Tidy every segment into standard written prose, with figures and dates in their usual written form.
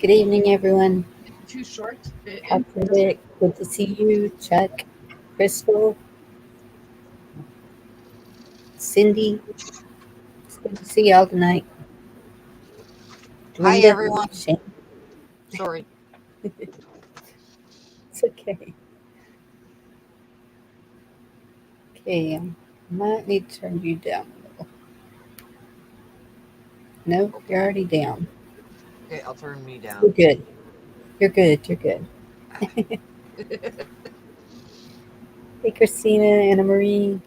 Good evening, everyone. Too short. How's it? Good to see you, Chuck, Crystal, Cindy. It's good to see y'all tonight. Hi, Linda, everyone. Shane. Sorry. It's okay. Okay, might need to turn you down a little. No, you're already down. Okay, I'll turn me You're down. good. You're good. You're good. Hey, Christina, Anna Marie,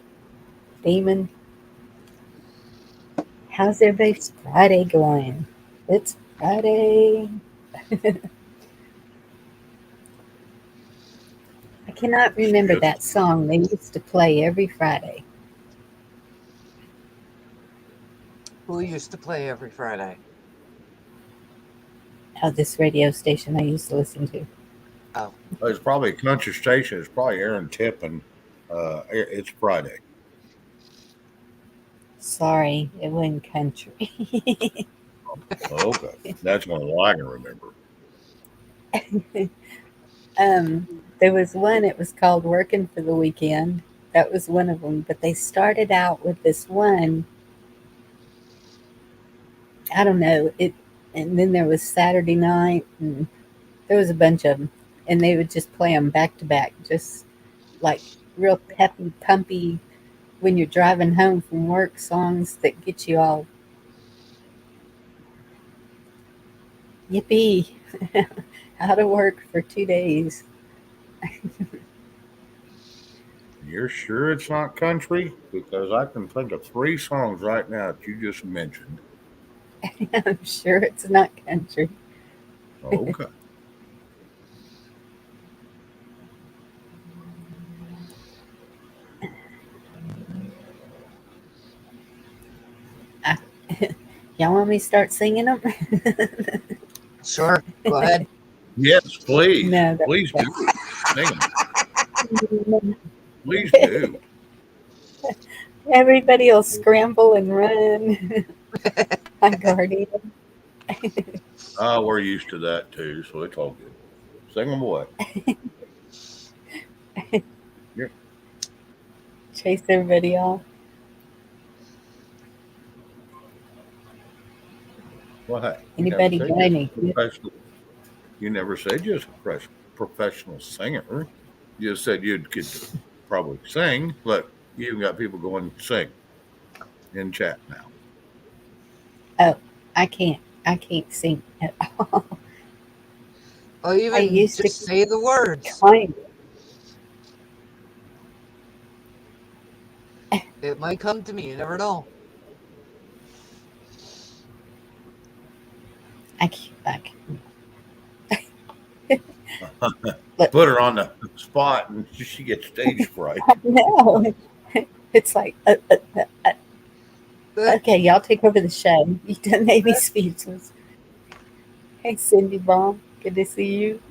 Damon. How's everybody's Friday going? It's Friday. I cannot remember that song they used to play every Friday. Who used to play every Friday? This radio station I used to listen to. Oh, It's probably a country station. It's probably Aaron Tippin. It's Friday. Sorry, it wasn't country. Okay, that's one I can remember. There was one, it was called Working for the Weekend. That was one of them. But they started out with this one, I don't know, and then there was Saturday night, and there was a bunch of them. And they would just play them back to back, just like real peppy, pumpy, when you're driving home from work songs that get you all yippee out of work for 2 days. You're sure it's not country? Because I can think of 3 songs right now that you just mentioned. I'm sure it's not country. Okay. I, y'all want me to start singing them? sure. Go ahead. Yes, please. No, Please do. Sing 'em. Please do. everybody will scramble and run. My guardian. We're used to that too, so it's all good. Sing them away. Yeah. Chase everybody off. Well, hey, Anybody got any? you never said you're a professional singer. You just said you could probably sing. Look, you even got people going sing in chat now. Oh, I can't sing at all. Or I even used to just say the words. kind. It might come to me. You never know. I can't. Look, Put her on the spot and she gets stage fright. no, it's like okay, y'all take over the show. You done made me speechless. Hey, Cindy Baum, good to see you.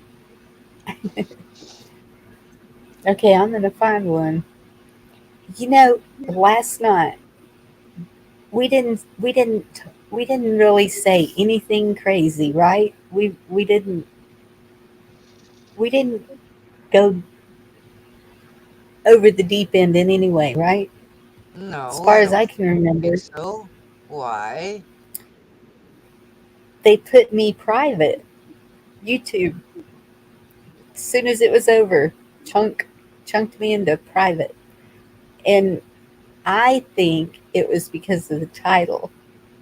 Okay, I'm gonna find one. You know, last night we didn't really say anything crazy, right? We didn't go over the deep end in any way, right? As No, far I as don't I can think remember, so. Why? they put me private. YouTube. As soon as it was over, chunked me into private. And I think it was because of the title.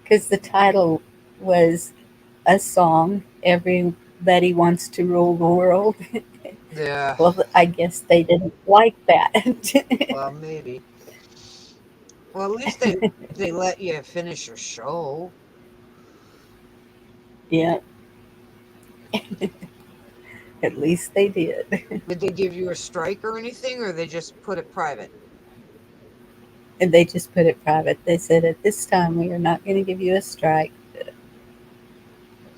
Because the title was a song, Everybody Wants to Rule the World. Yeah. Well, I guess they didn't like that. Well, maybe. Well, at least they let you finish your show. Yeah, at least they did. Did they give you a strike or anything, or they just put it private? And they just put it private. They said, at this time, we are not going to give you a strike.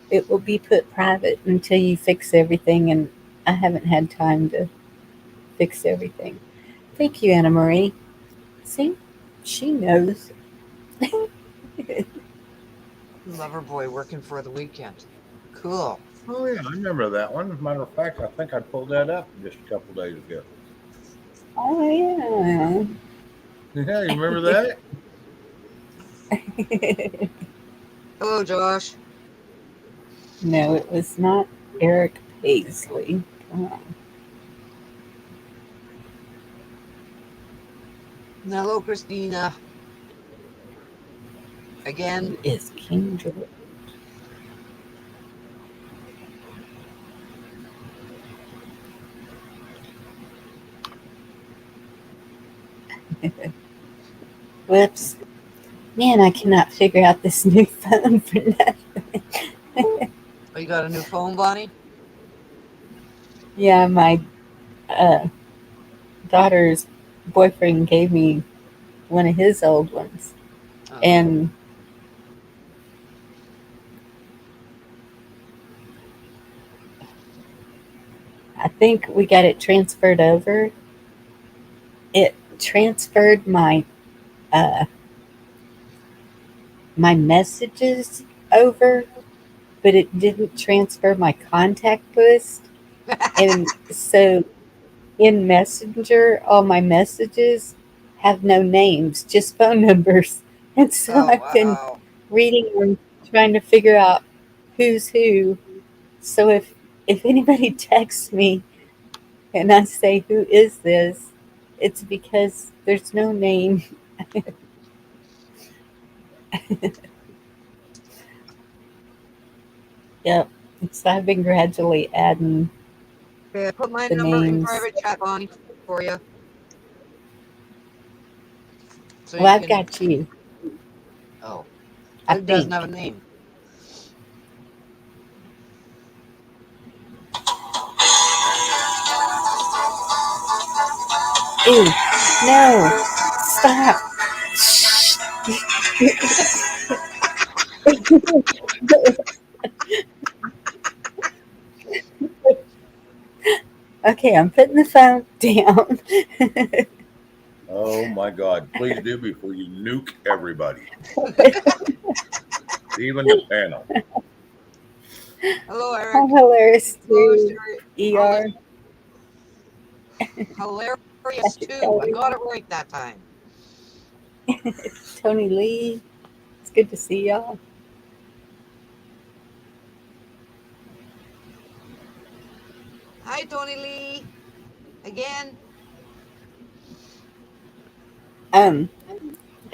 It will be put private until you fix everything. And I haven't had time to fix everything. Thank you, Anna Marie. See, she knows. Lover boy working for the weekend. Cool. Oh yeah, I remember that one. As a matter of fact, I think I pulled that up just a couple days ago. Oh yeah. Yeah, you remember that? Hello, Josh. No, it was not Eric Paisley. Come on. Hello, Christina. Again. Who is King George? Whoops. Man, I cannot figure out this new phone for nothing. Oh, you got a new phone, Bonnie? Yeah, my uh, daughter's boyfriend gave me one of his old ones. Oh. And I think we got it transferred over. It transferred uh, my messages over, but it didn't transfer my contact list. And so in Messenger, all my messages have no names, just phone numbers. And so Oh, I've been wow. reading and trying to figure out who's who. So if anybody texts me and I say, "Who is this?" it's because there's no name. Yep. So I've been gradually adding Okay, I put my the number in names. private chat, Bonnie, for you. So Well, you I've can. got you, Oh, I it doesn't think. have a name. Ew, no, stop. Shh. Okay, I'm putting the phone down. Oh my God! Please do before you nuke everybody, even the panel. Hello, How Eric. hilarious Hello, to Sherry. ER. Hilarious, Patrick too. I Kelly, got it right that time. Tony Lee. It's good to see y'all. Hi, Tony Lee. Again. Um,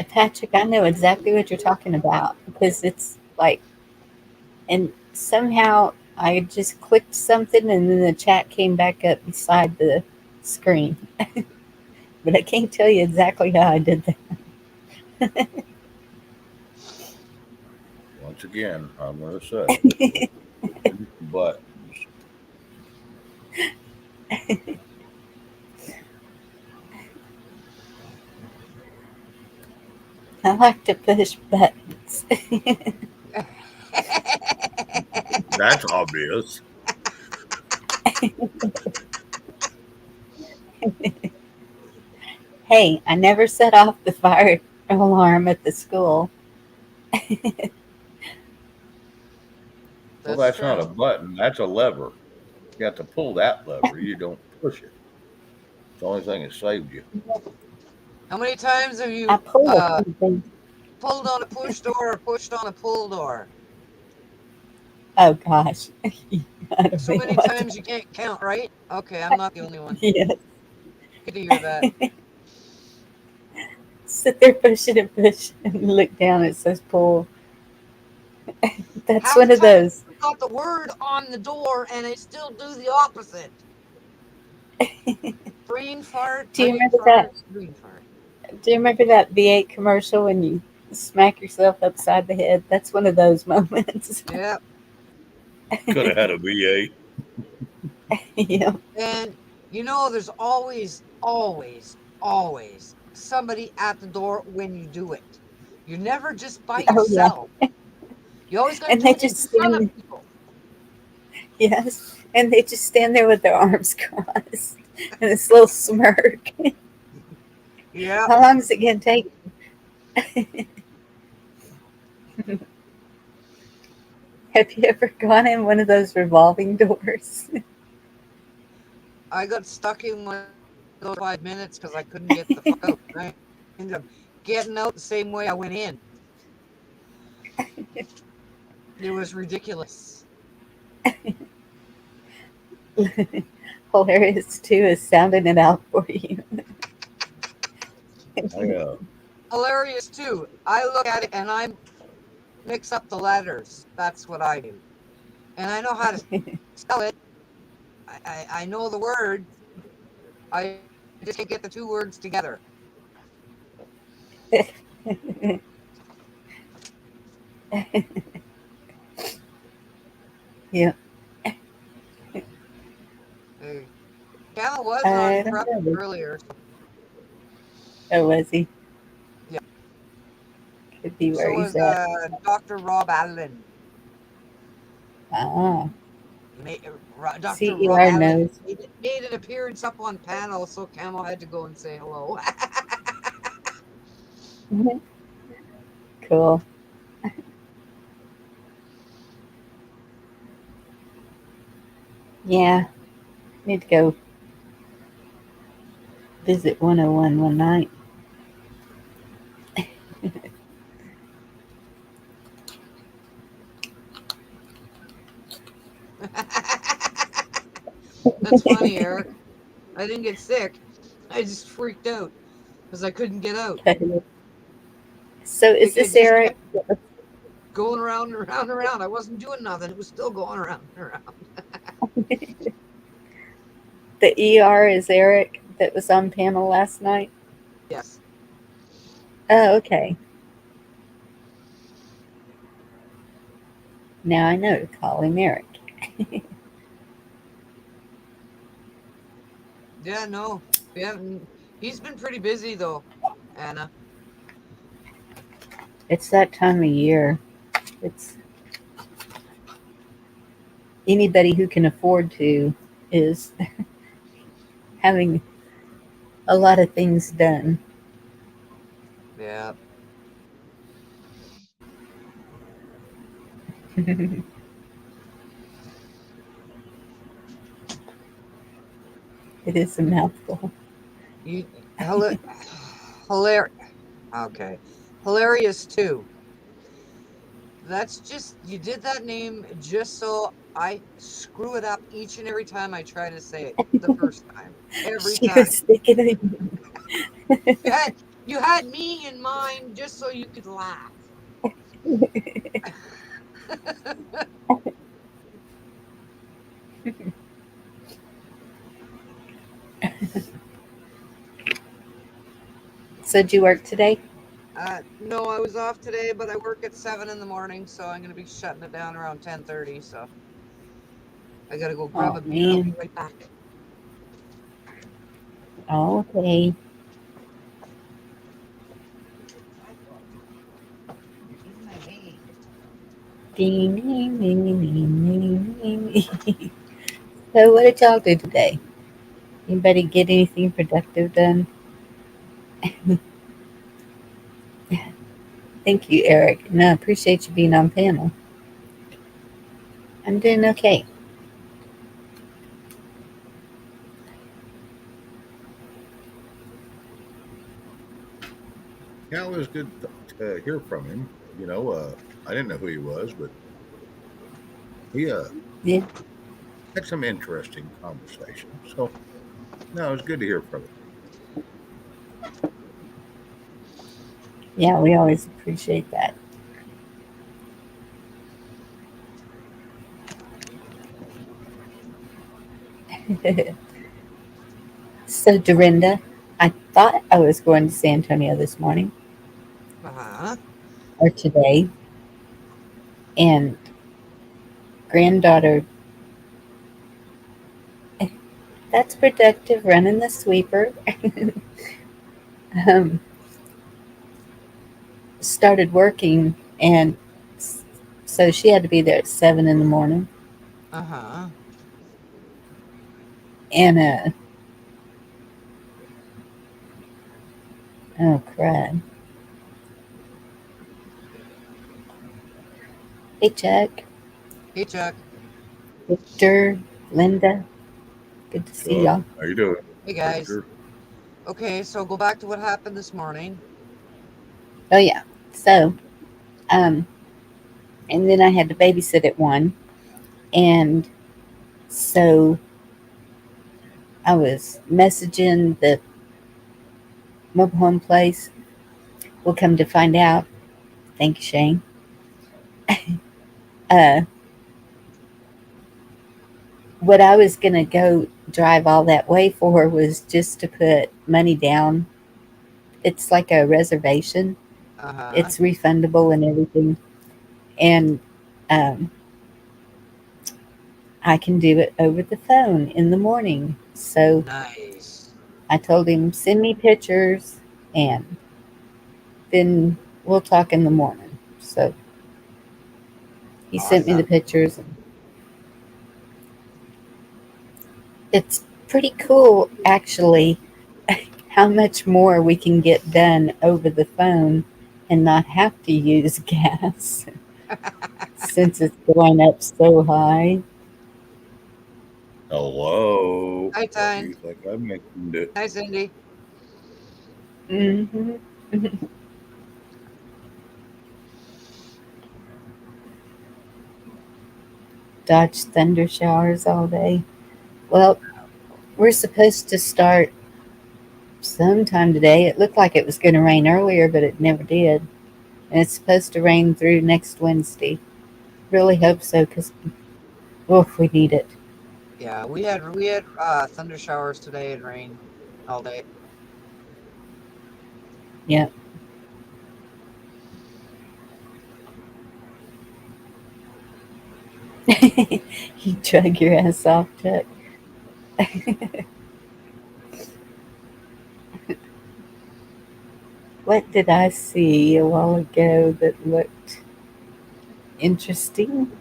Patrick, I know exactly what you're talking about because it's like, and somehow I just clicked something and then the chat came back up beside the screen. But I can't tell you exactly how I did Once again, I'm going to say, that. but I like to push buttons. that's obvious. Hey, I never set off the fire alarm at the school. Well, That's that's not a true. button. That's a lever. You have to pull that lever. You don't push it. It's the only thing that saved you. How many times have I you pull a few things. pulled on a push door or pushed on a pull door? Oh gosh, I don't So think many what. times you can't count, right? Okay, I'm not the only one. Yes, Good to hear that. sit there pushing and push and look down. It says pull. That's Half one the of time those. I got the word on the door and I still do the opposite. Brain fart, Do you brain remember fart, that? brain fart. Do you remember that V8 commercial when you smack yourself upside the head? That's one of those moments. Yeah. Could have had a VA. Yeah. And you know, there's always, always, always somebody at the door when you do it. You're never just by Oh yeah. yourself. You always got to And do they it in just front of stand. people. Yes, and they just stand there with their arms crossed and this little smirk. Yeah. How long is it gonna take? Have you ever gone in one of those revolving doors? I got stuck in one of those 5 minutes because I couldn't get the fuck out. I ended up getting out the same way I went in. It was ridiculous. Hilarious too is sounding it out for you. I Hilarious too. I look at it and I mix up the letters. That's what I do. And I know how to spell it. I know the word. I just can't get the two words together. Yeah, Uh, Camel was on I prep don't know. earlier. So, Oh, was he? yeah. Could be where So he's was at. Dr. Rob Allen. Ah, Dr. Rob CER Allen knows. made an appearance up on panel, so Camel had to go and say hello. Cool. Yeah, need to go visit 101 one night. That's funny, Eric. I didn't get sick. I just freaked out because I couldn't get out. So is It this just kept Eric? going around and around and around. I wasn't doing nothing. It was still going around and around. The ER is Eric that was on panel last night? Yes. Oh, okay. Now I know to call him Eric. Yeah, no. We haven't. He's been pretty busy though, Anna. It's that time of year. It's anybody who can afford to is having a lot of things done. Yeah. It is a mouthful. You hilarious. Okay. Hilarious too. That's just you did that name just so I screw it up each and every time I try to say it the first time. Every She time. was thinking of you. You had you had me in mind just so you could laugh. So did you work today? No, I was off today, but I work at 7 in the morning, so I'm gonna be shutting it down around 10:30. So I gotta go grab Oh a beer. I'll be man. right back. Oh, okay. Ding, ding, ding, ding, ding, ding, ding. So what did y'all do today? Anybody get anything productive done? Thank you, Eric. No, I appreciate you being on panel. I'm doing okay. yeah, it was good to hear from him. I didn't know who he was, but he Yeah, had some interesting conversation. So no, it was good to hear from yeah, we always appreciate that. So, Dorinda, I thought I was going to San Antonio this morning Uh-huh. or today, and granddaughter, that's productive, running the sweeper, um, started working, and so she had to be there at 7 in the morning. Uh-huh. And oh crud! Hey Chuck, Hey, Chuck. Victor, Linda. Good to see Chuck, y'all. how you doing, Hey, guys. Victor? Okay, so go back to what happened this morning. Oh yeah. So, um, and then I had to babysit at 1, and so I was messaging the mobile home place. We'll come to find out. Thank you, Shane. Uh, what I was gonna go drive all that way for was just to put money down. It's like a reservation. Uh-huh. It's refundable and everything, and um, I can do it over the phone in the morning. So Nice. I told him, send me pictures and then we'll talk in the morning. So he sent me the Awesome. pictures. It's pretty cool, actually, how much more we can get done over the phone and not have to use gas since it's going up so high. Hello. Hi, What do Tyne. you think I mentioned it? Hi, Cindy. Hmm. Dodge thunder showers all day. Well, we're supposed to start sometime today. It looked like it was going to rain earlier, but it never did. And it's supposed to rain through next Wednesday. Really hope so, because we need it. Yeah, we had thunder showers today and rain all day. Yeah. You drug your ass off, Chuck. What did I see a while ago that looked interesting?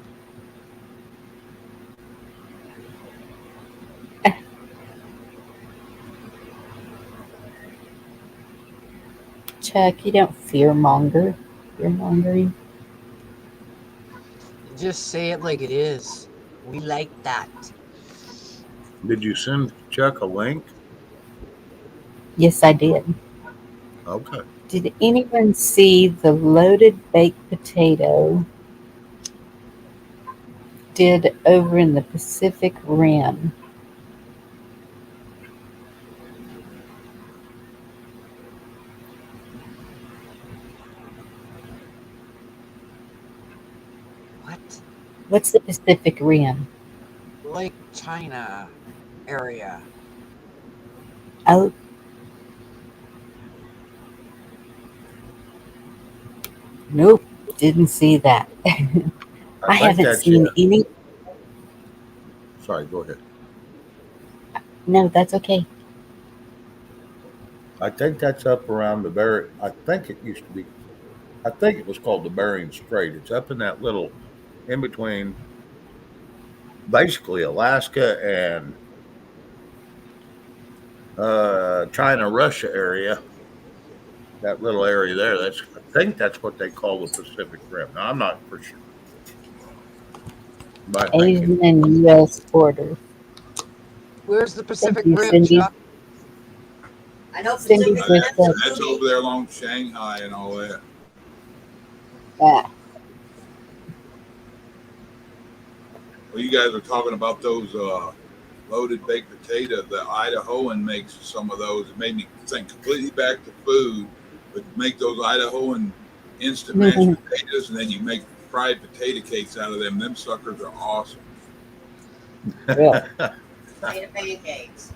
Chuck, you don't fear monger. Fear mongering. Just say it like it is. We like that. Did you send Chuck a link? Yes, I did. Okay. Did anyone see the loaded baked potato did over in the Pacific Rim? What? What's the Pacific Rim? Like China area. Oh, nope, didn't see that. I I think haven't that's it. seen any. Sorry, go ahead. No, that's okay. I think that's up around the I think it used to be. I think it was called the Bering Strait. It's up in that little in between, basically Alaska and China, Russia area. That little area there. I think that's what they call the Pacific Rim. Now I'm not for sure, but I think it. Asian and U.S. border. Where's the Thank Pacific you, Rim, Cindy. Chuck? I know Cindy Pacific just Rim's said, a That's movie. over there along Shanghai and all that. ah, Well, you guys are talking about those loaded baked potato. The Idahoan makes some of those. It made me think completely back to food, but make those Idahoan instant mashed potatoes, and then you make fried potato cakes out of them. Them suckers are awesome. really? Potato pancakes.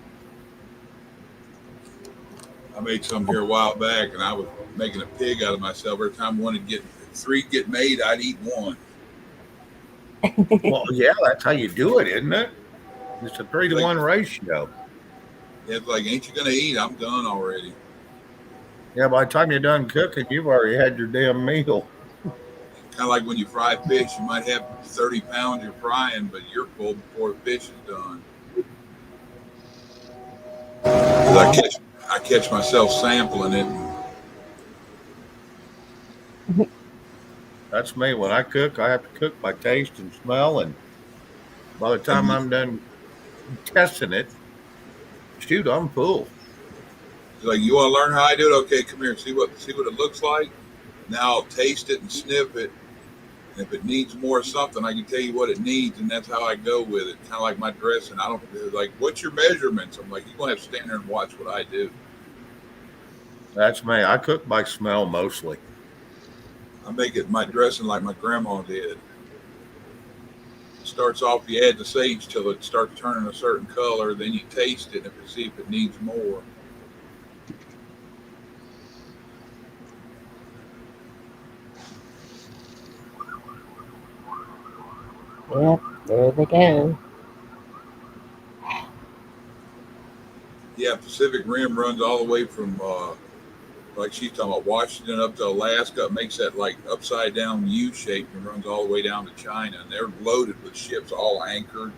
I made some here a while back, and I was making a pig out of myself. Every time one would get three get made, I'd eat one. Well, yeah, that's how you do it, isn't it? It's a three It's to like one ratio. it's like, ain't you gonna eat? I'm done already. Yeah, by the time you're done cooking, you've already had your damn meal. Kind of like when you fry fish, you might have 30 pounds you're frying, but you're full before the fish is done. 'Cause I catch myself sampling it. That's me. When I cook, I have to cook by taste and smell, and by the time I'm done testing it, shoot, I'm full. Like, you want to learn how I do it? Okay, come here. See what it looks like. Now I'll taste it and sniff it. And if it needs more of something, I can tell you what it needs, and that's how I go with it. Kind of like my dressing. I don't like, what's your measurements? I'm like, you're gonna have to stand there and watch what I do. That's me. I cook by smell mostly. I make it my dressing like my grandma did. It starts off, you add the sage till it starts turning a certain color, then you taste it and see if it needs more. Yep, there they go. Yeah, Pacific Rim runs all the way from like she's talking about Washington up to Alaska. It makes that like upside down U shape and runs all the way down to China. And they're loaded with ships all anchored.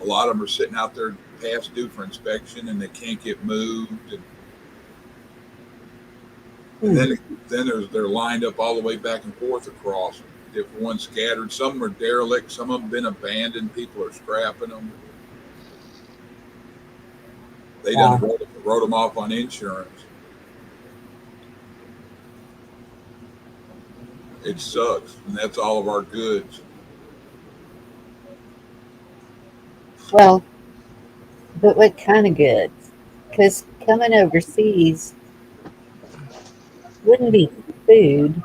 A lot of them are sitting out there past due for inspection, and they can't get moved. And then they're lined up all the way back and forth across. Different ones scattered. Some of them are derelict. Some of them have been abandoned. People are scrapping them. They done wrote them off on insurance. It sucks, and that's all of our goods. Well, but what kind of goods? Because coming overseas wouldn't be food.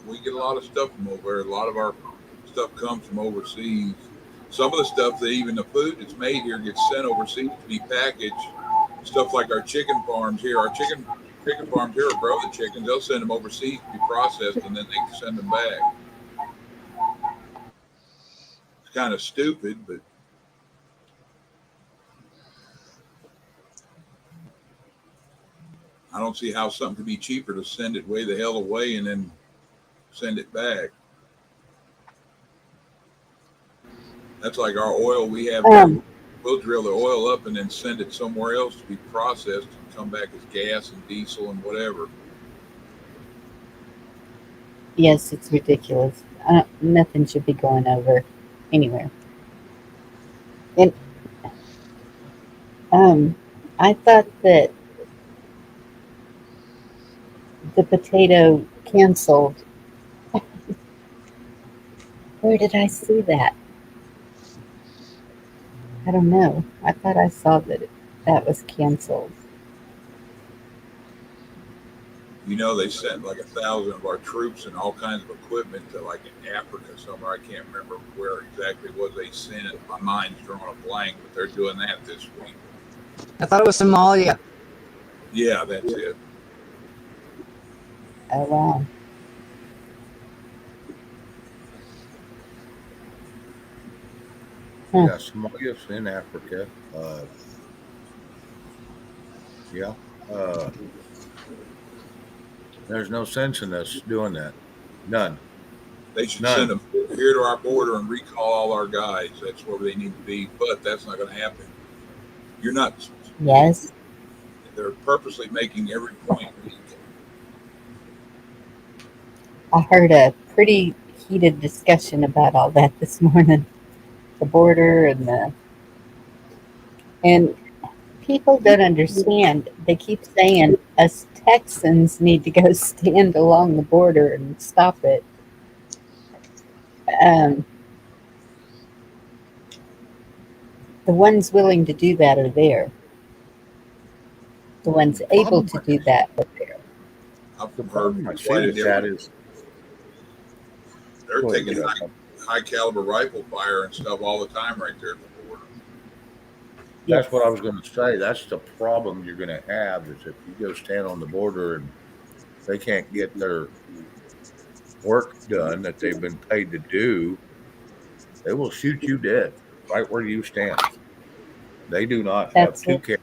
We get a lot of stuff from over there. A lot of our stuff comes from overseas. Some of the stuff that even the food that's made here gets sent overseas to be packaged. Stuff like our chicken farms here. Our chicken farms here will grow the chickens. They'll send them overseas to be processed, and then they can send them back. It's kind of stupid, but I don't see how something could be cheaper to send it way the hell away and then send it back. That's like our oil we have. We'll drill the oil up and then send it somewhere else to be processed and come back as gas and diesel and whatever. Yes, it's ridiculous. Nothing should be going over anywhere. And I thought that the potato canceled. Where did I see that? I don't know. I thought I saw that was canceled. You know, they sent like 1,000 of our troops and all kinds of equipment to like in Africa somewhere. I can't remember where exactly it was they sent it. My mind's drawing a blank, but they're doing that this week. I thought it was Somalia. Yeah, that's it. Oh, wow. Yeah, Somalia's in Africa. Yeah. There's no sense in us doing that. None. They should send them here to our border and recall all our guys. That's where they need to be, but that's not going to happen. You're not. Yes. They're purposely making every point weak. I heard a pretty heated discussion about all that this morning. The border and people don't understand. They keep saying us Texans need to go stand along the border and stop it. The ones willing to do that are there. The ones able to do that are there. I've heard quite a difference. They're taking high caliber rifle fire and stuff all the time right there at the border. That's what I was going to say. That's the problem you're going to have is if you go stand on the border and they can't get their work done that they've been paid to do, they will shoot you dead right where you stand. They do not have two cares.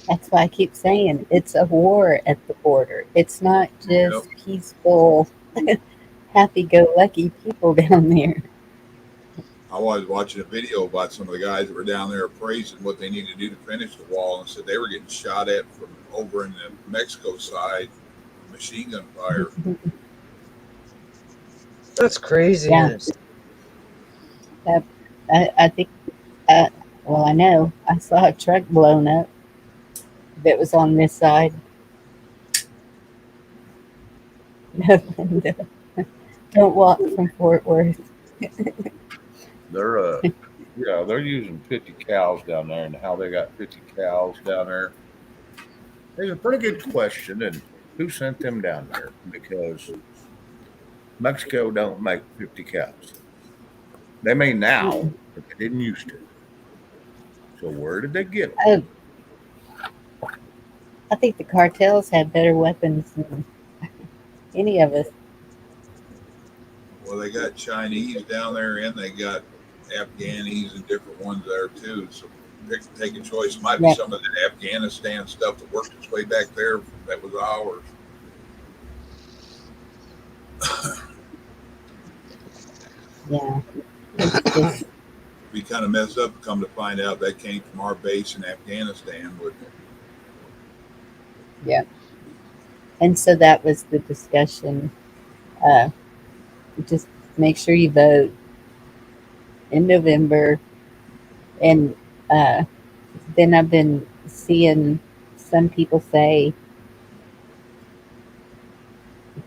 That's why I keep saying it's a war at the border. It's not just peaceful, happy-go-lucky people down there. I was watching a video about some of the guys that were down there appraising what they needed to do to finish the wall, and said they were getting shot at from over in the Mexico side, machine gun fire. That's craziness. I think, well, I know. I saw a truck blown up that was on this side. Don't walk from Fort Worth. They're yeah, they're using 50 cows down there, and how they got 50 cows down there. It's a pretty good question, and who sent them down there? Because Mexico don't make 50 cows. They may now, but they didn't used to. So where did they get them? I, I think the cartels had better weapons than any of us. Well, they got Chinese down there, and they got Afghanis and different ones there too. So take a choice. Might be Right. some of that Afghanistan stuff that worked its way back there. That was ours. Yeah. It's just, We kind of messed up. Come to find out, that came from our base in Afghanistan. Wouldn't it? yeah. And so that was the discussion. Uh, just make sure you vote in November. And then I've been seeing some people say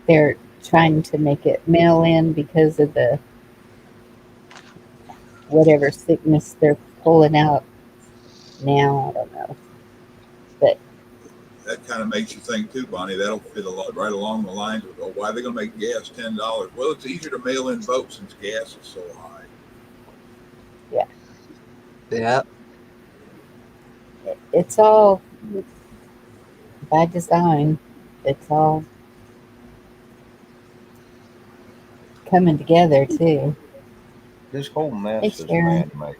they're trying to make it mail in because of the whatever sickness they're pulling out now. I don't know. But That kind of makes you think too, Bonnie. That'll fit a lot right along the lines of, oh, why are they going to make gas $10? Well, it's easier to mail in votes since gas is so high. Yeah. it's all by design. It's all coming together too. This whole mess Hey, is Sharon. man-made.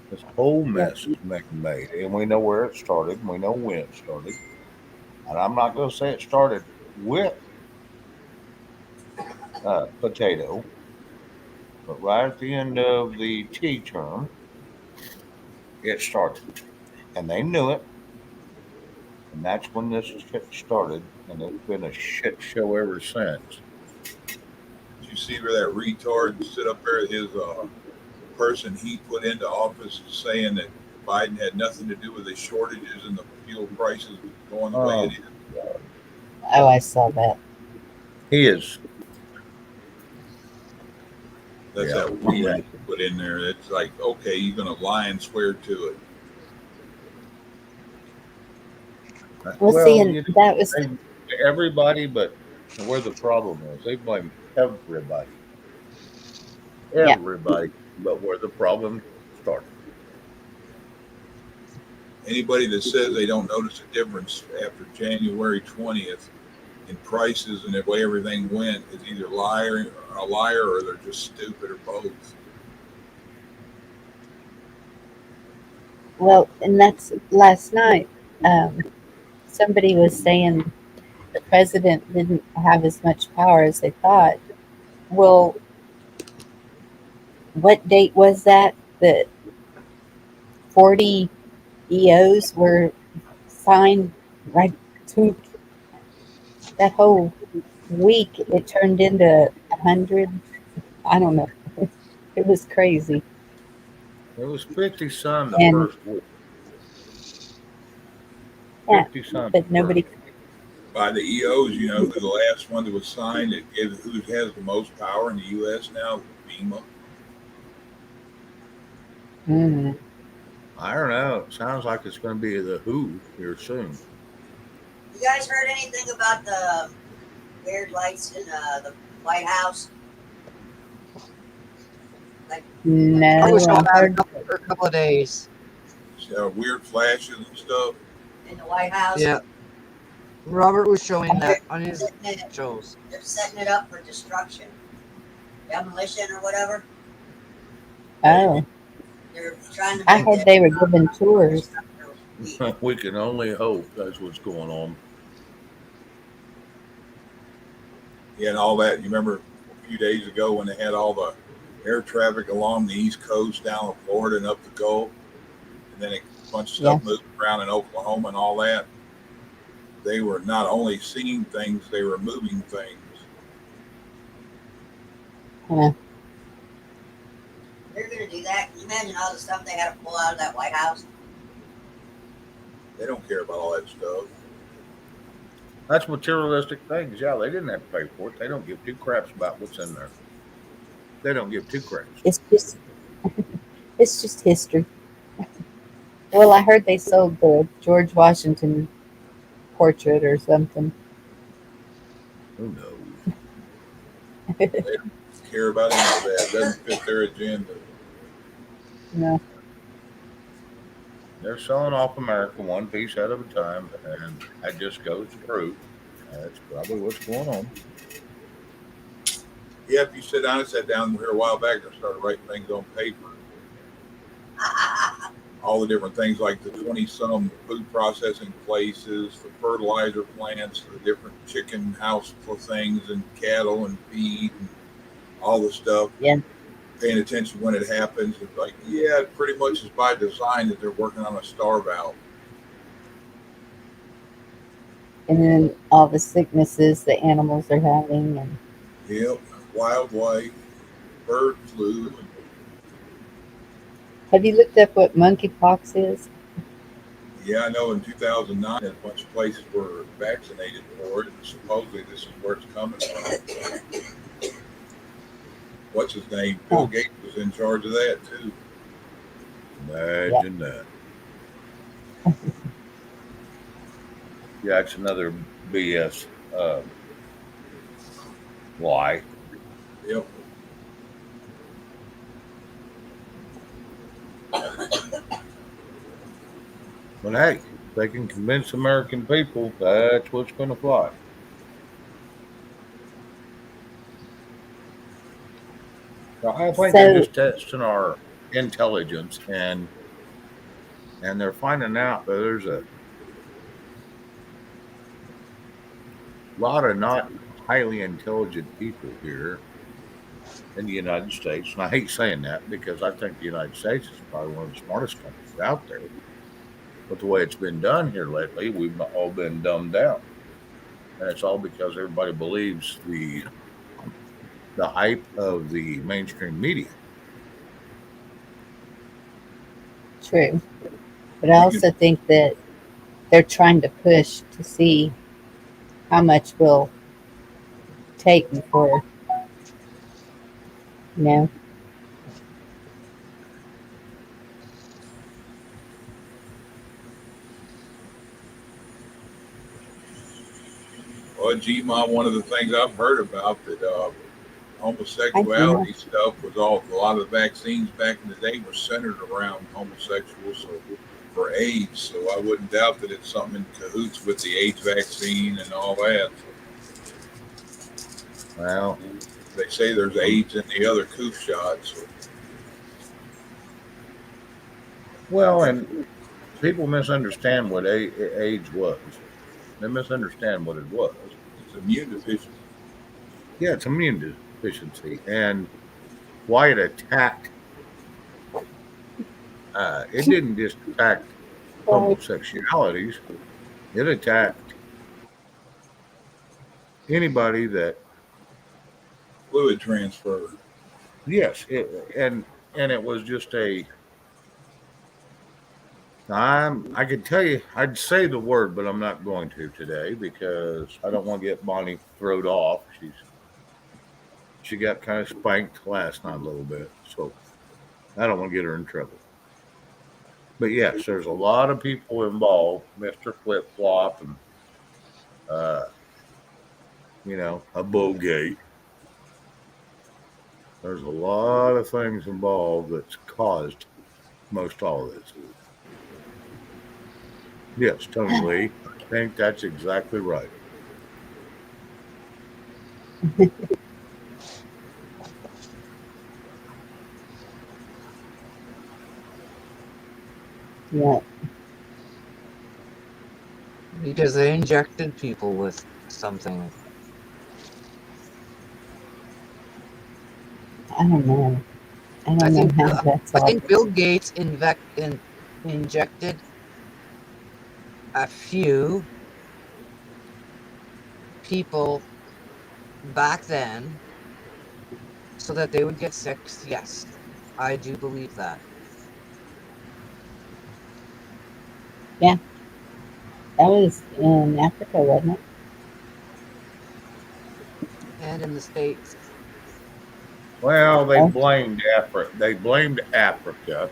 This whole Yep. mess is man-made, and we know where it started, and we know when it started. And I'm not going to say it started with potato, but right at the end of the tea term, it started, and they knew it, and that's when this shit started, and it's been a shit show ever since. Did you see where that retard stood up there? His person he put into office saying that Biden had nothing to do with the shortages and the fuel prices going the way it is. Oh, I saw that. He is, That's yeah, that woman put in there. It's like, okay, you're going to lie and swear to it. Well, see, and that was they, everybody, but where the problem is, they blame everybody. Yeah. Everybody, but where the problem started. Anybody that says they don't notice a difference after January 20th in prices and the way everything went is either a liar or they're just stupid or both. well, and that's last night. Somebody was saying the president didn't have as much power as they thought. Well, what date was that? That 40 EOs were signed right to that whole week. It turned into 100. I don't know. It was crazy. It was 50 some the And first week. yeah, 50 some. but nobody. By the EOs, you know who the last one that was signed that gives who has the most power in the U.S. now? FEMA. Mm, I don't know. It sounds like it's going to be the WHO here soon. You guys heard anything about the weird lights in the White House? no, I was on I that heard. for a couple of days. Weird flashes and stuff. In the White House? Yeah. Robert was showing that on his Setting it- shows. They're setting it up for destruction, demolition, or whatever. Oh, They're trying to. I make heard it- they were giving tours. We can only hope that's what's going on. Yeah, and all that. You remember a few days ago when they had all the air traffic along the East Coast, down to Florida and up the Gulf, and then a bunch of stuff moved around in Oklahoma and all that. They were not only seeing things, they were moving things. Yeah. They're gonna do that. Can you imagine all the stuff they had to pull out of that White House? They don't care about all that stuff. That's materialistic things. Yeah, they didn't have to pay for it. They don't give two craps about what's in there. They don't give two craps. It's just history. Well, I heard they sold the George Washington portrait or something. Who knows? They don't care about any of that. It doesn't fit their agenda. No. They're selling off America one piece at a time, and that just goes to prove that's probably what's going on. Yeah, if you sit down, I sat down here a while back and started writing things on paper. All the different things like the 20-some food processing places, the fertilizer plants, the different chicken house things and cattle and feed and all the stuff. Yeah. Paying attention when it happens. It's like, yeah, it pretty much is by design that they're working on a starve out. And then all the sicknesses the animals are having, and Yep, wildlife, bird flu. have you looked up what monkeypox is? Yeah, I know in 2009, a bunch of places were vaccinated for it, and supposedly this is where it's coming from. What's his name? Bill Gates was in charge of that, too. Imagine that. Yeah, it's another BS lie. Yep. But hey, if they can convince American people, that's what's going to fly. Now, I think they're So just testing our intelligence, and they're finding out that there's a lot of not highly intelligent people here in the United States. And I hate saying that because I think the United States is probably one of the smartest countries out there. But the way it's been done here lately, we've all been dumbed down. And it's all because everybody believes the hype of the mainstream media. true. But I also think that they're trying to push to see how much we'll take before, you know. Well, G-Mom, one of the things I've heard about that I do. homosexuality stuff was all a lot of the vaccines back in the day were centered around homosexuals for AIDS. So I wouldn't doubt that it's something in cahoots with the AIDS vaccine and all that. Well, They say there's AIDS in the other coof shots. So well, and people misunderstand what AIDS was. They misunderstand what it was. it's immune deficiency. Yeah, it's immune deficiency, and why it attacked. It didn't just attack homosexualities. It attacked anybody that Fluid transfer. yes, and it was just a. I could tell you, I'd say the word, but I'm not going to today because I don't want to get Bonnie thrown off. She got kind of spanked last night a little bit, so I don't want to get her in trouble. But yes, there's a lot of people involved, Mister Flip Flop, and uh, a Bogey. There's a lot of things involved that's caused most all of this. Yes, Tony Lee, I think that's exactly right. Yeah. Because they injected people with something. I don't know. I I don't know think how that's I all. think Bill Gates injected a few people back then so that they would get sick. Yes, I do believe that. That was in Africa, wasn't it? And in the States. Well, they Oh, blamed Africa. They blamed Africa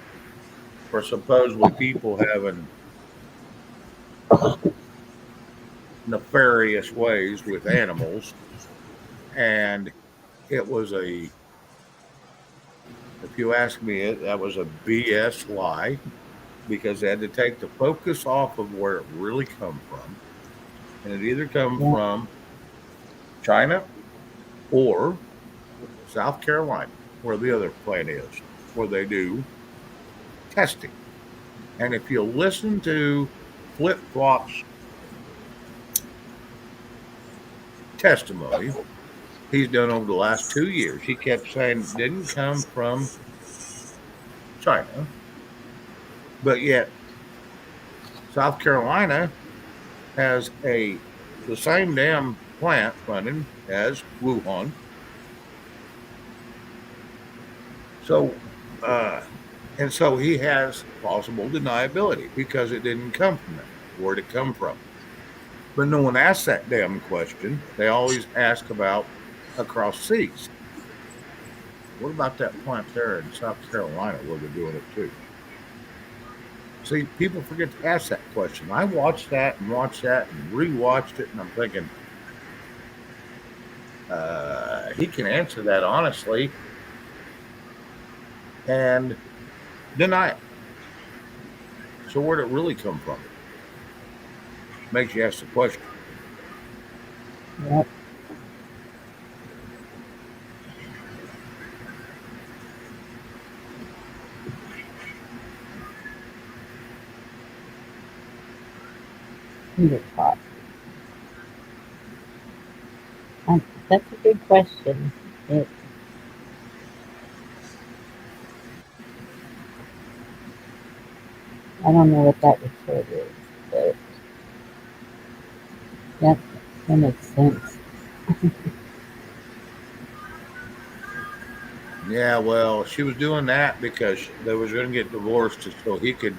for supposedly people having nefarious ways with animals, and it was a. If you ask me, that was a BS lie because they had to take the focus off of where it really come from, and it either come yeah. from China or South Carolina, where the other plant is, where they do testing. And if you listen to Flip Flop's testimony he's done over the last 2 years, he kept saying it didn't come from China, but yet South Carolina has the same damn plant running as Wuhan. So, and so he has plausible deniability because it didn't come from there. Where'd it come from? But no one asks that damn question. They always ask about across seas. What about that plant there in South Carolina where they're doing it too? See, people forget to ask that question. I watched that and rewatched it, and I'm thinking, he can answer that honestly and deny it. So where'd it really come from? Makes you ask the question. Yep. Finger pop. That's a good question. I don't know what that report is, but that makes sense. Yeah, well, she was doing that because they was going to get divorced so he could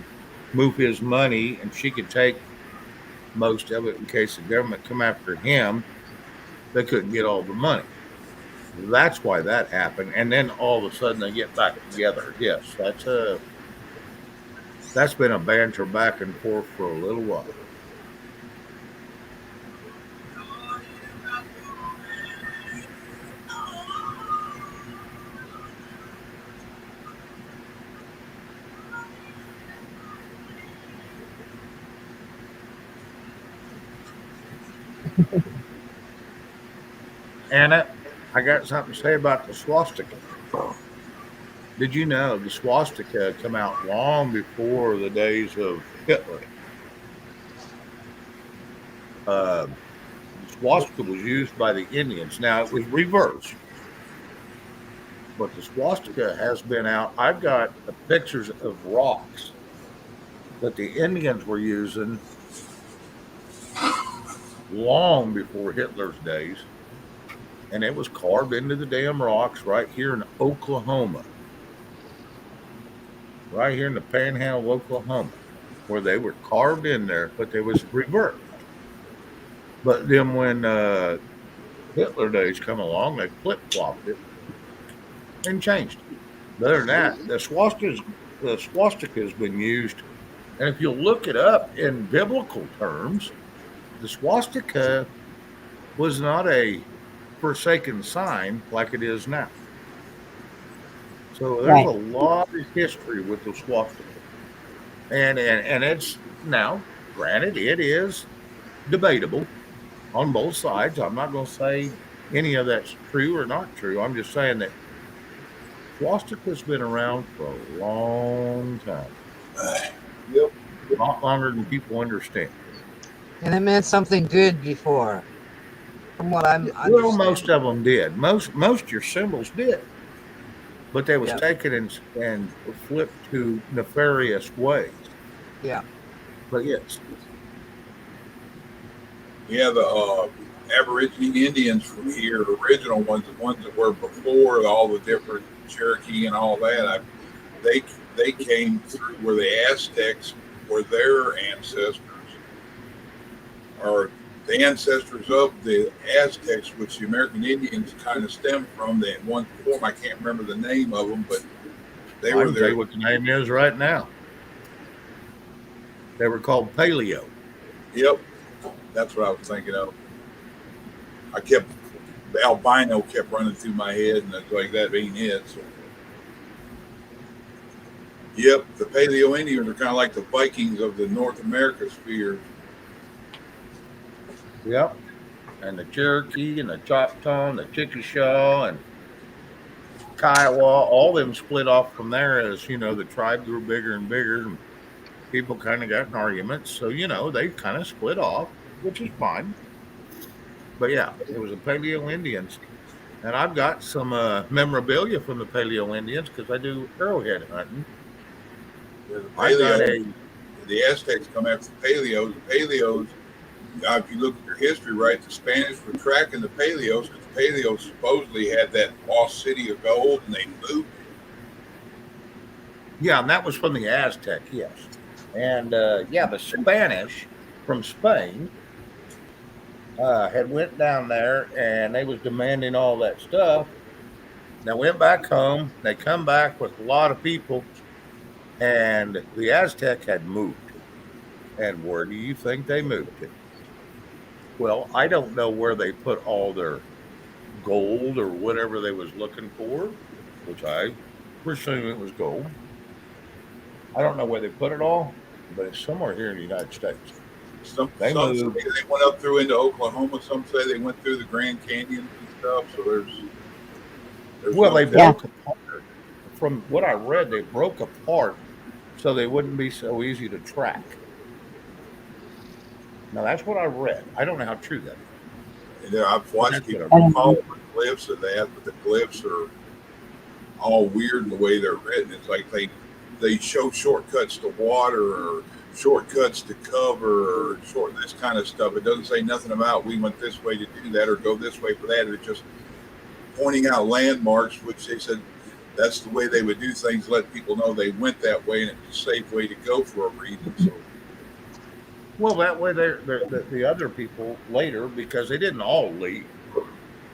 move his money and she could take most of it in case the government come after him. They couldn't get all the money. That's why that happened. And then all of a sudden they get back together. Yes, that's been a banter back and forth for a little while. Anna, I got something to say about the swastika. Did you know the swastika come out long before the days of Hitler? The swastika was used by the Indians. Now it was reversed, but the swastika has been out. I've got pictures of rocks that the Indians were using long before Hitler's days, and it was carved into the damn rocks right here in Oklahoma, right here in the panhandle of Oklahoma, where they were carved in there, but they was reversed. But then when Hitler days come along, they flip flopped it and changed it. But other than that, the swastika has been used, and if you look it up in biblical terms, the swastika was not a forsaken sign like it is now. So there's Right. a lot of history with the swastika, and it's now granted it is debatable on both sides. I'm not going to say any of that's true or not true. I'm just saying that swastika's been around for a long time. Yep. A lot longer than people understand. And it meant something good before, from what I'm Well, understanding. most of them did. Most your symbols did, but they was Yeah. taken and flipped to nefarious ways. Yeah. But yes, Yeah, the Aborigine Indians from here, the original ones, the ones that were before all the different Cherokee and all that, they they came through where the Aztecs were their ancestors, or the ancestors of the Aztecs, which the American Indians kind of stemmed from. They had one form, I can't remember the name of them, but they I were can tell you there. what the name is right now. They were called Paleo. Yep, that's what I was thinking of. I kept the albino kept running through my head, and it's like that ain't it. So, yep, the Paleo Indians are kind of like the Vikings of the North America sphere. Yep. And the Cherokee and the Choctaw and the Chickasaw and Kiowa, all them split off from there as, the tribe grew bigger and bigger and people kind of got in arguments. So, they kind of split off, which is fine. But yeah, it was the Paleo Indians. And I've got some memorabilia from the Paleo Indians because I do arrowhead hunting. The I've got Paleo, a, the Aztecs come after the Paleos. The Paleos, if you look at your history, right, the Spanish were tracking the Paleos because the Paleos supposedly had that lost city of gold, and they moved. yeah, and that was from the Aztec, yes. And yeah, the Spanish from Spain had went down there and they was demanding all that stuff. They went back home. They come back with a lot of people, and the Aztec had moved. And where do you think they moved to? Well, I don't know where they put all their gold or whatever they was looking for, which I presume it was gold. I don't know where they put it all, but it's somewhere here in the United States. They Some say moved. they went up through into Oklahoma. Some say they went through the Grand Canyon and stuff. So there's Well, no they Yeah. broke apart. From what I read, they broke apart so they wouldn't be so easy to track. Now that's what I read. I don't know how true that is, And I've but watched that's what I people I read. don't follow know. the glyphs of that, but the glyphs are all weird in the way they're written. It's like they show shortcuts to water or shortcuts to cover or short this kind of stuff. It doesn't say nothing about we went this way to do that or go this way for that. It's just pointing out landmarks, which they said that's the way they would do things, let people know they went that way and it's a safe way to go for a reason. So Well, that way the other people later, because they didn't all leave,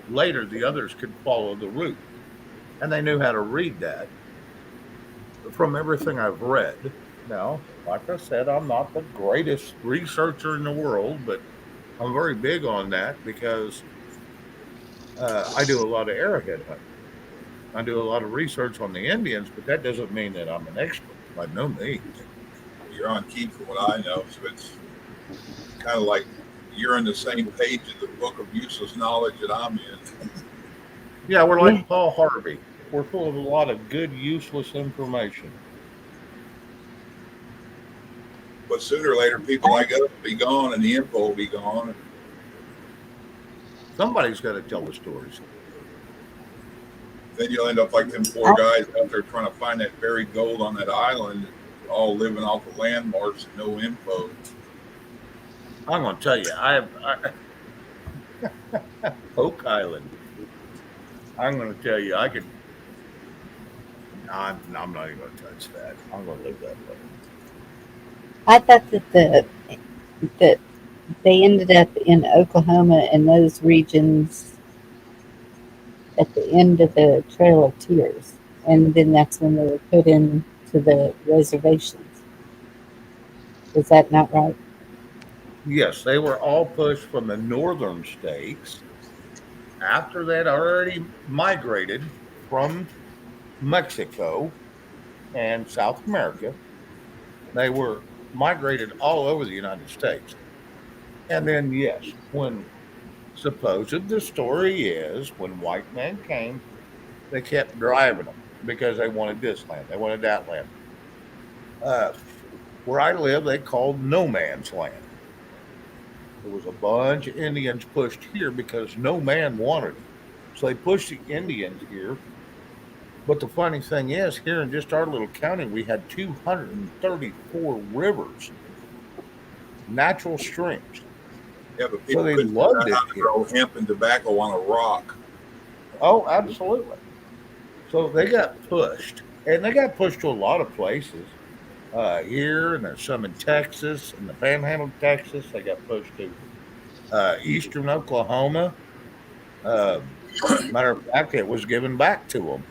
later the others could follow the route. And they knew how to read that from everything I've read. Now, like I said, I'm not the greatest researcher in the world, but I'm very big on that because I do a lot of arrowhead hunting. I do a lot of research on the Indians, but that doesn't mean that I'm an expert by no means. you're on key from what I know. So it's kind of like you're in the same page of the book of useless knowledge that I'm in. Yeah, we're Yeah. like Paul Harvey. We're full of a lot of good, useless information. But sooner or later, people like us will be gone and the info will be gone. Somebody's got to tell the stories. Then you'll end up like them four guys out there trying to find that buried gold on that island, all living off of landmarks and no info. I'm going to tell you, Oak Island. I'm going to tell you, I could. I'm not even going to touch that. I'm going to leave that alone. I thought that they ended up in Oklahoma and those regions at the end of the Trail of Tears, and then that's when they were put into the reservations. Is that not right? Yes, they were all pushed from the northern states after they'd already migrated from Mexico and South America. They were migrated all over the United States. And then, yes, when supposed the story is when white men came, they kept driving them because they wanted this land, they wanted that land. Uh, where I live, they called no man's land. There was a bunch of Indians pushed here because no man wanted it. So they pushed the Indians here. But the funny thing is, here in just our little county, we had 234 rivers, natural streams. Yeah, but So people they couldn't figure loved out it how to here. grow hemp and tobacco on a rock. Oh, absolutely. So they got pushed, and they got pushed to a lot of places here, and there's some in Texas, in the Panhandle of Texas. They got pushed to eastern Oklahoma. Matter of fact, it was given back to them.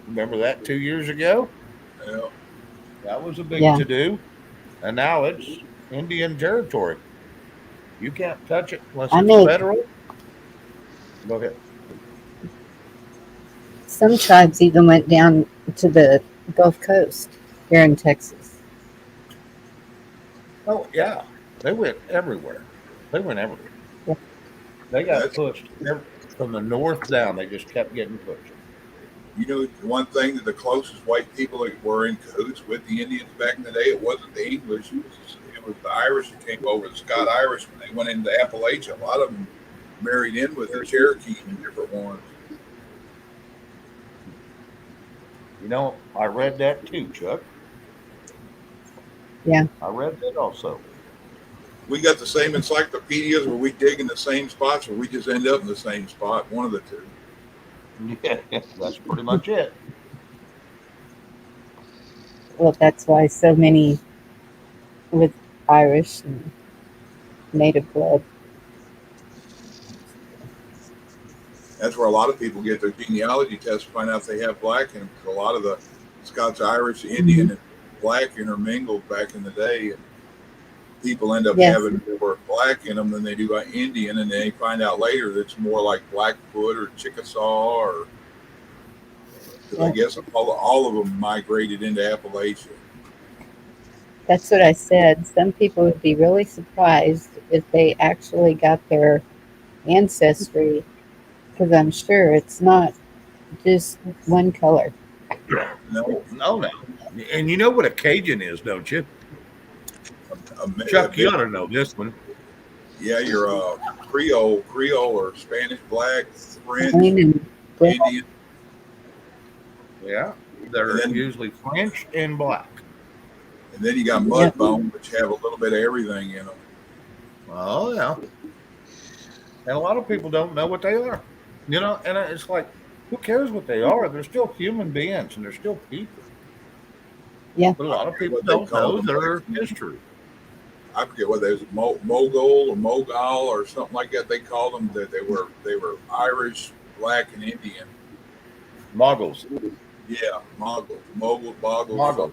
Remember that 2 years ago? Yeah. That was a big Yeah. to do, and now it's Indian territory. You can't touch it unless I it's know federal. Go ahead. some tribes even went down to the Gulf Coast here in Texas. Oh yeah, they went everywhere. They went everywhere. Yeah. They got That's pushed from the north down. They just kept getting pushed. one thing that the closest white people that were in cahoots with the Indians back in the day. It wasn't the English. It was the Irish that came over. The Scott Irish when they went into Appalachia. A lot of them married in with the Cherokee and different ones. I read that too, Chuck. Yeah. I read that also. We got the same encyclopedias where we dig in the same spots, or we just end up in the same spot. One of the two. Yeah, that's pretty much it. Well, that's why so many with Irish and native blood. That's where a lot of people get their genealogy tests to find out if they have black in them. Because a lot of the Scots, Irish, Indian, and black intermingled back in the day. And people end up Yes. having more black in them than they do Indian, and they find out later that it's more like Blackfoot or Chickasaw, or because I guess all of them migrated into Appalachia. That's what I said. Some people would be really surprised if they actually got their ancestry, because I'm sure it's not just one color. No, And you know what a Cajun is, don't you? Chuck, you ought to know this one. Yeah, you're a Creole or Spanish black, French, Plain and black. Indian. Yeah, they're usually French and black. And then you got mudbone, which have a little bit of everything in them. Oh yeah, and a lot of people don't know what they are. And it's like, who cares what they are? They're still human beings, and they're still people. Yeah. But a lot of people What they don't call know them, their like, history. I forget what they was, Mogul or Mogal or something like that. They called them that they were Irish, black, and Indian. Moguls. Yeah, Moguls, Boggles. Moguls.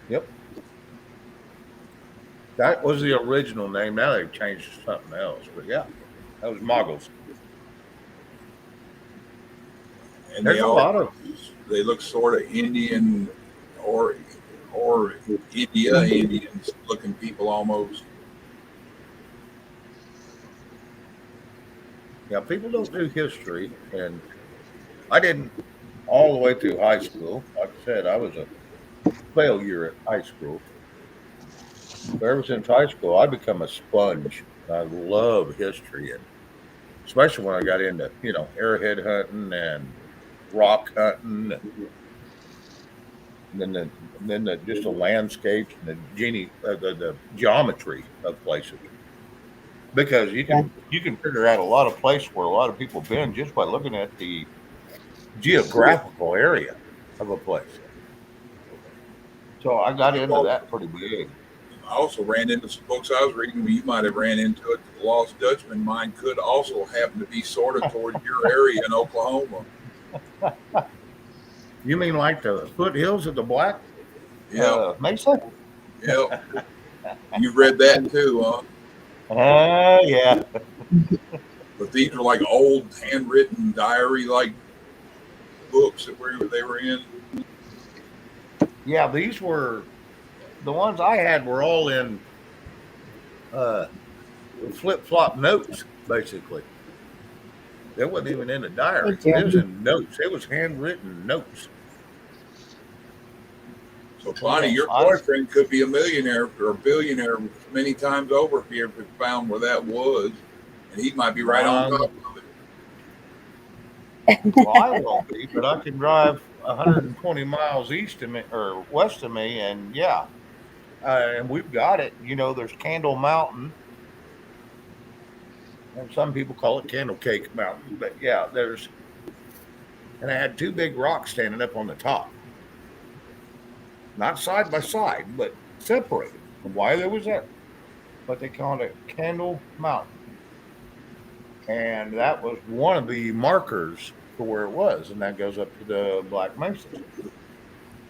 Yep. That was the original name. Now they've changed to something else. But yeah, that was Moguls. And There's a lot of. they look sort of Indian or Indians looking people almost. Yeah, people don't do history, and I didn't all the way through high school. Like I said, I was a failure at high school. But ever since high school, I become a sponge. I love history, and especially when I got into arrowhead hunting and rock hunting, and then just the landscapes and the geometry of places. Because you can figure out a lot of places where a lot of people have been just by looking at the geographical area of a place. So I got into that pretty big. I also ran into some books I was reading where you might have ran into it. The Lost Dutchman mine could also happen to be sort of towards your area in Oklahoma. You mean like the foothills of the Black Mesa? Yep. You've read that too, huh? Yeah. But these are like old handwritten diary like books that they were in. Yeah, these were the ones I had were all in flip flop notes, basically. It wasn't even in a diary. It was in notes. It was handwritten notes. So, Bonnie, your boyfriend could be a millionaire or a billionaire many times over if he ever found where that was. And he might be right on top of it. Well, I won't be, but I can drive 120 miles east of me or west of me, and yeah. And we've got it. There's Candle Mountain, and some people call it Candle Cake Mountain. But yeah, and I had two big rocks standing up on the top, not side by side, but separated. Why there was that? But they called it Candle Mountain, and that was one of the markers for where it was, and that goes up to the Black Mesas,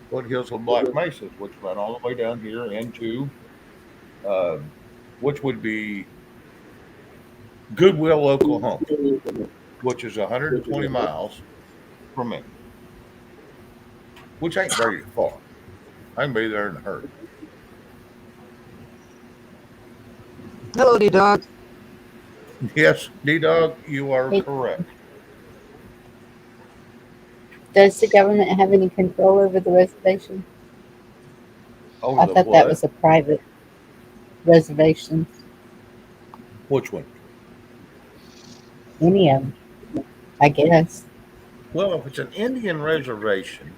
foothills of Black Mesas, which run all the way down here into, uh, which would be Goodwill, Oklahoma, which is 120 miles from me, which ain't very far. I can be there in a hurry. Hello, D-Dog. Yes, D-Dog, you are Hey. correct. Does the government have any control over the reservation? Over I the thought what? that was a private reservation. Which one? Any of them, I guess. Well, if it's an Indian reservation,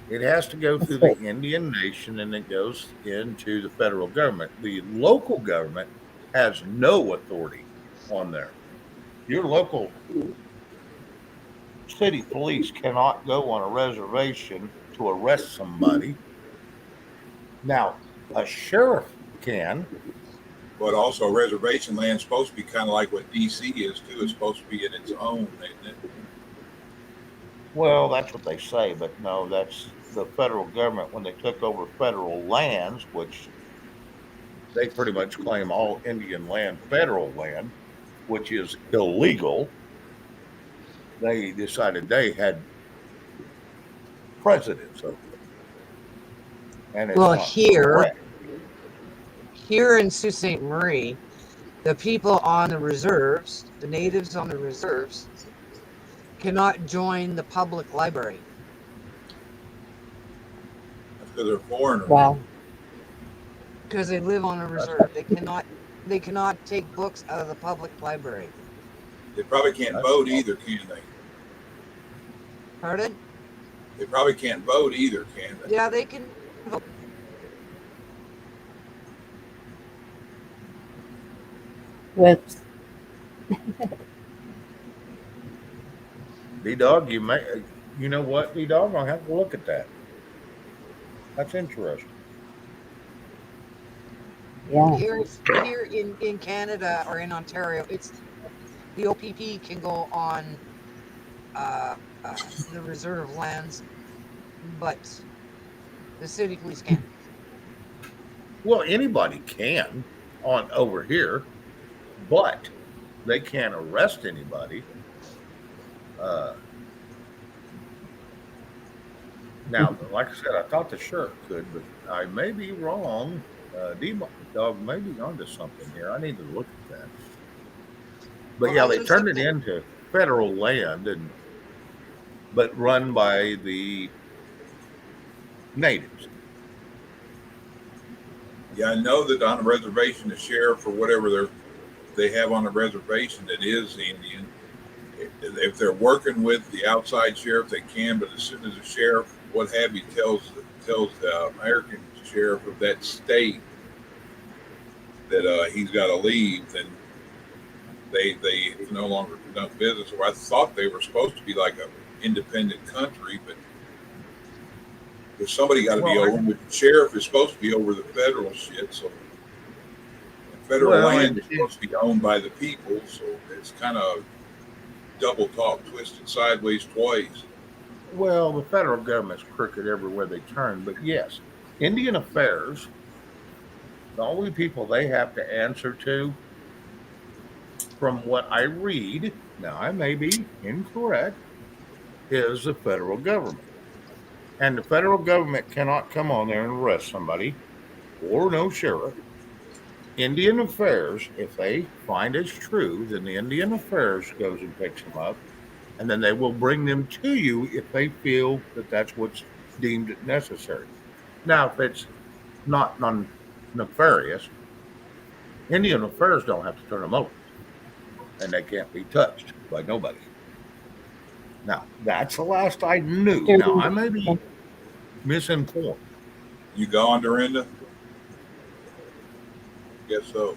it has to go through That's the Indian nation and it goes into the federal government. The local government has no authority on there. Your local city police cannot go on a reservation to arrest somebody. Now, a sheriff can. But also, reservation land's supposed to be kind of like what DC is too. It's supposed to be in its own, isn't it? Well, that's what they say, but no, that's the federal government when they took over federal lands, which they pretty much claim all Indian land federal land, which is illegal. They decided they had precedence over it, and it's Well, not here correct. in Sault Ste. Marie, the people on the reserves, the natives on the reserves, cannot join the public library. That's because they're foreigners. Wow. Because they live on a reserve. They cannot take books out of the public library. They probably can't vote either, can they? Pardon? They probably can't vote either, can they? Yeah, they can vote. Whoops. D-Dog, you know what, D-Dog? I'll have to look at that. That's interesting. Yeah. Here in Canada or in Ontario, it's the OPP can go on the reserve lands, but the city police can't. Well, anybody can on over here, but they can't arrest anybody. Now, like I said, I thought the sheriff could, but I may be wrong. D-Dog may be onto something here. I need to look at that. But Well, yeah, I they can turned it say- into federal land, but run by the natives. Yeah, I know that on a reservation, the sheriff or whatever they have on a reservation that is Indian, if they're working with the outside sheriff, they can. But as soon as the sheriff, what have you, tells the American sheriff of that state that he's got to leave, then they no longer conduct business. Or I thought they were supposed to be like an independent country, but if somebody got to be over, the sheriff is supposed to be over the federal shit. So federal land is supposed to be owned by the people. So it's kind of double talk, twisted sideways twice. Well, the federal government's crooked everywhere they turn, but yes, Indian Affairs, the only people they have to answer to, from what I read, now I may be incorrect, is the federal government. And the federal government cannot come on there and arrest somebody, or no sheriff. Indian Affairs, if they find it's true, then the Indian Affairs goes and picks them up, and then they will bring them to you if they feel that that's what's deemed necessary. Now, if it's not nefarious, Indian Affairs don't have to turn them over, and they can't be touched by nobody. Now, that's the last I knew. Now, I may be misinformed. You gone, Dorinda? Guess so.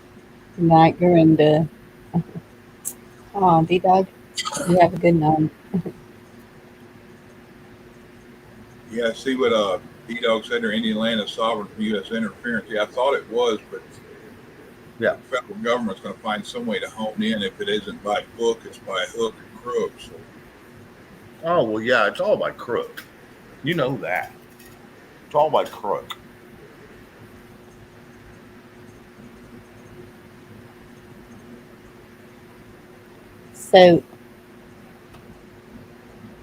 Night, Dorinda. Oh, D-Dog, you have a good night. Yeah, see what D-Dog said there, Indian land is sovereign from U.S. interference. Yeah, I thought it was, but Yeah. the federal government's going to find some way to hone in. If it isn't by book, it's by hook and crook. So Oh, well, yeah, it's all by crook. You know that. It's all by crook. So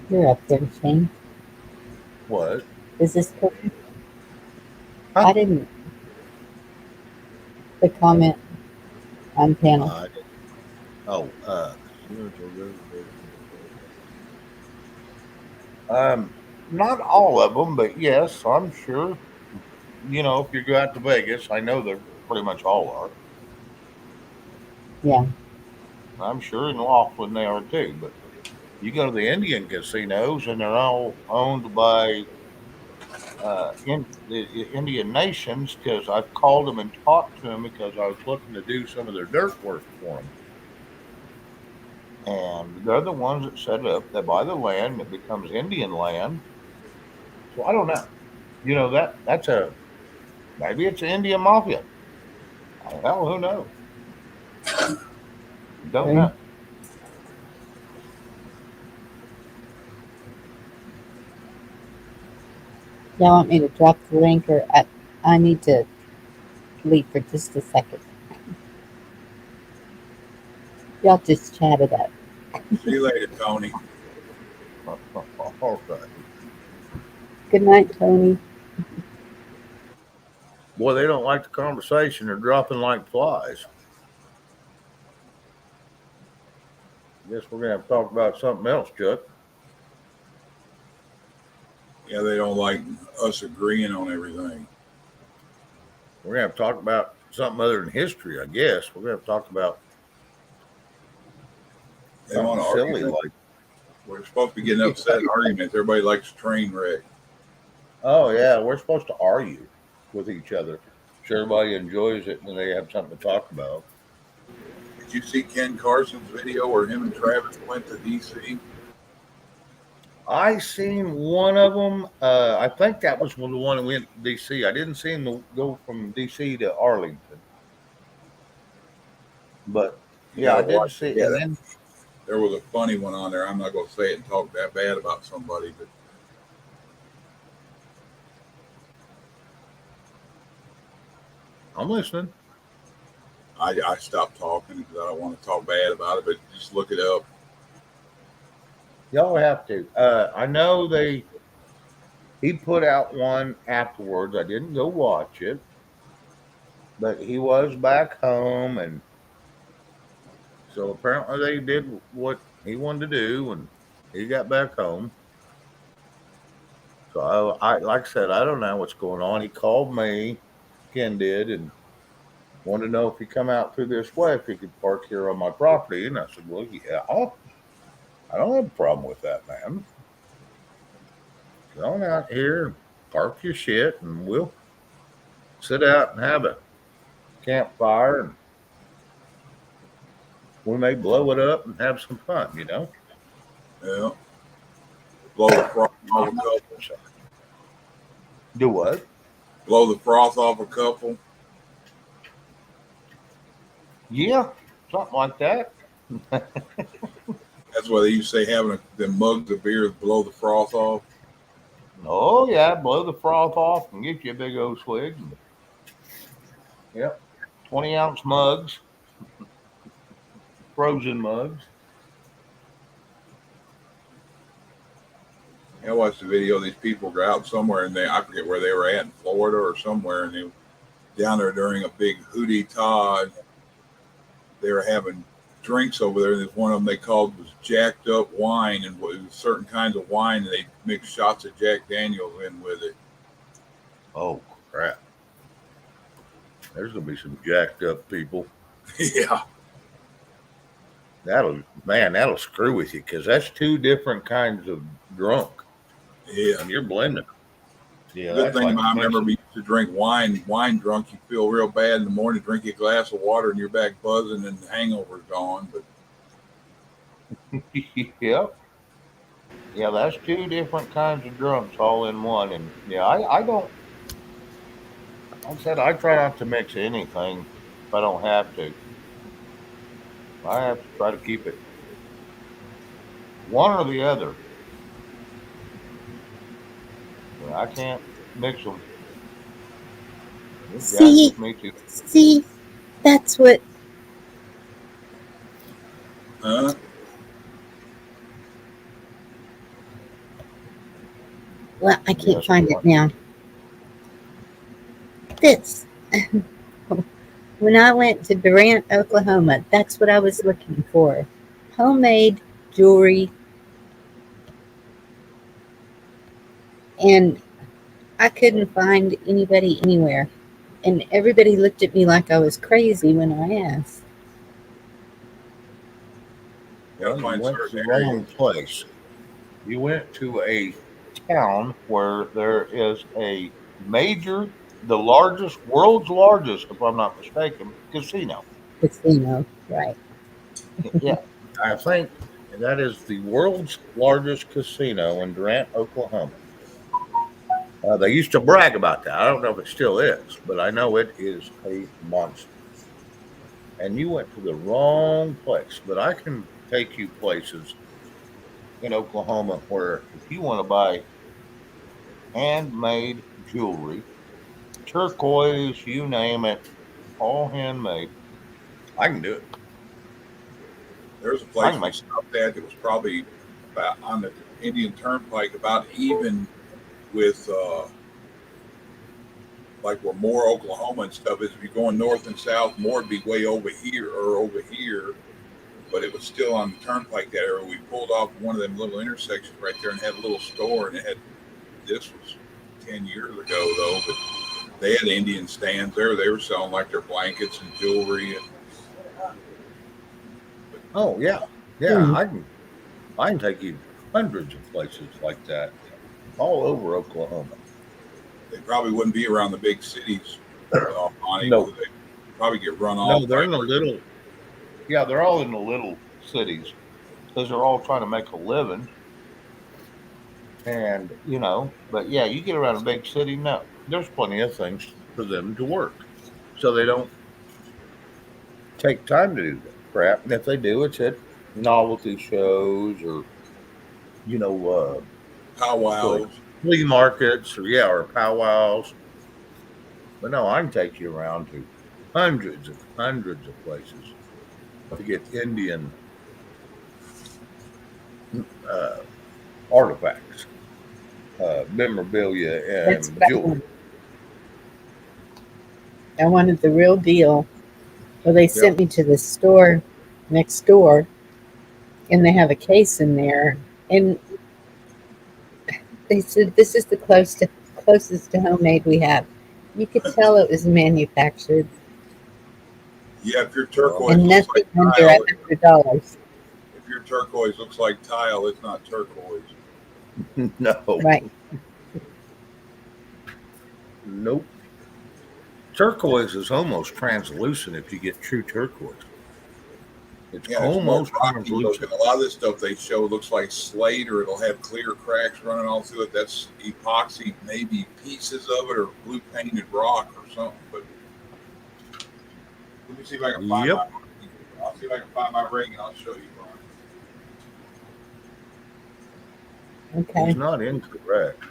you're up there, Shane. What? Is this correct? Huh? I didn't. The comment on panel. Uh, oh, spiritual reservation. Not all of them, but yes, I'm sure. You know, if you go out to Vegas, I know they're pretty much all are. Yeah. I'm sure in Laughlin they are too. But you go to the Indian casinos, and they're all owned by in the Indian nations because I've called them and talked to them because I was looking to do some of their dirt work for them. And they're the ones that set it up. They buy the land, and it becomes Indian land. So I don't know. You know that's a maybe it's an Indian mafia. Hell, who knows? Don't Okay. know. Y'all want me to drop the link, or I need to leave for just a second. Y'all just chat it up. see you later, Tony. All right. Good night, Tony. Boy, they don't like the conversation. They're dropping like flies. Guess we're gonna have to talk about something else, Chuck. Yeah, they don't like us agreeing on everything. We're gonna have to talk about something other than history, I guess. We're gonna have to talk about They want something to silly argue. like, We're supposed to be getting upset in arguments. Everybody likes a train wreck. oh yeah, we're supposed to argue with each other. Sure, everybody enjoys it and they have something to talk about. Did you see Ken Carson's video where him and Travis went to D.C.? I seen one of them. I think that was the one that went to DC. I didn't see him go from DC to Arlington, but You yeah, got I to watch did it. see. Yeah, And then there was a funny one on there. I'm not going to say it and talk that bad about somebody, but I'm listening. I stopped talking because I don't want to talk bad about it. But just look it up. Y'all have to. I know he put out one afterwards. I didn't go watch it, but he was back home, and so apparently they did what he wanted to do, and he got back home. So I like I said, I don't know what's going on. He called me, Ken did, and wanted to know if he come out through this way, if he could park here on my property. And I said, well, yeah, I don't have a problem with that, man. Come on out here, park your shit, and we'll sit out and have a campfire, and we may blow it up and have some fun, you know? Yeah, blow the froth off a couple. Do what? Blow the froth off a couple. Yeah, something like that. That's why they used to say having them mugs of beer blow the froth off. Oh, yeah, blow the froth off and get you a big old swig. And, yep, 20-ounce mugs, frozen mugs. I watched the video. These people were out somewhere, and I forget where they were at in Florida or somewhere, and they were down there during a big hootie Todd. They were having drinks over there, and there's one of them they called was jacked up wine, and it was certain kinds of wine, and they mixed shots of Jack Daniels in with it. Oh, crap. There's going to be some jacked up people. Yeah, That'll screw with you because that's two different kinds of drunk, yeah. and you're blending. Yeah, Good that's thing like about I remember mixing. we used to drink wine drunk. You feel real bad in the morning. Drink a glass of water, and you're back buzzing, and the hangover's gone. But Yep. Yeah, that's two different kinds of drunks all in one. And yeah, I don't, like I said, I try not to mix anything if I don't have to. I have to try to keep it one or the other. Yeah, I can't mix them. It See, jazzes me too. see, that's what. Huh? Well, I can't Yes, find it what? now. This. When I went to Durant, Oklahoma, that's what I was looking for. Homemade jewelry, and I couldn't find anybody anywhere. And everybody looked at me like I was crazy when I asked. Gotta Well, you find went to certain the areas. wrong place. You went to a town where there is a major, the largest, world's largest, if I'm not mistaken, casino. Casino, right? Yeah, I think that is the world's largest casino in Durant, Oklahoma. They used to brag about that. I don't know if it still is, but I know it is a monster. And you went to the wrong place. But I can take you places in Oklahoma where if you want to buy handmade jewelry, turquoise, you name it, all handmade, I can do it. There's a I place can we make stopped at that was probably about on the Indian Turnpike, about even with like where more Oklahoma and stuff is. If you're going north and south, more would be way over here or over here, but it was still on the turnpike that area. We pulled off one of them little intersections right there and had a little store, and it had, this was 10 years ago though, but they had Indian stands there. They were selling like their blankets and jewelry, and Oh yeah, yeah. Hmm. I can take you hundreds of places like that all over Oklahoma. they probably wouldn't be around the big cities, Bonnie, No, because they probably get run no, off they're by. in the little. Yeah, they're all in the little cities because they're all trying to make a living. And but yeah, you get around a big city, no, there's plenty of things for them to work, so they don't take time to do that crap. And if they do, it's at novelty shows or you know, uh, like Powwows. flea markets or yeah, or powwows. But no, I can take you around to hundreds of places to get Indian uh, artifacts, memorabilia, That's and what I jewelry. wanted. I wanted the real deal. Well, they Yep. sent me to the store next door, and they have a case in there, and they said this is the closest to homemade we have. You could tell it was manufactured, Yeah, if your Well, turquoise and looks nothing like under tile, $100. if your turquoise looks like tile, it's not turquoise. no, Right? nope. Turquoise is almost translucent if you get true turquoise. It's Yeah, it's more almost rocky looking. translucent. A lot of this stuff they show looks like slate, or it'll have clear cracks running all through it. That's epoxy, maybe pieces of it, or blue painted rock or something. But let me see if I can find my. Yep, I'll see if I can find my ring, and I'll show you. Brian. he's Okay. not incorrect.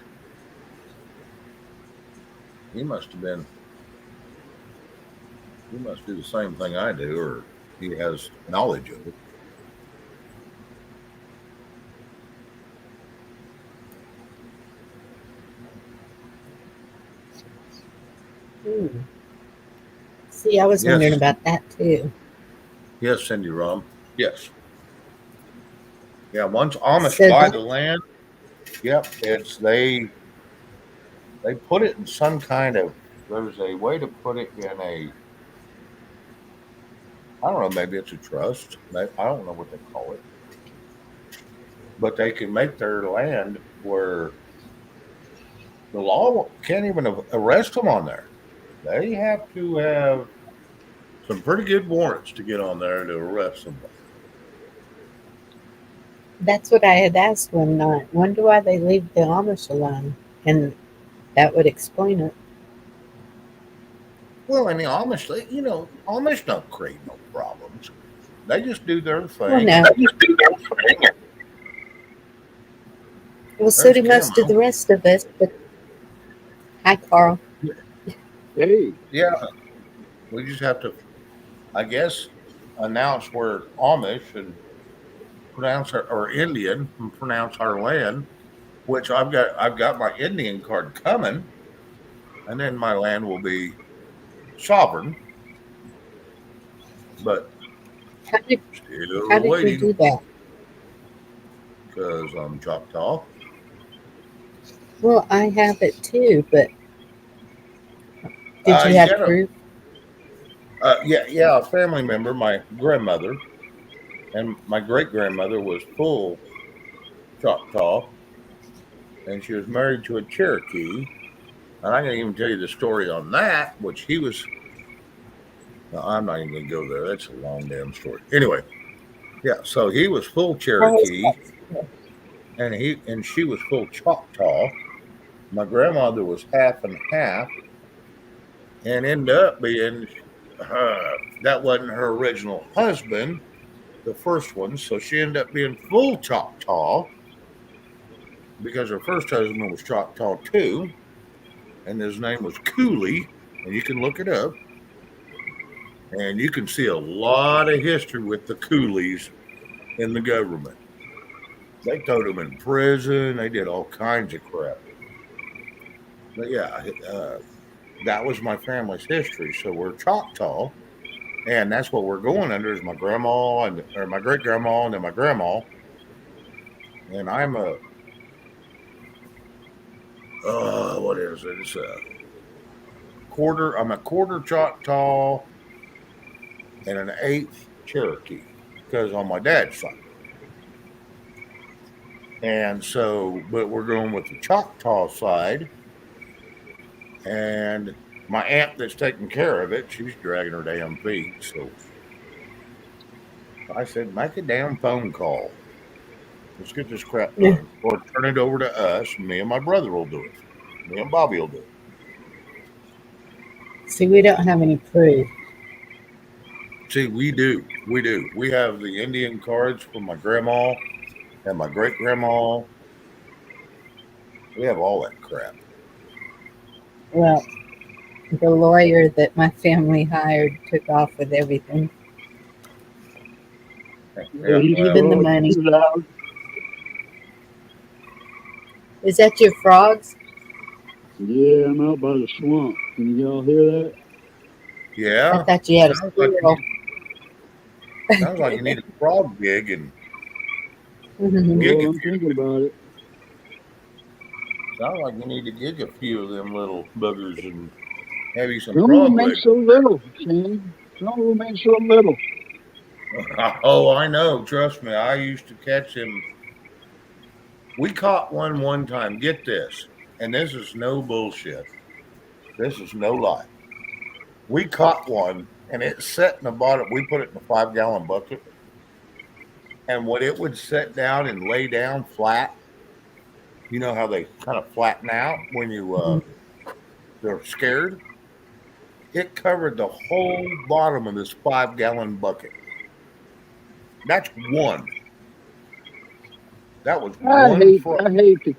He must have been. He must do the same thing I do, or he has knowledge of it. Hmm. See, I was wondering Yes, about that too. yes, Cindy Rom. Yes, yeah. Once Amish So buy that the land, yep, it's they put it in some kind of. There's a way to put it in a. I don't know. Maybe it's a trust. I don't know what they call it, but they can make their land where the law can't even arrest them on there. They have to have some pretty good warrants to get on there to arrest somebody. That's what I had asked one night. Wonder why they leave the Amish alone, and that would explain it. Well, and the Amish, Amish don't create no problems. They just do their Well, thing, no. and Well, so there's do most of Camo. the rest of us. But hi, Carl. Hey, Yeah, we just have to, I guess, announce we're Amish and pronounce or Indian and pronounce our land. Which I've got my Indian card coming, and then my land will be sovereign, but How did still we waiting do that? because I'm Choctaw. Well, I have it too, but did you You have got a proof? yeah, a family member, my grandmother, and my great grandmother was full Choctaw, and she was married to a Cherokee. And I'm going to even tell you the story on that, which he was. No, I'm not even going to go there. That's a long damn story. Anyway, yeah. So he was full How is Cherokee, that? and she was full Choctaw. My grandmother was half and half, and ended up being that wasn't her original husband, the first one. So she ended up being full Choctaw because her first husband was Choctaw too, and his name was Cooley, and you can look it up, and you can see a lot of history with the Coolies in the government. They threw them in prison. They did all kinds of crap. But yeah, that was my family's history. So we're Choctaw, and that's what we're going under is my grandma and or my great grandma and then my grandma. And I'm a what is it? It's a quarter. I'm a quarter Choctaw and an eighth Cherokee because on my dad's side. And so, but we're going with the Choctaw side, and my aunt that's taking care of it, she's dragging her damn feet. So I said, make a damn phone call. Let's get this crap Yeah. done. Or turn it over to us. Me and my brother will do it. Me and Bobby will do it. See, we don't have any proof. See, we do. We do. We have the Indian cards from my grandma and my great grandma. We have all that crap. Well, the lawyer that my family hired took off with everything, Yeah, he's well, even the oh, money. too loud. Is that your frogs? Yeah, I'm out by the swamp. Can y'all hear that? I yeah. thought you had a Sounds like squirrel. you need a frog gig and gig Well, a I'm few. thinking about it. Sounds like you need to gig a few of them little buggers and have you some Some of them frog ain't legs. so little, Shane. Some of them ain't so little. Oh, I know. Trust me. I used to catch him. We caught one time. Get this. And this is no bullshit. This is no lie. We caught one and it set in the bottom. We put it in a 5-gallon bucket. And when it would set down and lay down flat, you know how they kind of flatten out when they're scared? It covered the whole bottom of this 5-gallon bucket. That's one. That was one frog. I hate to,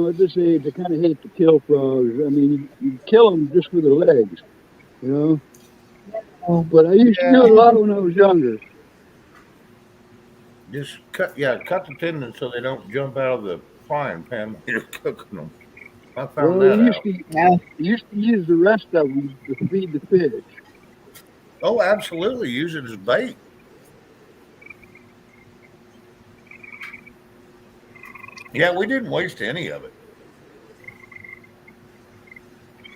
at this age, I kind of hate to kill frogs. I mean, you kill them just for the legs, you know. Oh, But I used to do it a lot when I was younger. Just cut the tendons so they don't jump out of the frying pan when you're cooking them. I found Well, that out. no. you used to use the rest of them to feed the fish. Oh, absolutely. Use it as bait. Yeah, we didn't waste any of it.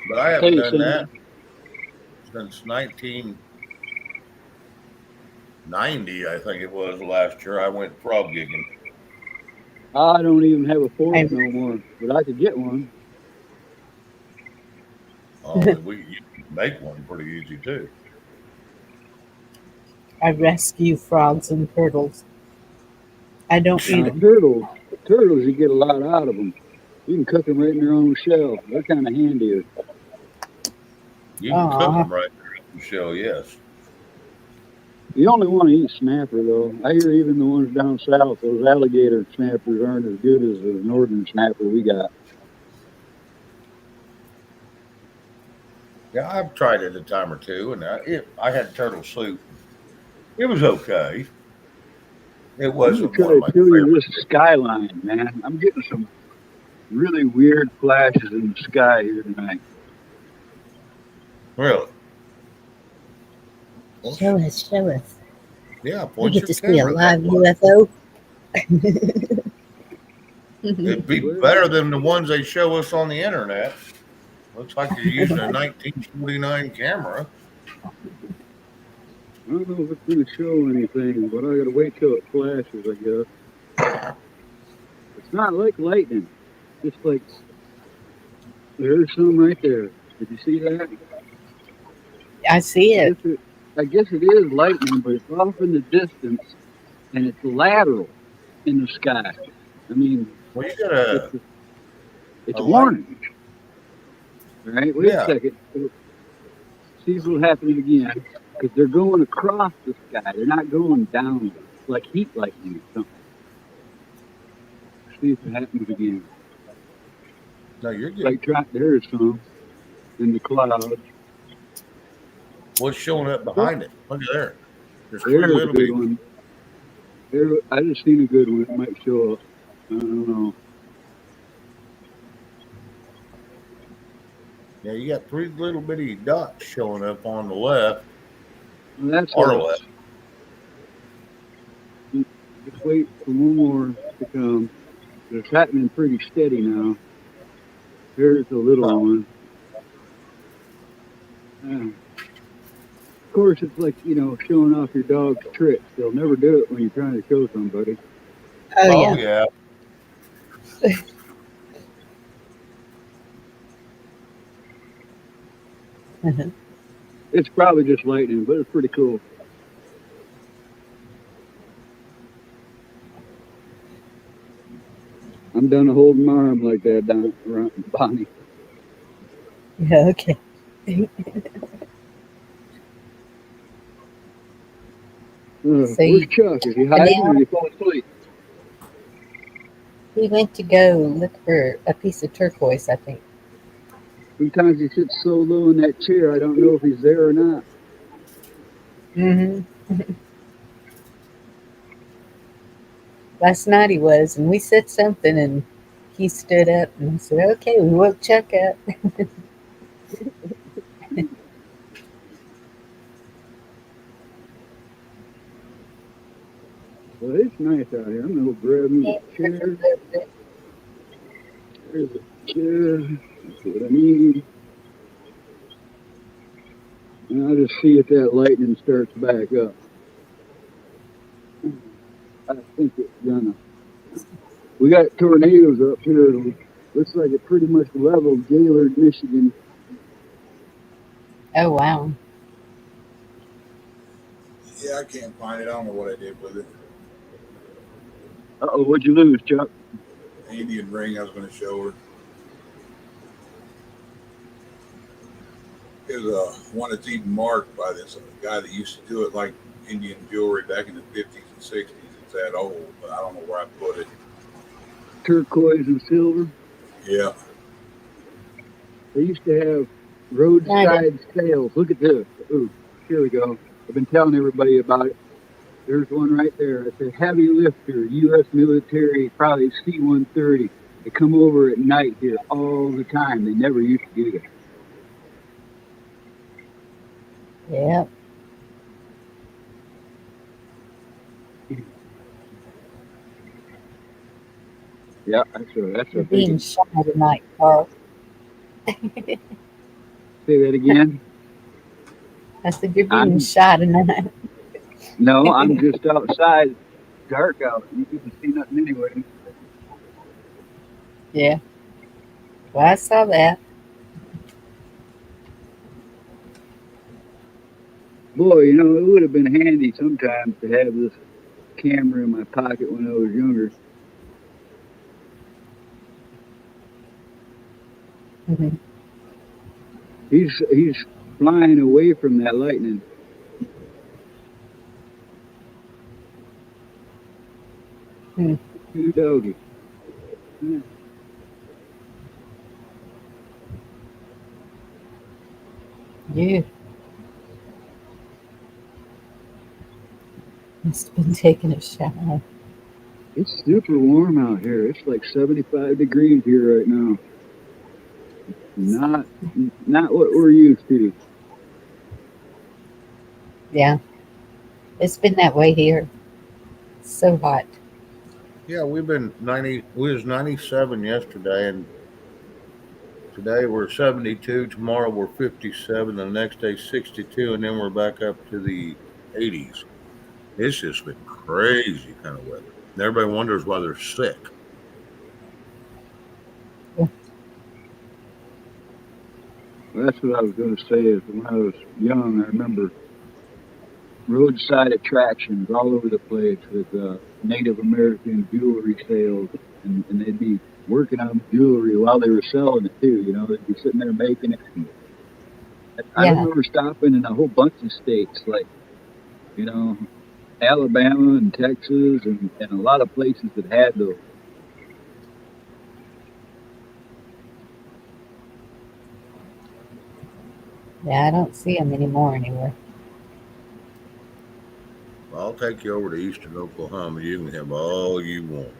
But I haven't Hey, done Shane. that since 1990, I think it was last year. I went frog gigging. I don't even have a fork I, no more, but I could get one. You can make one pretty easy too. I rescue frogs and turtles. I don't eat Now, them. turtles, you get a lot out of them. You can cook them right in their own shell. They're kind of handier. You can cook Aw. them right there in the shell, yes. You only want to eat snapper, though. I hear even the ones down south, those alligator snappers aren't as good as the northern snapper we got. Yeah, I've tried it a time or two, and I had turtle soup. It was okay. It I'm going to wasn't try one of to my show you favorites. this skyline, man. I'm getting some really weird flashes in the sky here tonight. Really? Well, Show us, show us. yeah, We point get your to see a camera that live way. UFO. It'd be Well, better than the ones they show us on the internet. Looks like you're using a 1949 camera. I don't know if it's going to show anything, but I got to wait till it flashes, I guess. It's not like lightning. Just like there's some right there. Did you see that? I see it. I guess it is lightning, but it's off in the distance and it's lateral in the sky. I mean, Well, you got it's a light. warning. All right, wait Yeah. a second. See if it'll happen again because they're going across the sky. They're not going down like heat lightning or something. See if it happens again. No, you're good. Like there's some in the clouds. What's showing up behind it? Look at there. There's three There's a little good bitty. one. There, I just seen a good one. It might show up. I don't know. Yeah, you got three little bitty dots showing up on the left. Well, that's Our us. left. Just wait for one more to come. It's happening pretty steady now. There's the little Oh. one. Of course, it's like, showing off your dog's tricks. They'll never do it when you're trying to show somebody. Oh, yeah. Yeah. It's probably just lightning, but it's pretty cool. I'm done holding my arm like that down around Bonnie. Yeah, okay. Where's Chuck? Is he hiding or did he fall asleep? He went to go look for a piece of turquoise, I think. Sometimes he sits so low in that chair, I don't know if he's there or not. Mm-hmm. Last night he was, and we said something, and he stood up and said, okay, we woke Chuck up. Well, it's nice out here. I'm going to grab me a chair. There's a chair. That's what I need. And I'll just see if that lightning starts back up. I think it's gonna. We got tornadoes up here. It looks like it pretty much leveled Gaylord, Michigan. Oh, wow. Yeah, I can't find it. I don't know what I did with it. Uh-oh, what'd you lose, Chuck? Indian ring I was going to show her. It was one that's even marked by this guy that used to do it like Indian jewelry back in the 50s and 60s. It's that old, but I don't know where I put it. Turquoise and silver. Yeah. They used to have roadside sales. Look at this. Ooh, here we go. I've been telling everybody about it. There's one right there. It's a heavy lifter, U.S. military, probably C-130. They come over at night here all the time. They never used to do that. Yeah. Yeah, that's You're a being big. shy tonight, Carl. Say that again. I said, you're being shy tonight. No, I'm just outside. It's dark out. You couldn't see nothing anyway. Yeah. Well, I saw that. Boy, it would have been handy sometimes to have this camera in my pocket when I was younger. Mhm. He's flying away from that lightning. Hmm. You doggy. Yeah. You must have been taking a shower. It's super warm out here. It's like 75 degrees here right now. Not not what we're used to. Yeah, it's been that way here. So hot. Yeah, we've been 90. We was 97 yesterday, and today we're 72. Tomorrow we're 57. The next day 62, and then we're back up to the 80s. It's just been crazy kind of weather. And everybody wonders why they're sick. Well, that's what I was going to say. Is when I was young, I remember roadside attractions all over the place with Native American jewelry sales, and they'd be working on jewelry while they were selling it too. You know, they'd be sitting there making it. And I Yeah, remember stopping in a whole bunch of states, like you know, Alabama and Texas, and a lot of places that had those. yeah, I don't see them anymore anywhere. I'll take you over to eastern Oklahoma. You can have all you want,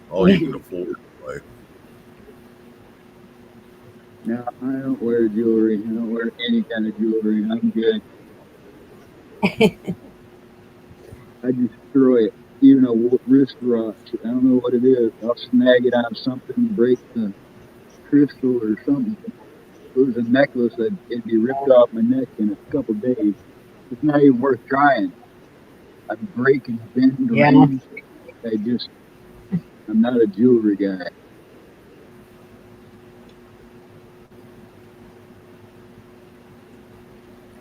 all you can afford. Like, No, I don't wear jewelry. I don't wear any kind of jewelry. I'm good. I destroy it. Even a wrist watch. I don't know what it is. I'll snag it on something, break the crystal or something. If it was a necklace, it'd be ripped off my neck in a couple days. It's not even worth trying. I'm breaking bend Yeah, rings. I'm not a jewelry guy.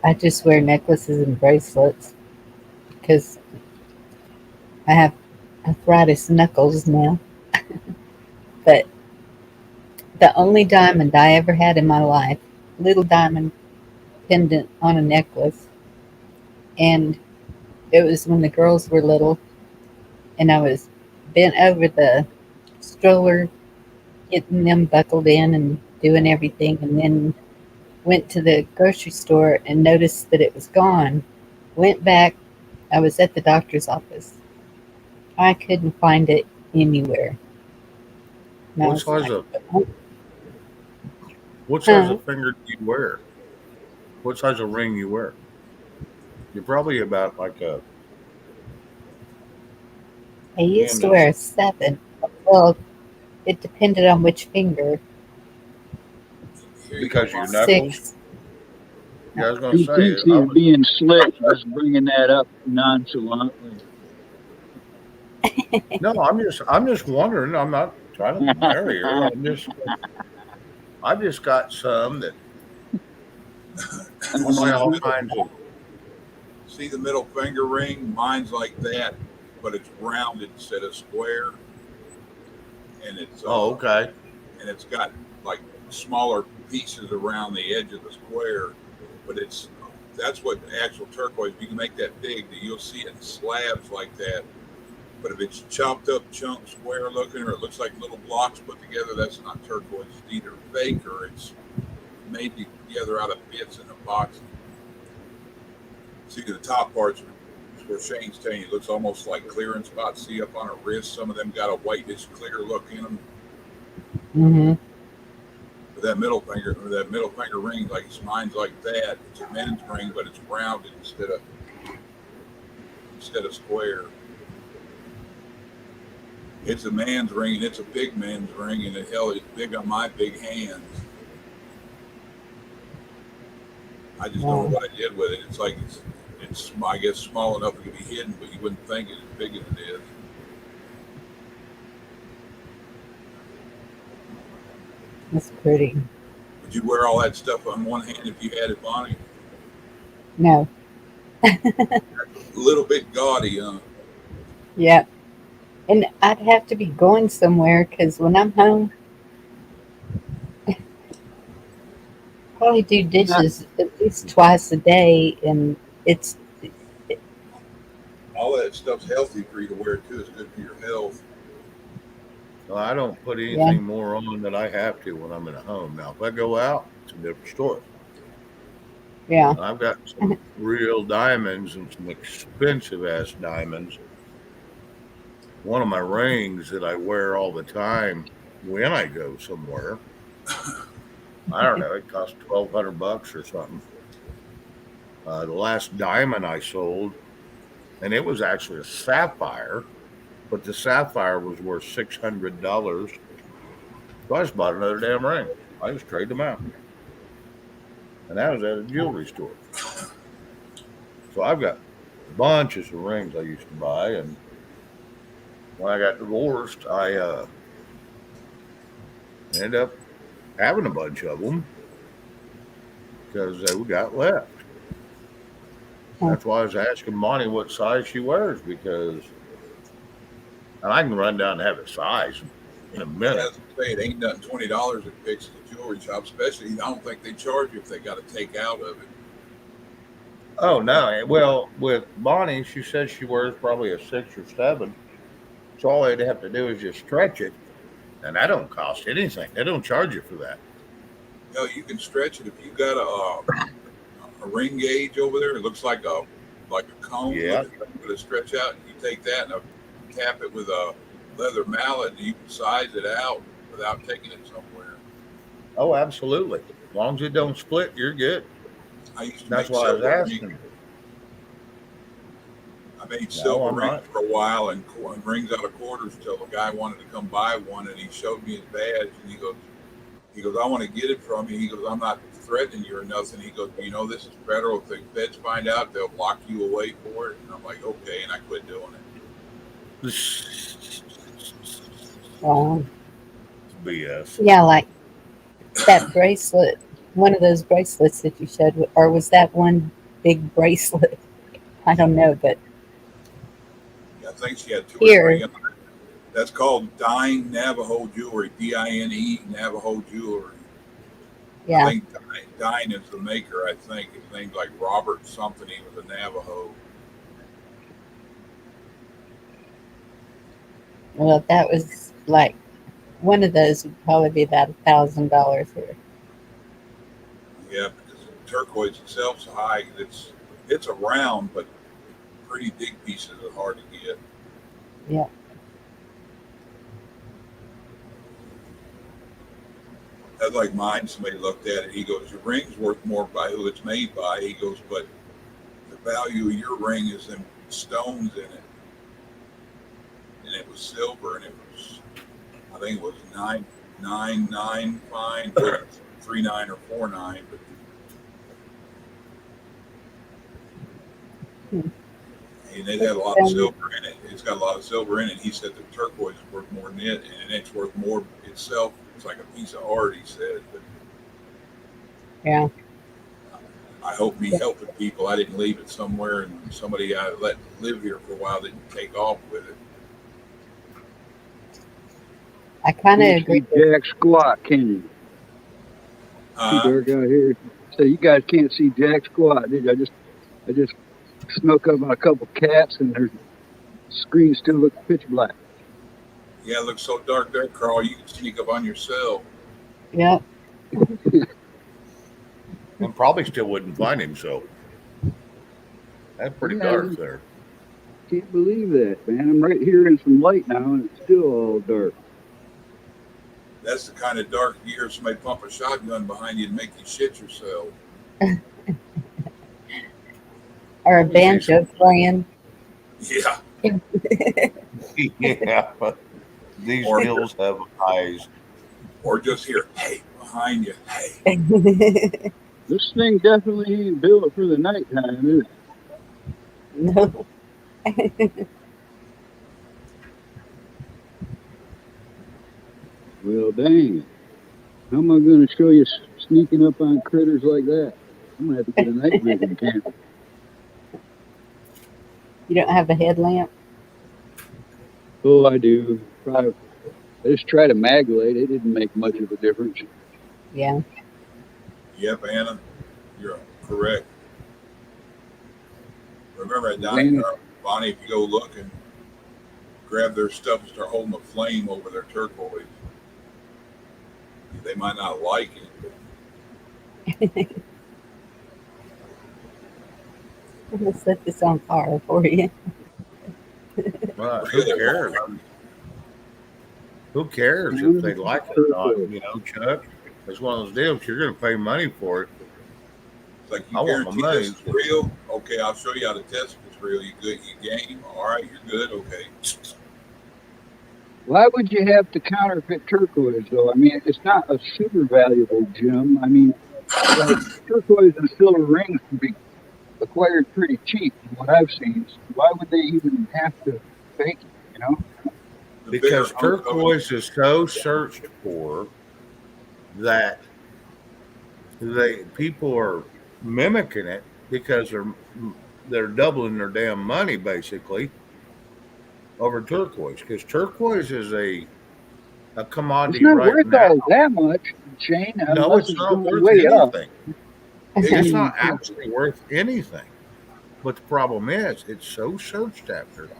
I just wear necklaces and bracelets because I have arthritis knuckles now. But the only diamond I ever had in my life, little diamond pendant on a necklace, and it was when the girls were little, and I was bent over the stroller, getting them buckled in and doing everything, and then went to the grocery store and noticed that it was gone. Went back. I was at the doctor's office. I couldn't find it anywhere. And I what was size like, of oh, what size huh. of finger do you wear? What size of ring you wear? You're probably about like a I used hand to and wear a 7. Well, it depended on which finger. Here you go, because of your Bonnie. knuckles. 6. Yeah, I was going to He say thinks I he's was. being slick, just bringing that up nonchalantly. No, I'm just wondering. I'm not trying to marry her. I've just got some that You I buy see the all middle, kinds of. see the middle finger ring? Mine's like that, but it's rounded instead of square, and Oh, okay. it's got like smaller pieces around the edge of the square, but that's what actual turquoise. If you can make that big, you'll see it in slabs like that. But if it's chopped up chunk square looking, or it looks like little blocks put together, that's not turquoise. It's either fake or it's made together out of bits in a box. See the top parts where Shane's telling you it looks almost like clearance spots. See up on her wrist, some of them got a whitish clear look in them. Mm-hmm. But that middle finger ring, like mine's like that. It's a men's ring, but it's rounded instead of square. It's a man's ring, and it's a big man's ring, and hell, it's big on my big hands. I just don't know Wow, what I did with it. It's like it's I guess small enough it can be hidden, but you wouldn't think it's as big as it is. that's pretty. Would you wear all that stuff on one hand if you had it, Bonnie? No, A little bit gaudy, huh? Yeah. And I'd have to be going somewhere because when I'm home, probably do Not dishes at least twice a day, and it's All that stuff's healthy for you to wear too. It's good for your health. So I don't put yeah, anything more on than I have to when I'm in a home. Now, if I go out, it's a different story. yeah. I've got some real diamonds and some expensive ass diamonds. One of my rings that I wear all the time when I go somewhere, I don't know, it cost $1,200 or something. The last diamond I sold, and it was actually a sapphire, but the sapphire was worth $600. So I just bought another damn ring. I just traded them out, and that was at a jewelry store. So I've got bunches of rings I used to buy, and when I got divorced, I ended up having a bunch of them because they got left. That's why I was asking Monty what size she wears because, and I can run down and have it sized in a minute. As I say, it ain't nothing $20 at fix at the jewelry shop. Especially, I don't think they charge you if they got to take out of it. Oh no! Well, with Bonnie, she says she wears probably a 6 or 7. So all they'd have to do is just stretch it, and that don't cost anything. They don't charge you for that. You know, you can stretch it if you got a ring gauge over there. It looks like a cone Yeah. with a stretch out. And you take that and tap it with a leather mallet, and you can size it out without taking it somewhere. Oh, absolutely. As long as it don't split, you're good. I used to That's make why I was silver rings. asking. I made No, silver I'm rings not. for a while and rings out of quarters till the guy wanted to come buy one, and he showed me his badge, and he goes, I want to get it from you. He goes, I'm not threatening you or nothing. He goes, you know, this is federal. If the feds find out, they'll lock you away for it. And I'm like, okay, and I quit doing it. BS. Yeah, like that bracelet, one of those bracelets that you showed, or was that one big bracelet? I don't know, but I think she had 2 or 3. here, That's called Dine Navajo Jewelry, Dine Navajo Jewelry. I yeah, think Dine is the maker. I think his name's like Robert something. He was a Navajo. well, that was like one of those would probably be about $1,000 here. Yeah, because turquoise itself's high. It's a round, but pretty big pieces are hard to get. Yeah, That's like mine. Somebody looked at it. He goes, your ring's worth more by who it's made by. He goes, but the value of your ring is in stones in it. And it was silver, and it was, I think it was 999 fine, 39 or 49. But and it had a lot of silver in it. It's got a lot of silver in it. He said the turquoise is worth more than it, and it's worth more itself. It's like a piece of art, he said. But yeah, I hope me helping people. I didn't leave it somewhere, and somebody I let live here for a while didn't take off with it. I kind of can't agree see with jack squat, can you? Too dark out here. So you guys can't see jack squat, did you? I just snuck up on a couple cats, and their screen still looks pitch black. Yeah, it looks so dark there, Carl. You can sneak up on yourself. yeah. And probably still wouldn't find him. So that's pretty Yeah, dark there. Can't believe that, man. I'm right here in some light now, and it's still all dark. That's the kind of dark you hear somebody pump a shotgun behind you and make you shit yourself. Or a banjo playing. Yeah. Yeah, but these Or- hills have eyes. Or just hear, hey, behind you, hey. This thing definitely ain't built for the nighttime, is it? No. Well, dang. How am I going to show you sneaking up on critters like that? I'm going to have to get a night vision camera. You don't have a headlamp? Oh, I do. I just tried to Maglite. It didn't make much of a difference. Yeah. Yep, Anna, you're correct. Remember at Donnie Anna, Bonnie, if you go look and grab their stuff and start holding a flame over their turquoise, they might not like it. I'm gonna set this on fire for you. Well, who Really, cares? Who cares if they like it or not? turquoise. You know, Chuck, it's one of those deals. You're going to pay money for it. It's like I you want my guarantee money. this is real. Okay, I'll show you how to test if it's real. You good? You game? All right, you're good. Okay. Why would you have to counterfeit turquoise, though? I mean, it's not a super valuable gem. I mean, like turquoise and silver rings can be acquired pretty cheap, from what I've seen. So why would they even have to fake it? You know? The Because bigger hunk of turquoise is so searched for that people are mimicking it because they're doubling their damn money basically over turquoise, because turquoise is a It's commodity not right worth now. all that much, Shane, No, unless it's it's not going worth way up. anything. I It's mean, not actually worth anything. But the problem is, it's so searched after.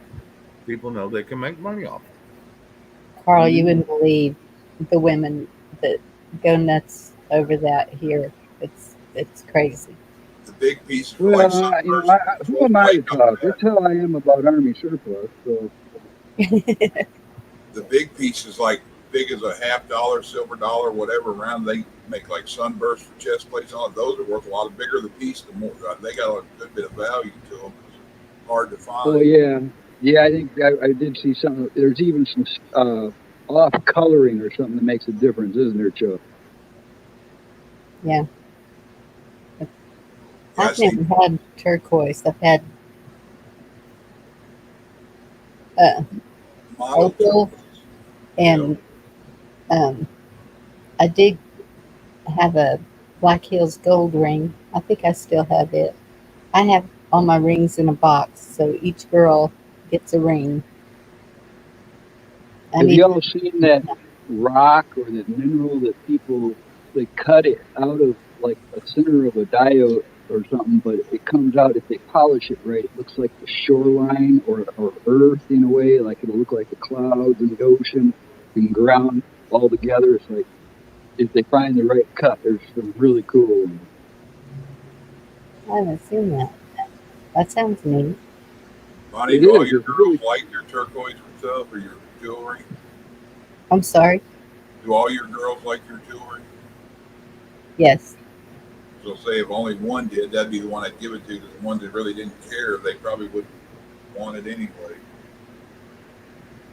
People know they can make money off it. Carl, you wouldn't believe the women that go nuts over that here. It's crazy. the big pieces are well, like you know, sunburst. who am I to talk? That's how I am about Army surplus. So The big pieces like big as a $50, silver dollar, whatever round they make like sunburst for chest plates on it. Those are worth a lot. The bigger the piece, the more they got a good bit of value to them. It's hard to find. oh yeah, I think I did see something. There's even some off coloring or something that makes a difference, isn't there, Chuck? Yeah. Yeah, I've see, never had turquoise. I've had uh, model opal, and I did have a Black Hills gold ring. I think I still have it. I have all my rings in a box, so each girl gets a ring. I Have need y'all seen that rock or that mineral that people they cut it out of like a center of a diode or something, but it comes out if they polish it right. It looks like the shoreline or earth in a way, like it'll look like the clouds and the ocean and ground all together. It's like if they find the right cut, there's some really cool ones. I haven't seen that. That sounds neat. Bonnie, It do all is. your It's girls really like your turquoise stuff or your jewelry? I'm sorry. Do all your girls like your jewelry? Yes. So say if only one did, that'd be the one I'd give it to. Because the ones that really didn't care, they probably wouldn't want it anyway.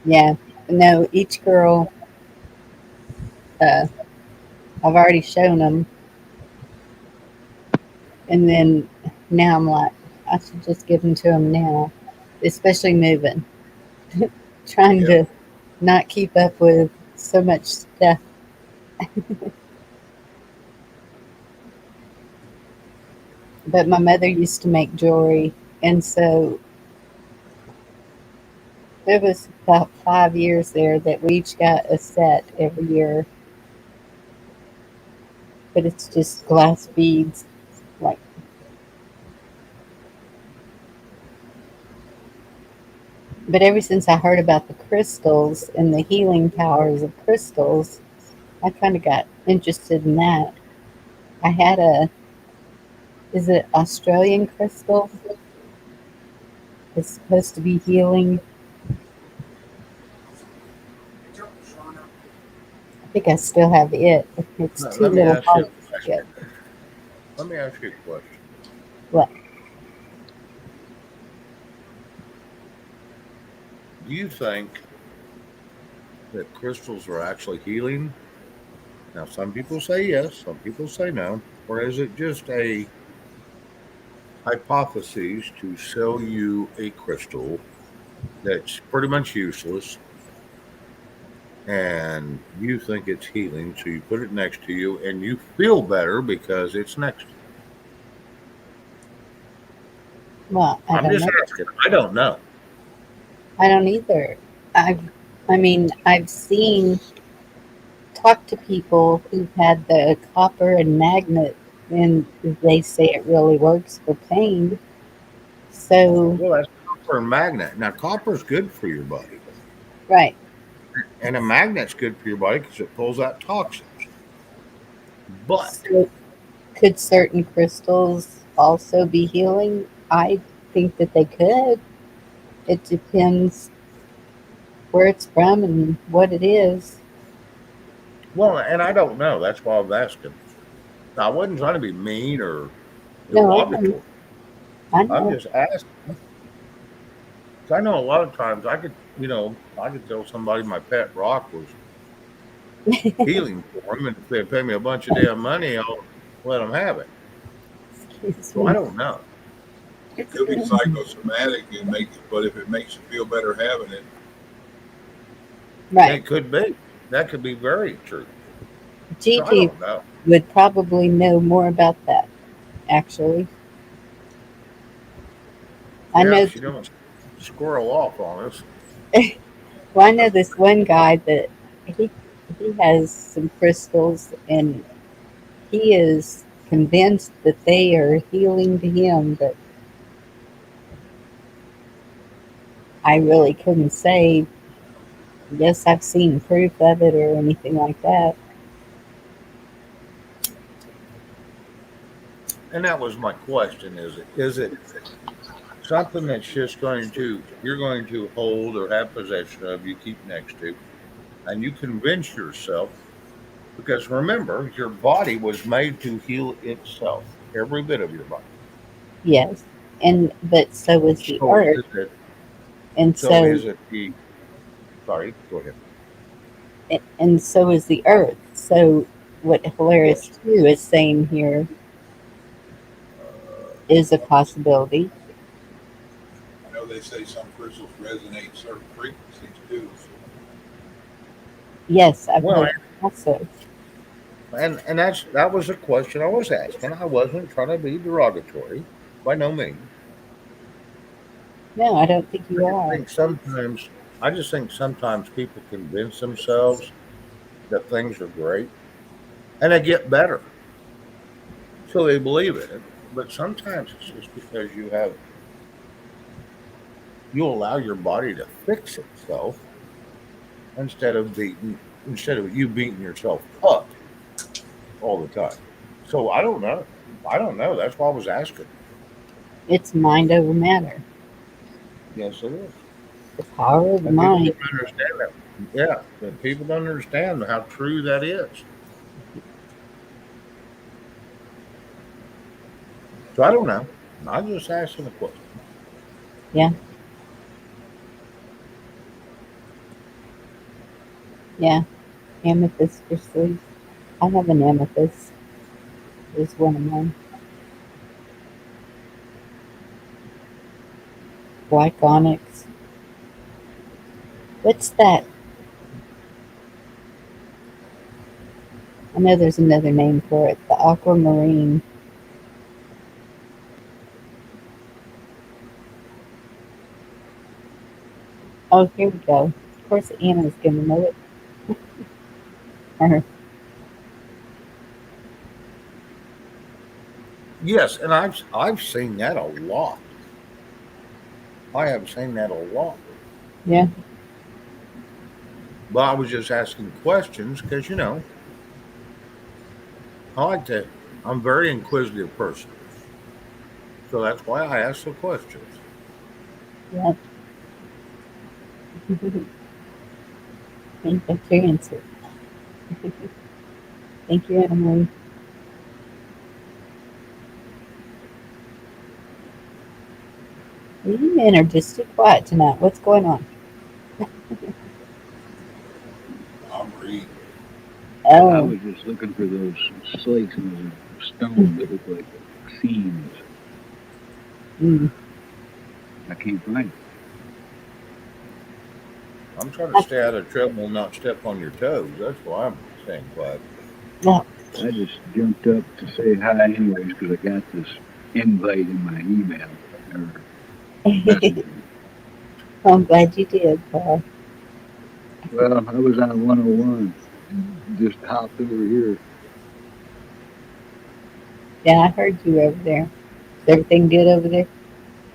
Yeah. No, each girl, I've already shown them. And then now I'm like, I should just give them to them now, especially moving. Trying Yeah. to not keep up with so much stuff. But my mother used to make jewelry, and so there was about 5 years there that we each got a set every year. But it's just glass beads, like. But ever since I heard about the crystals and the healing powers of crystals, I kind of got interested in that. I had is it Australian crystal? It's supposed to be healing. I think I still have it. It's two Let me little ask you a hearts question. together. Let me ask you a question. What? Do you think that crystals are actually healing? Now, some people say yes, some people say no. Or is it just a hypothesis to sell you a crystal that's pretty much useless and you think it's healing, so you put it next to you and you feel better because it's next to you? Well, I I'm don't just know. asking. I don't know. I don't either. I've seen, talked to people who've had the copper and magnet, and they say it really works for pain. So, Well, that's copper and magnet. Now, copper is good for your body, right. and a magnet's good for your body because it pulls out toxins. But So, could certain crystals also be healing? I think that they could. It depends where it's from and what it is. well, and I don't know. That's why I was asking. I wasn't trying to be mean or No, I know. derogatory. I I'm know. just asking. 'Cause I know a lot of times I could tell somebody my pet rock was healing for them, and if they pay me a bunch of damn money, I'll let them have it. Excuse So I me. don't know. It could be psychosomatic and but if it makes you feel better having it, Right. It could be. That could be very true. So I Gigi don't know. would probably know more about that, actually. I Yeah, know, she don't squirrel off on us. well, I know this one guy that he, he has some crystals, and he is convinced that they are healing to him, but I really couldn't say, yes, I've seen proof of it or anything like that. And that was my question. Is it something that's just you're going to hold or have possession of, you keep next to, and you convince yourself, because remember, your body was made to heal itself, every bit of your body. Yes. And, but so is the So earth. is it And so so, is it the sorry, go ahead. and so is the earth. So what Hilarious Yes. 2 is saying here is a possibility. I know they say some crystals resonate certain frequencies too. So Yes, I've Well, heard also. and that was a question I was asking. I wasn't trying to be derogatory, by no means. No, I don't think I you just are. think sometimes I just think sometimes people convince themselves that things are great and they get better, so they believe in it. But sometimes it's just because you allow your body to fix itself instead of you beating yourself up all the time. So I don't know. I don't know. That's why I was asking. It's mind over matter, Yes, it is. the power of the And people mind. don't understand that. Yeah, but people don't understand how true that is. So I don't know. I'm just asking a question. Yeah, yeah. Amethyst crystals. I have an amethyst. Is one of mine. Black onyx. What's that? I know there's another name for it. The aquamarine. Oh, here we go. Of course, Anna's gonna know it. Or, Yes, and I've seen that a lot. I have seen that a lot. yeah, But I was just asking questions because I like to. I'm a very inquisitive person, so that's why I ask the questions. yeah. I think that's your answer. Thank you, Emily. You men are just too quiet tonight. What's going on? I'm reading. I Oh, was just looking for those slakes and those stones that look like seams. mm. I can't find them. I'm trying to stay out of trouble and not step on your toes. That's why I'm staying quiet. Well, I just jumped up to say hi anyways because I got this invite in my email or messenger. I'm glad you did, Paul. Well, I was on 101 and just hopped over here. Yeah, I heard you over there. Is everything good over there?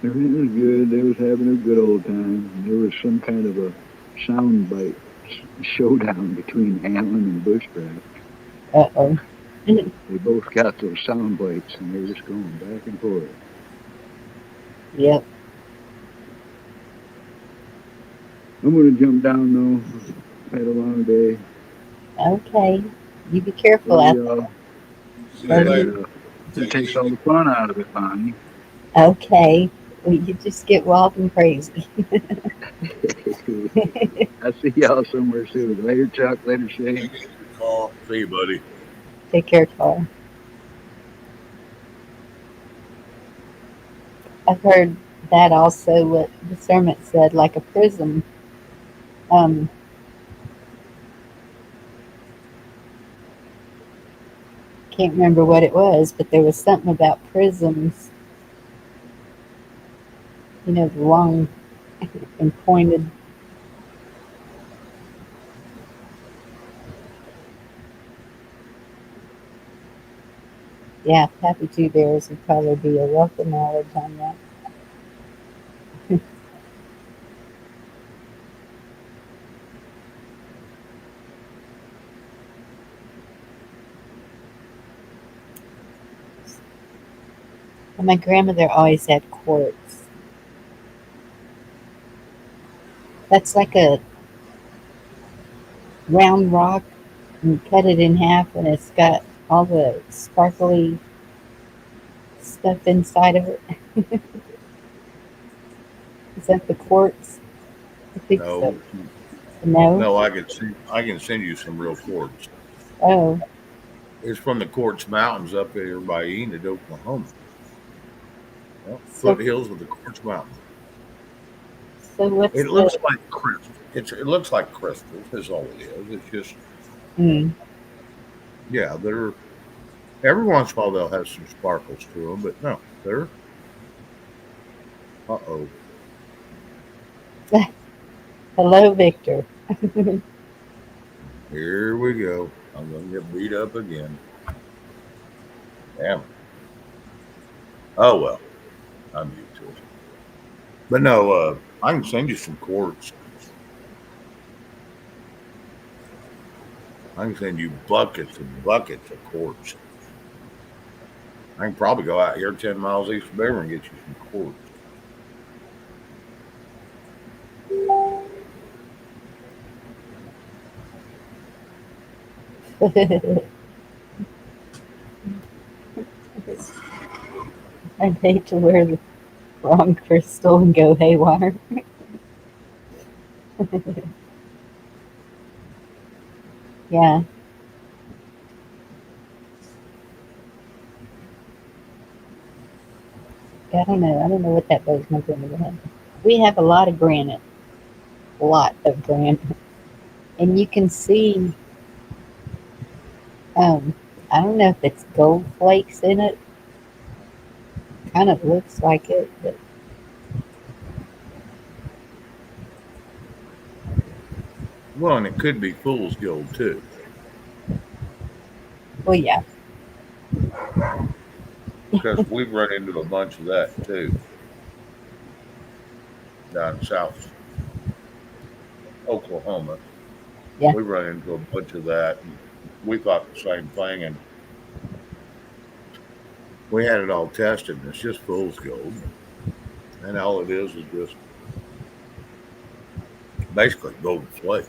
Everything was good. They was having a good old time. There was some kind of a sound bite showdown between Alan and Bushcraft. Uh-oh. They both got those sound bites, and they're just going back and forth. Yep. I'm gonna jump down though. Had a long day. Okay. You be careful Love out y'all. See you there. Love later. you. It Take it takes all easy. the fun out of it, Bonnie. Okay. Well, you just get wild and crazy. I'll see y'all somewhere soon. Later, Chuck. Later, Shane. Take it easy, Carl. See you, buddy. Take care, Carl. I've heard that also what the sermon said, like a prism. Um, can't remember what it was, but there was something about prisms, the long and pointed. Yeah, Happy Two Bears would probably be a wealth of knowledge on that. And my grandmother always had quartz. That's like a round rock, and you cut it in half, and it's got all the sparkly stuff inside of it. Is that the quartz? I think so. No, No? no, I can send you some real quartz. Oh, It's from the Quartz Mountains up there by Enid, Oklahoma. Well, so foothills of the Quartz Mountains. so what's It looks the? like crystal. It looks like crystals. Is all it is. It's just Mm. yeah. They're every once in a while they'll have some sparkles to them, but no, they're oh. Hello, Victor. Here we go. I'm gonna get beat up again. Damn. Oh well, I'm used to it. But no, I can send you some quartz. I can send you buckets and buckets of quartz. I can probably go out here 10 miles east of Beaver and get you some quartz. I'd hate to wear the wrong crystal and go haywire. Yeah, I don't know. I don't know what that blows my grandmother head. We have a lot of granite, a lot of granite, and you can see. Um, I don't know if it's gold flakes in it. Kind of looks like it, but Well, and it could be fool's gold too, well, yeah. because we've run into a bunch of that too down south Oklahoma. Yeah. We run into a bunch of that, and we thought the same thing, and we had it all tested, and it's just fool's gold, and all it is just basically gold flake.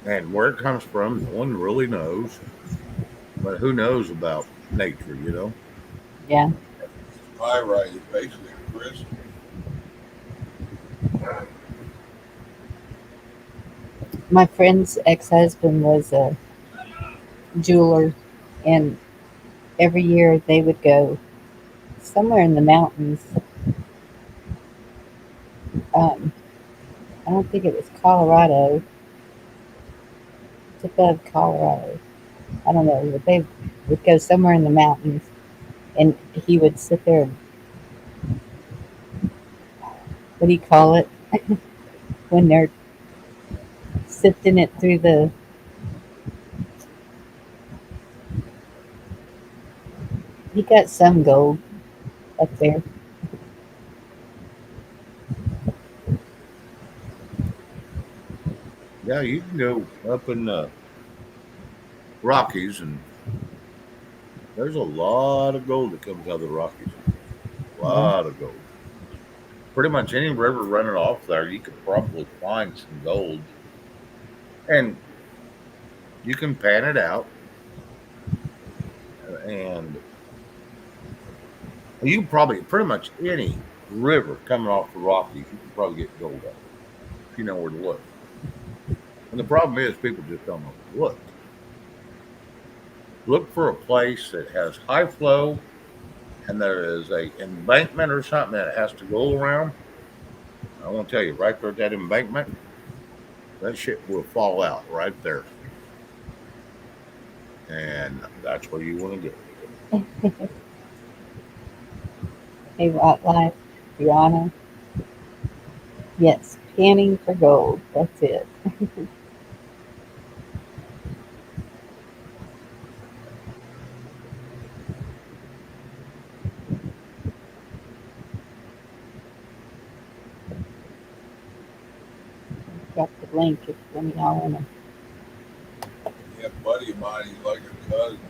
And where it comes from, no one really knows. But who knows about nature, you know? Yeah. Pyrite is basically a crystal. My friend's ex-husband was a jeweler, and every year they would go somewhere in the mountains. Um, I don't think it was Colorado. It's above Colorado. I don't know, but they would go somewhere in the mountains, and he would sit there. And, what do you call it? when they're sifting it through the. You got some gold up there. Yeah, you can go up in the Rockies, and there's a lot of gold that comes out of the Rockies. A Yeah. lot of gold. Pretty much any river running off there, you could probably find some gold, and you can pan it out, and you can probably pretty much any river coming off the Rockies, you can probably get gold out of it if you know where to look. And the problem is, people just don't know where to look. Look for a place that has high flow, and there is a embankment or something that has to go around. I want to tell you, right there at that embankment, that shit will fall out right there, and that's where you want to go. Hey, Wildlife, Your Honor. Yes, panning for gold. That's it. Got the link if one of y'all want to. Yeah, a buddy of mine, he's like a cousin.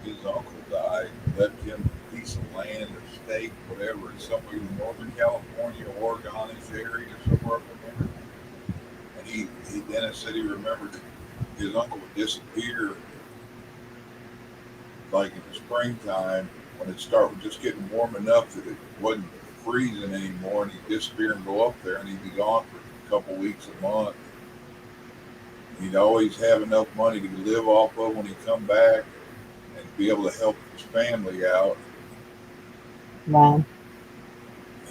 His uncle died, left him a piece of land or stake, whatever, in somewhere in Northern California, Oregon-ish area, somewhere up in there. And Dennis said he remembered his uncle would disappear like in the springtime when it started just getting warm enough that it wasn't freezing anymore, and he'd disappear and go up there, and he'd be gone for a couple weeks, a month. He'd always have enough money to live off of when he'd come back and be able to help his family out. Wow.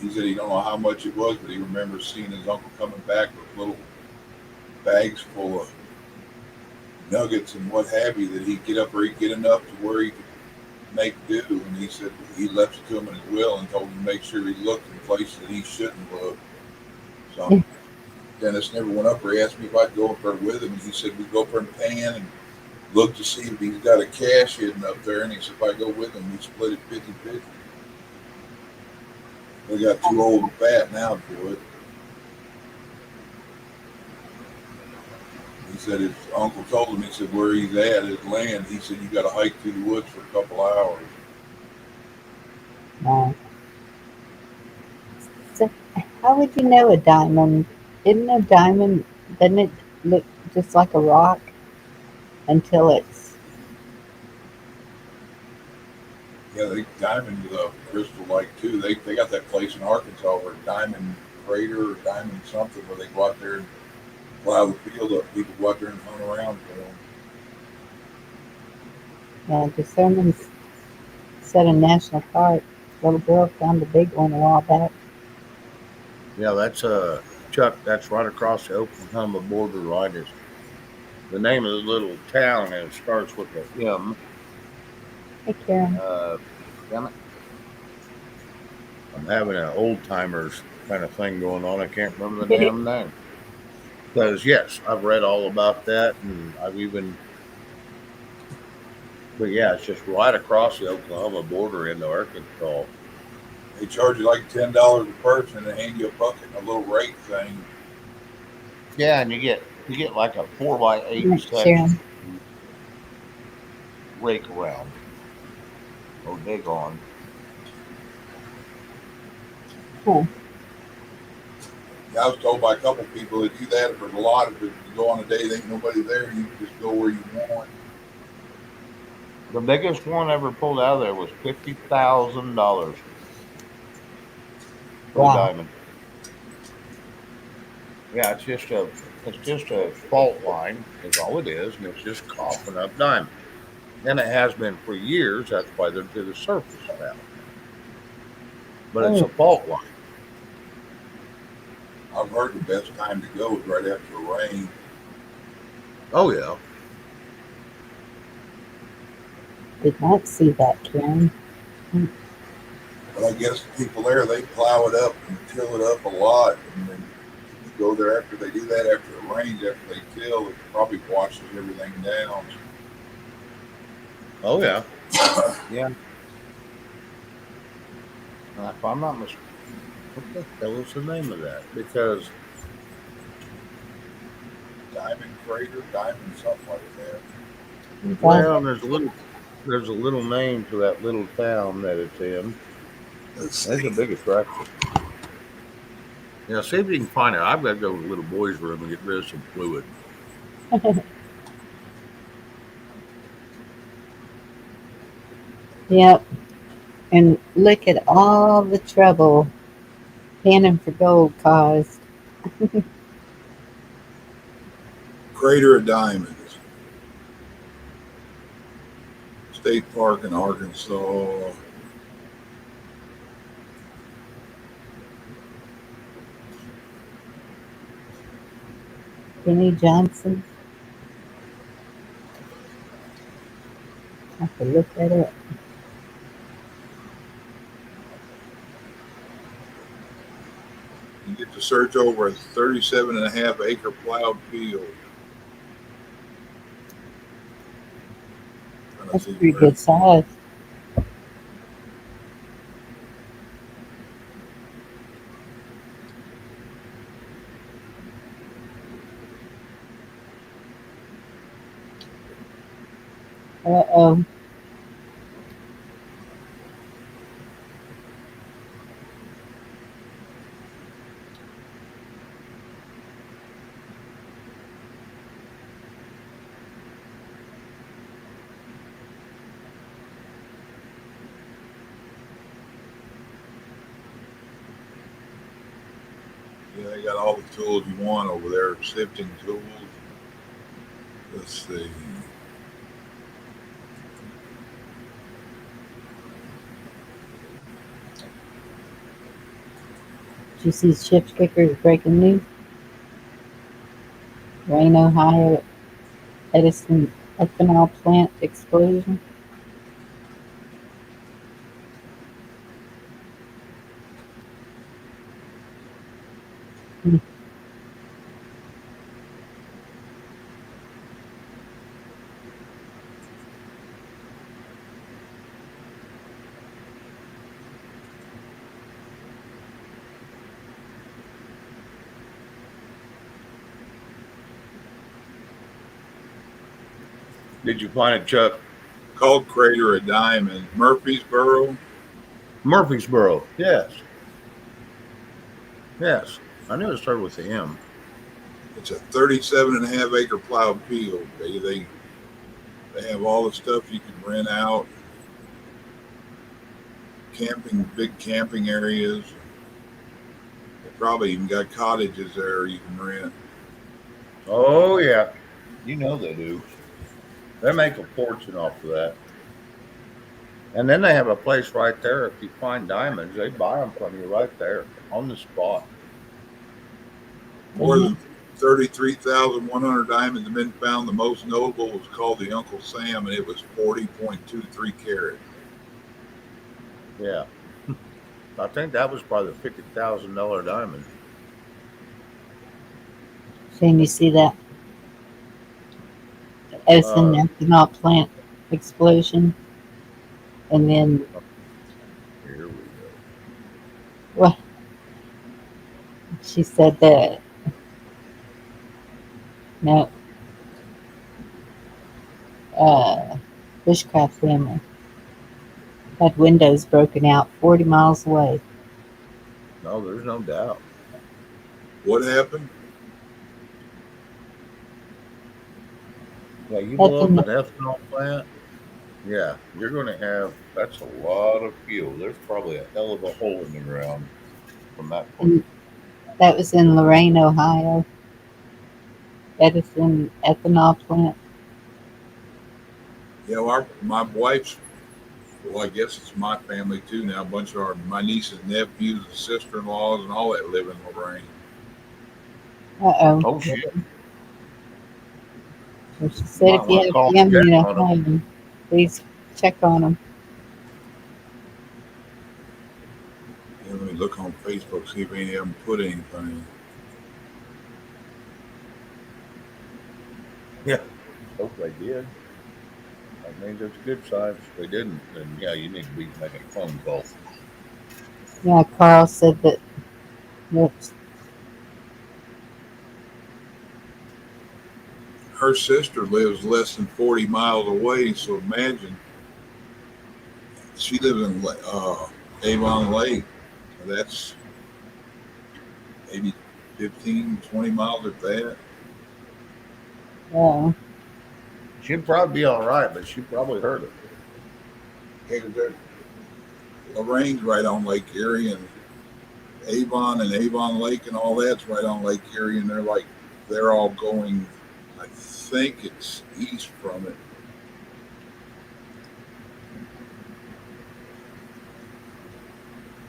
He said he don't know how much it was, but he remembers seeing his uncle coming back with little bags full of nuggets and what have you, that he'd get up or he'd get enough to where he could make do. And he said he left it to him in his will and told him to make sure he looked in places that he shouldn't look. So Dennis never went up there. He asked me if I'd go up there with him, and he said we'd go up there and pan and look to see if he's got a cache hidden up there. And he said if I go with him, we split it 50-50. They got too old and fat now to do it. He said his uncle told him, he said where he's at, his land, he said you got to hike through the woods for a couple hours. Wow. So, how would you know a diamond? Isn't a diamond, doesn't it look just like a rock until it's. Yeah, they diamond crystal like too. They got that place in Arkansas where Diamond Crater or Diamond something where they go out there and plow the field up. People go out there and hunt around for them. Discernment's set a national park. Little girl found a big one a while back. Yeah, that's Chuck. That's right across the Oklahoma borderline. Is the name of the little town, and it starts with a M. Hey, Karen. Damn it. I'm having an old timers kind of thing going on. I can't remember the damn name. Because yes, I've read all about that, and I've even. But yeah, it's just right across the Oklahoma border into Arkansas. They charge you like $10 a person and hand you a bucket and a little rake thing. Yeah, and you get like a 4x8 section Sharon. rake around or dig on. Huh. Yeah, I was told by a couple people that do that. If there's a lot of it, you go on a day, there ain't nobody there, you can just go where you want. The biggest one ever pulled out of there was $50,000 for Wow. the diamond. Yeah, it's just a fault line is all it is, and it's just coughing up diamond. And it has been for years. That's why they're to the surface now. But it's a fault line. I've heard the best time to go is right after the rain. Oh yeah. Did not see that, Karen. But I guess the people there, they plow it up and till it up a lot, and then go there after they do that, after it rains, after they till, it probably washes everything down. Oh yeah, yeah. If I'm not mistaken, what the hell is the name of that? Because Diamond Crater, Diamond something like that. well, there's a little name to that little town that it's in. Let's That's see. a big attraction. Yeah, see if you can find it. I've got to go to the little boy's room and get rid of some fluid. Yep. And look at all the trouble panning for gold caused. Crater of Diamonds. State Park in Arkansas. Benny Johnson. I have to look that up. You get to search over a 37.5 acre plowed field. That's pretty good size. Uh-oh. Yeah, they got all the tools you want over there, sifting tools. Let's see. Did you see Ship Kickers breaking news? Wayne, Ohio, Edison ethanol plant explosion. Hmm. Did you find it, Chuck? Called Crater of Diamond. Murfreesboro. Murfreesboro. Yes. Yes. I knew it started with the M. It's a 37.5 acre plowed field. They have all the stuff you can rent out. Camping, big camping areas. They probably even got cottages there you can rent. Oh yeah. You know they do. They make a fortune off of that. And then they have a place right there. If you find diamonds, they buy them from you right there on the spot. More than 33,100 diamonds have been found. The most notable was called the Uncle Sam, and it was 40.23 carat. Yeah. I think that was probably the $50,000 diamond. Shane, you see that? Edison Uh, ethanol plant explosion. And then, Here we go. well, she said that, no, bushcraft family had windows broken out 40 miles away. No, there's no doubt. What happened? Yeah, you That's blow up in an ethanol plant. Yeah, you're going to have, that's a lot of fuel. There's probably a hell of a hole in the ground from that point. that was in Lorain, Ohio. Edison ethanol plant. Yeah, my wife's, well, I guess it's my family too now. A bunch of my nieces, nephews, and sister-in-laws, and all that live in Lorain. Uh-oh. Oh, shit. Well, she You said might if want you to have call family Jack in on them. Ohio, please check on them. Yeah, let me look on Facebook, see if any of them put anything. Yeah, hope they did. That means it's a good sign. If they didn't, then yeah, you need to be making a phone call. Yeah, Carl said that. Whoops. Her sister lives less than 40 miles away, so imagine she lives in Avon Lake. That's maybe 15, 20 miles if that. Yeah. She'd probably be all right, but she probably heard it. Lorraine's right on Lake Erie, and Avon Lake and all that's right on Lake Erie, and they're all going. I think it's east from it.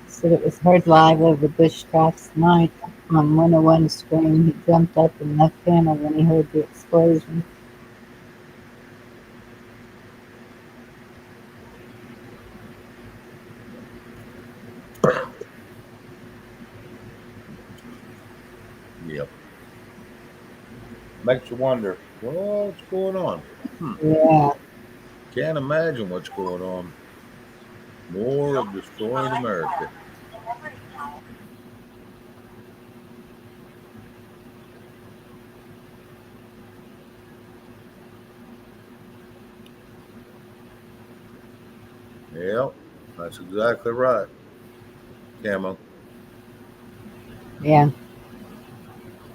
Said it was heard live over bush tracks tonight on 101 screen. He jumped up and left panel when he heard the explosion. Yep. Makes you wonder, what's going on? Yeah. Can't imagine what's going on. More of destroying America. Yep, that's exactly right. Camo. Yeah.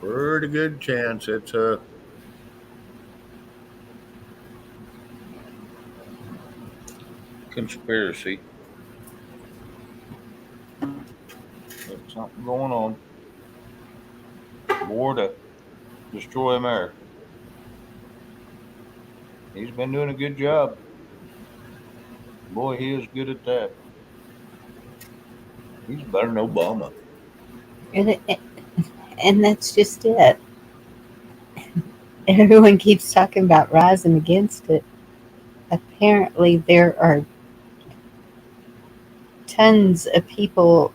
Pretty good chance it's a conspiracy. There's something going on. More to destroy America. He's been doing a good job. Boy, he is good at that. He's better than Obama. And that's just it. Everyone keeps talking about rising against it. Apparently, there are tons of people.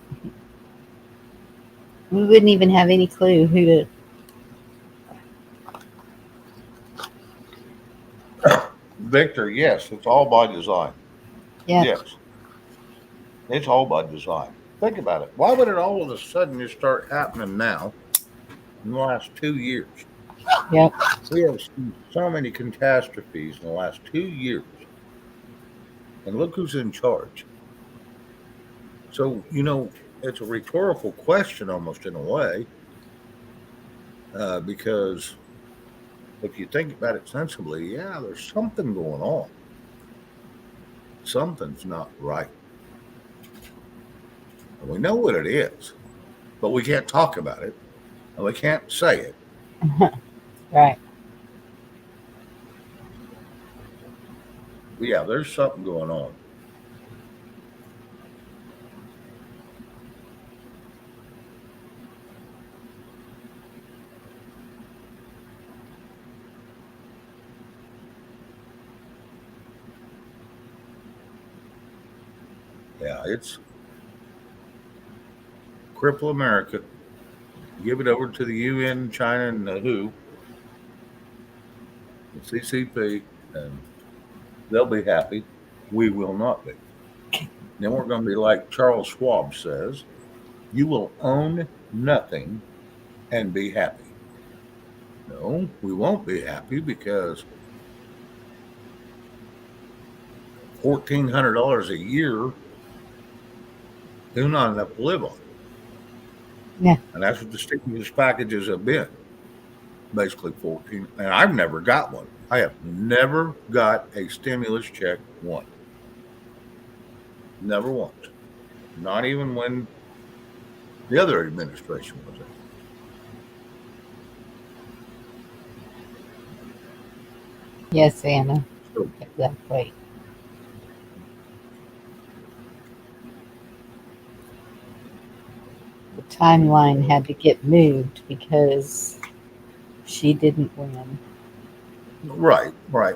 We wouldn't even have any clue who to. Victor, yes, it's all by design. Yeah. Yes, it's all by design. Think about it. Why would it all of a sudden just start happening now in the last 2 years? Yep. We have seen so many catastrophes in the last 2 years. And look who's in charge. So, it's a rhetorical question almost in a way, because if you think about it sensibly, yeah, there's something going on. Something's not right. And we know what it is, but we can't talk about it and we can't say it. Right. But yeah, there's something going on. Yeah, it's cripple America. Give it over to the UN, China, and the WHO, the CCP, and they'll be happy. We will not be. Then we're going to be like Charles Schwab says, you will own nothing and be happy. No, we won't be happy because $1,400 a year is not enough to live on. Yeah. And that's what the stimulus packages have been. Basically 14. And I've never got one. I have never got a stimulus check once. Never once. Not even when the other administration was in. Yes, Anna. So, Exactly. The timeline had to get moved because she didn't win. right.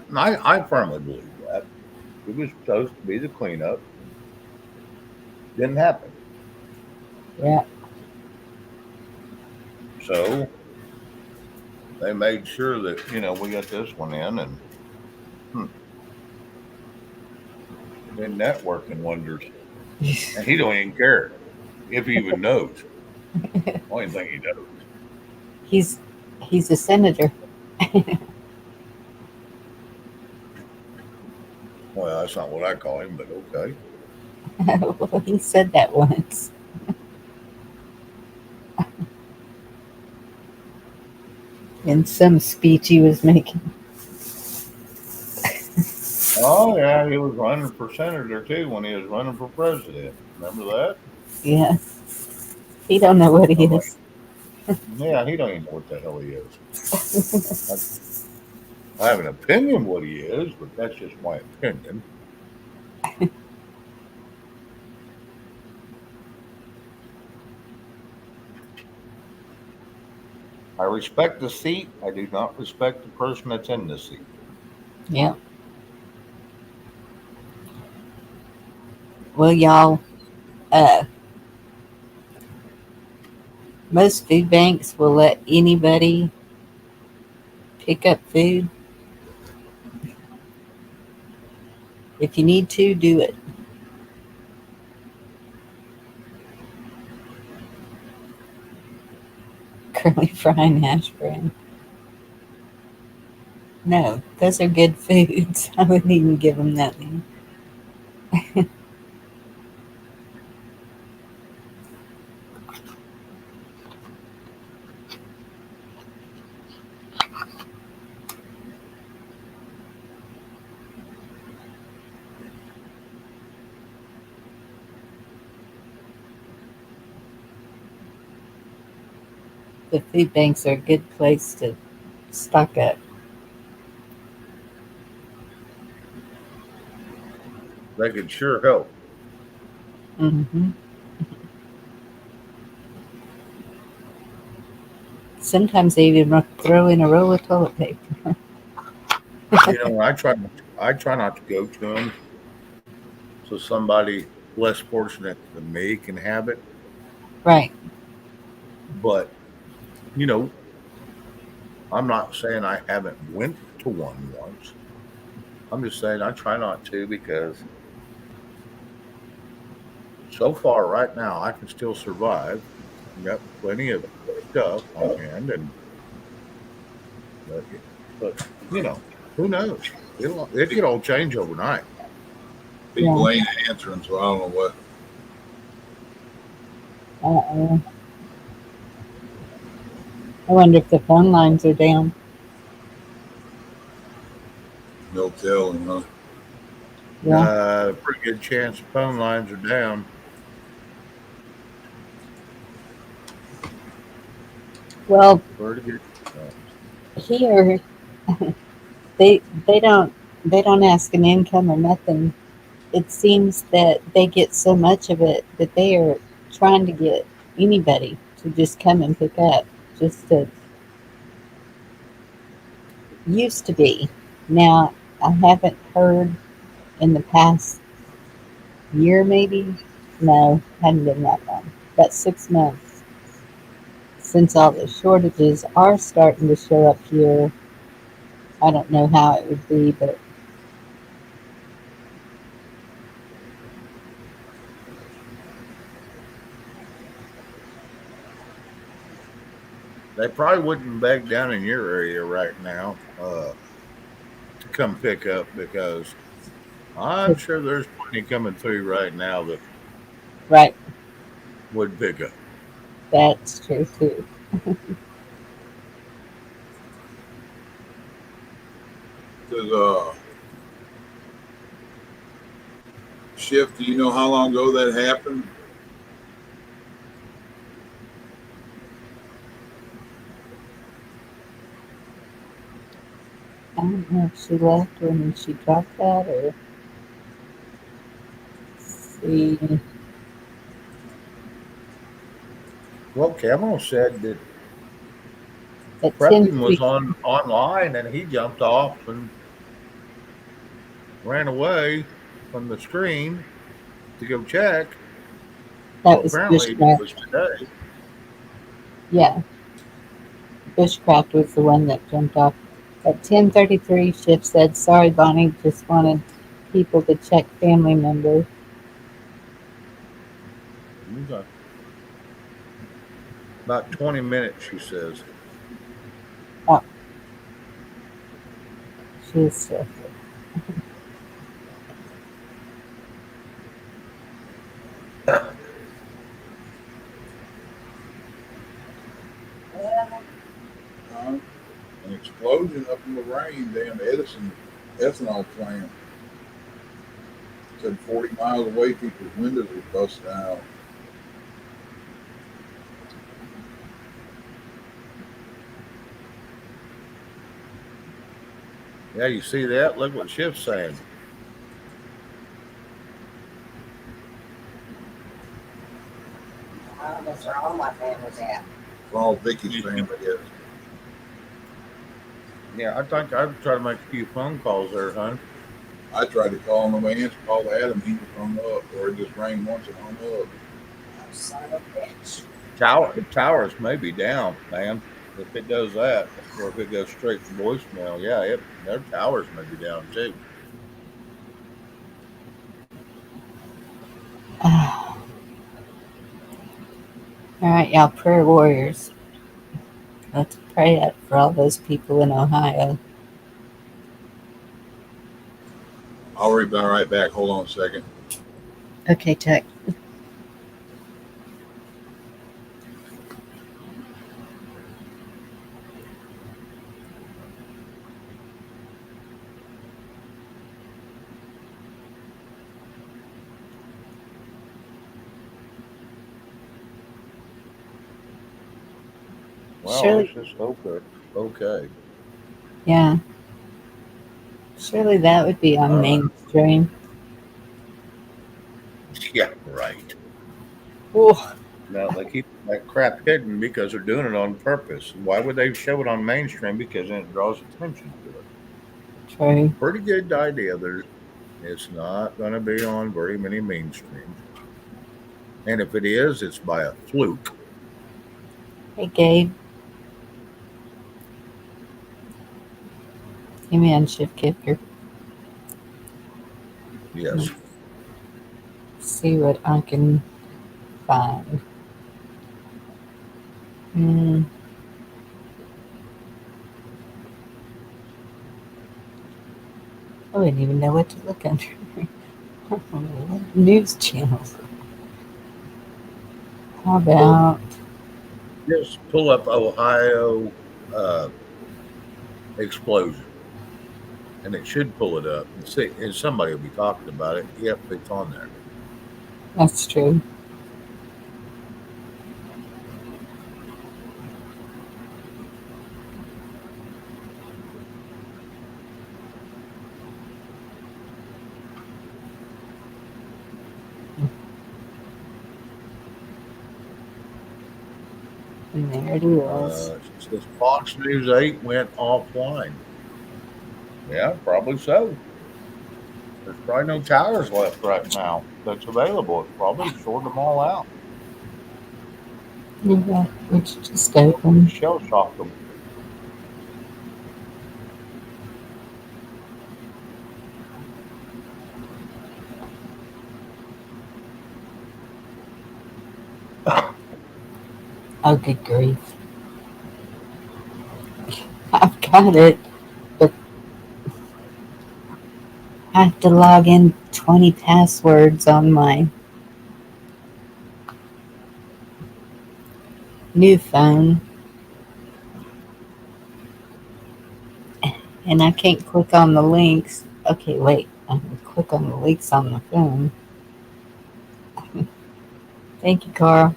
And I firmly believe that. It was supposed to be the cleanup. Didn't happen. Yeah. So they made sure that we got this one in, and been networking wonders. And he don't even care if he even knows. Only thing he knows. He's a senator. Well, that's not what I call him, but okay. Well, he said that once. In some speech he was making. Oh yeah, he was running for senator too when he was running for president. Remember that? Yeah. He don't know what he I'm like, is. yeah, he don't even know what the hell he is. I have an opinion what he is, but that's just my opinion. I respect the seat. I do not respect the person that's in the seat. Yeah. Well, y'all, most food banks will let anybody pick up food. If you need to, do it. Curly fry and hash brown. No, those are good foods. I wouldn't even give them that name. The food banks are a good place to stock up. They could sure help. Hmm. Sometimes they even throw in a roll of toilet paper. I try not to go to them so somebody less fortunate than me can have it. Right. But you know, I'm not saying I haven't went to one once. I'm just saying I try not to because so far right now I can still survive. I've got plenty of stuff on hand, and but, but who knows? It could all change overnight. People ain't answering, so I don't know what. Uh-oh. I wonder if the phone lines are down. No telling, huh? Yeah. Pretty good chance the phone lines are down. Well, Pretty good. here they don't ask an income or nothing. It seems that they get so much of it that they are trying to get anybody to just come and pick up. Just to used to be. Now I haven't heard in the past year maybe. No, hadn't been that long. About 6 months since all the shortages are starting to show up here. I don't know how it would be, but They probably wouldn't beg down in your area right now to come pick up because I'm sure there's plenty coming through right now that right, would pick up. that's true too. Because Shift, do you know how long ago that happened? I don't know if she left when she dropped that or see. Well, Cameron said that At Preston 10:30. was online and he jumped off and ran away from the screen to go check. That Well, was apparently it just now. was today. Yeah. Bushcraft was the one that jumped off. At 10:33, Schiff said, "Sorry, Bonnie, just wanted people to check family member." Okay. About 20 minutes, she says. Oh, she's still. An explosion up in Lorraine, damn Edison ethanol plant. Said 40 miles away, people's windows were busted out. Yeah, you see that? Look what Schiff's saying. That's where all my family's at. For all Vicky's family is. Yeah, I think I'd try to make a few phone calls there, hon. I tried to call him, no answer. Called Adam, he just hung up, or it just rang once and hung up. Oh, son of a bitch. The towers may be down, man. If it does that, or if it goes straight to voicemail, yeah, their towers may be down too. All right, y'all, prayer warriors. Let's pray up for all those people in Ohio. I'll be right back. Hold on a second. Okay, Chuck. Well, Surely, let's just hope they're okay. yeah. Surely that would be on mainstream. Yeah, right. Oh, No, they keep that crap hidden because they're doing it on purpose. Why would they show it on mainstream? Because then it draws attention to it. true. Pretty good idea. It's not going to be on very many mainstreams. And if it is, it's by a fluke. Hey, Gabe. Give me on shift kicker. Yes. See what I can find. Hmm. I wouldn't even know what to look under. News channels. How about Just pull up Ohio uh, explosion, and it should pull it up. And see, and somebody will be talking about it. Yep, it's on there. that's true. And there it is. It says Fox News 8 went offline. Yeah, probably so. There's probably no towers left right now that's available. It's probably sorted them all out. Yeah, which just Probably opened. shell shocked them. Oh, good grief. I've got it, but I have to log in 20 passwords on my new phone, and I can't click on the links. Okay, wait. I can click on the links on the phone. Thank you, Carl.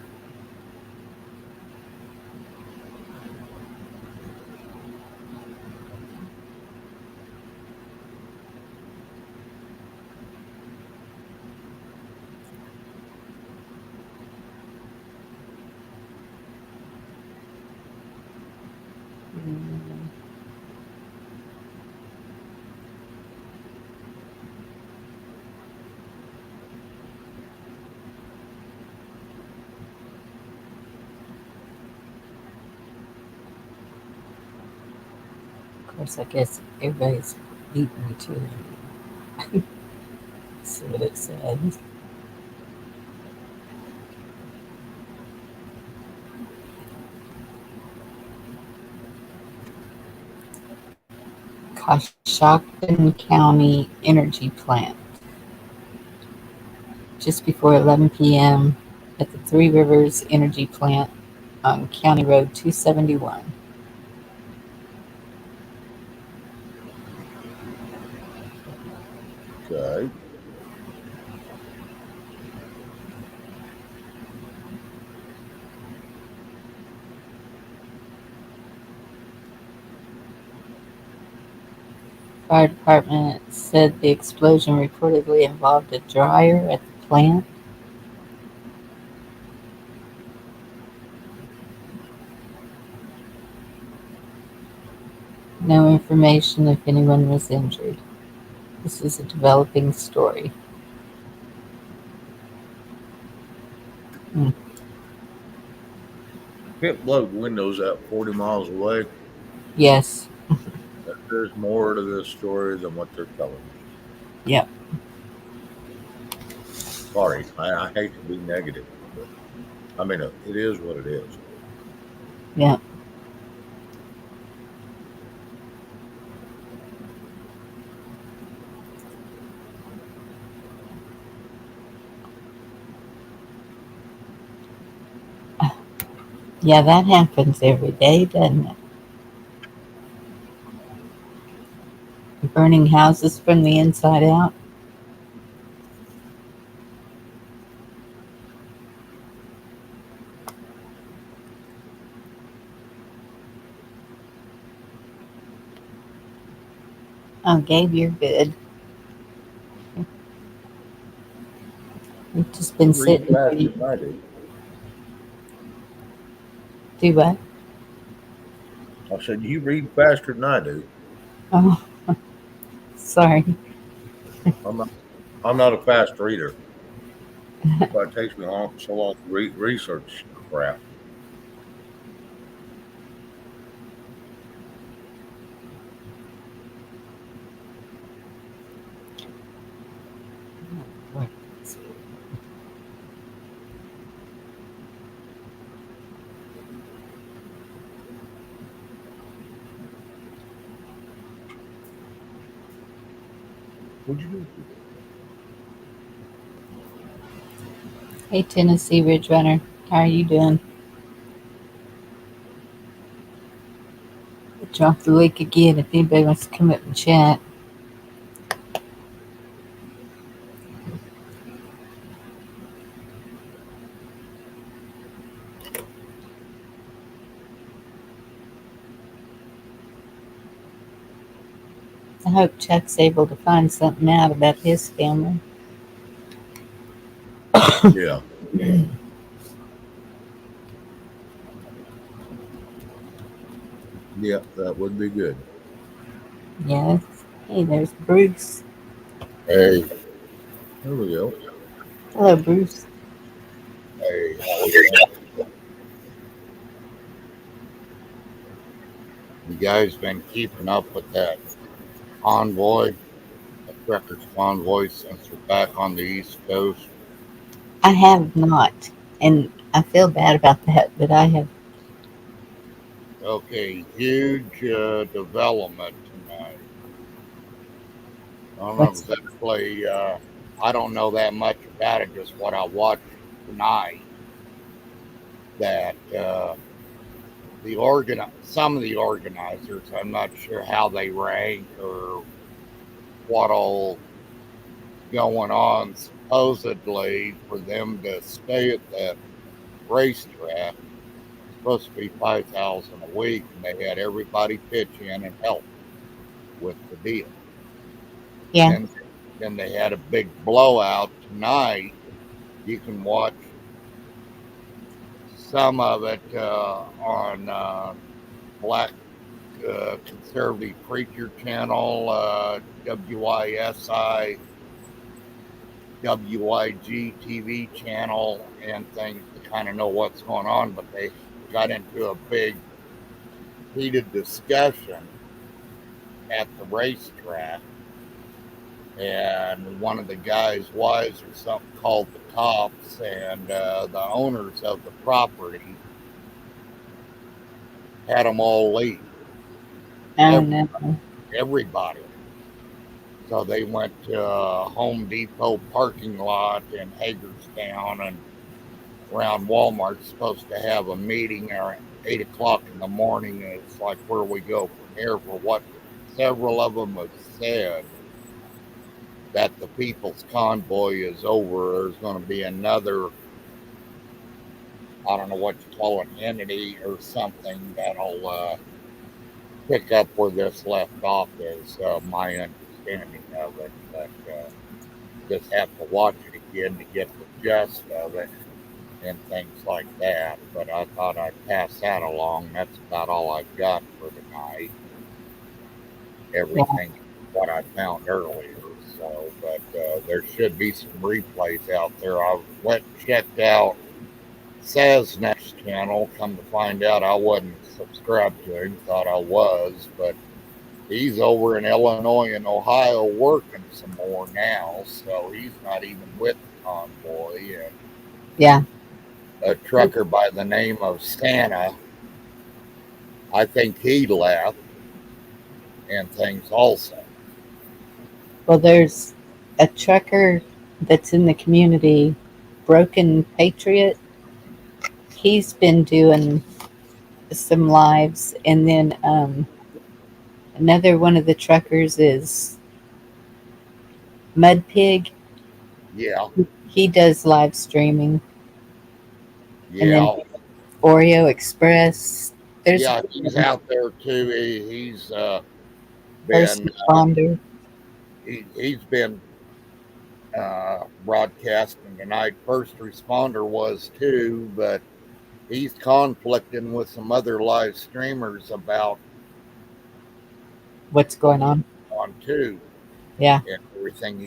Mm, course, I guess everybody's beating me to it. That's what it says. Coshocton County Energy Plant. Just before 11 p.m. at the Three Rivers Energy Plant on County Road 271. Okay. Fire department said the explosion reportedly involved a dryer at the plant. No information if anyone was injured. This is a developing story. Can't blow windows out 40 miles away. Yes. There's more to this story than what they're telling you. Yep. Sorry, I hate to be negative, but I mean, it is what it is. Yep. Yeah, that happens every day, doesn't it? Burning houses from the inside out. Oh, Gabe, you're good. We've just been You read sitting faster here. than I do. Do what? I said, you read faster than I do. Oh, sorry. I'm not a fast reader. But it takes me so long to research crap. What'd you do? Hey, Tennessee Ridge Runner. How are you doing? Drop the link again if anybody wants to come up and chat. I hope Chuck's able to find something out about his family. Yeah. Yeah, that would be good. Yes. Hey, there's Bruce. Hey, There we go. Hello, Bruce. hey, how you doing? You guys been keeping up with that convoy, the Trekkers convoy, since they're back on the East Coast? I have not, and I feel bad about that, but I have. Okay, huge development tonight. I don't know What's exactly, I don't know that much about it, just what I watched tonight. That some of the organizers, I'm not sure how they rank or what all going on, supposedly for them to stay at that racetrack. It's supposed to be 5,000 a week, and they had everybody pitch in and help with the deal. yeah? Then they had a big blowout tonight. You can watch some of it on Black Conservative Preacher Channel, WISI, WIG TV channel, and things to kind of know what's going on. But they got into a big heated discussion at the racetrack, and one of the guys' wives or something called the cops, and the owners of the property had them all leave. Oh no. Everybody. So they went to Home Depot parking lot in Hagerstown, and around Walmart's supposed to have a meeting at 8 o'clock in the morning. And it's like, where we go from here? For what several of them have said, that the People's Convoy is over. There's going to be another, I don't know what you call it, entity or something that'll pick up where this left off, is my understanding of it. But just have to watch it again to get the gist of it and things like that. But I thought I'd pass that along. That's about all I've got for tonight. Everything what I found earlier. So, but there should be some replays out there. I went and checked out Sazneck's channel. Come to find out, I wasn't subscribed to him. Thought I was, but he's over in Illinois and Ohio working some more now. So he's not even with the convoy. And Yeah. a trucker by the name of Santa, I think he left, and things also. Well, there's a trucker that's in the community, Broken Patriot. He's been doing some lives, and then another one of the truckers is Mud Pig. Yeah, He does live streaming, and yeah, then Oreo Express. There's yeah. He's out there too. He's first been responder. he's been broadcasting tonight. First responder was too, but he's conflicting with some other live streamers about What's going on? too, Yeah. and everything.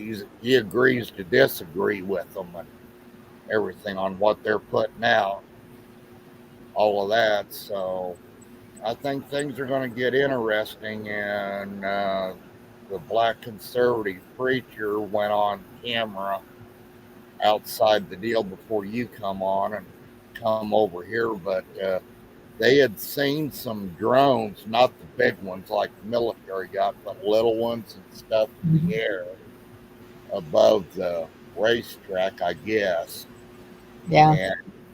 He agrees to disagree with them and everything on what they're putting out. All of that. So I think things are going to get interesting, and the black conservative preacher went on camera outside the deal before you come on and come over here, but they had seen some drones, not the big ones like the military got, but little ones and stuff in the air above the racetrack, I guess. Yeah.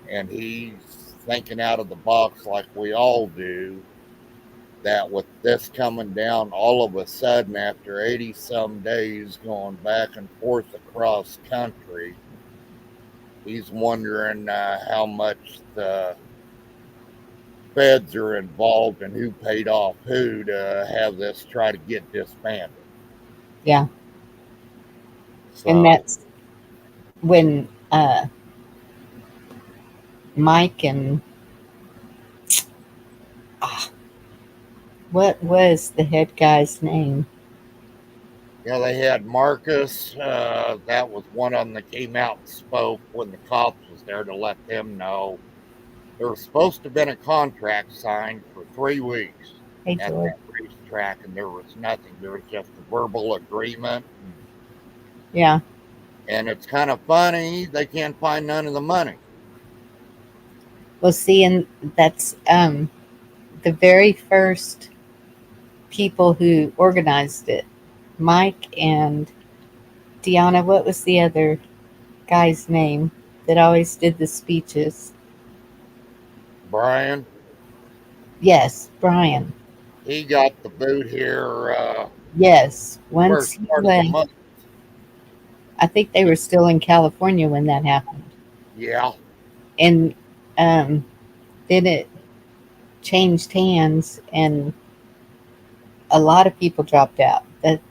And he's thinking out of the box like we all do, that with this coming down all of a sudden after 80 some days going back and forth across country, he's wondering how much the feds are involved and who paid off who to have this try to get disbanded. Yeah. So, And that's when Mike and what was the head guy's name? they had Marcus. That was one of them that came out and spoke when the cops was there to let them know. There was supposed to have been a contract signed for 3 weeks Hey, at George. that racetrack, and there was nothing. There was just a verbal agreement. Yeah. And it's kind of funny, they can't find none of the money. Well, see, and that's the very first people who organized it. Mike and Deanna. What was the other guy's name that always did the speeches? Brian, Yes, Brian. he got the boot here Yes. Once first he part of the left, month. I think they were still in California when that happened. Yeah, And then it changed hands, and a lot of people dropped out. That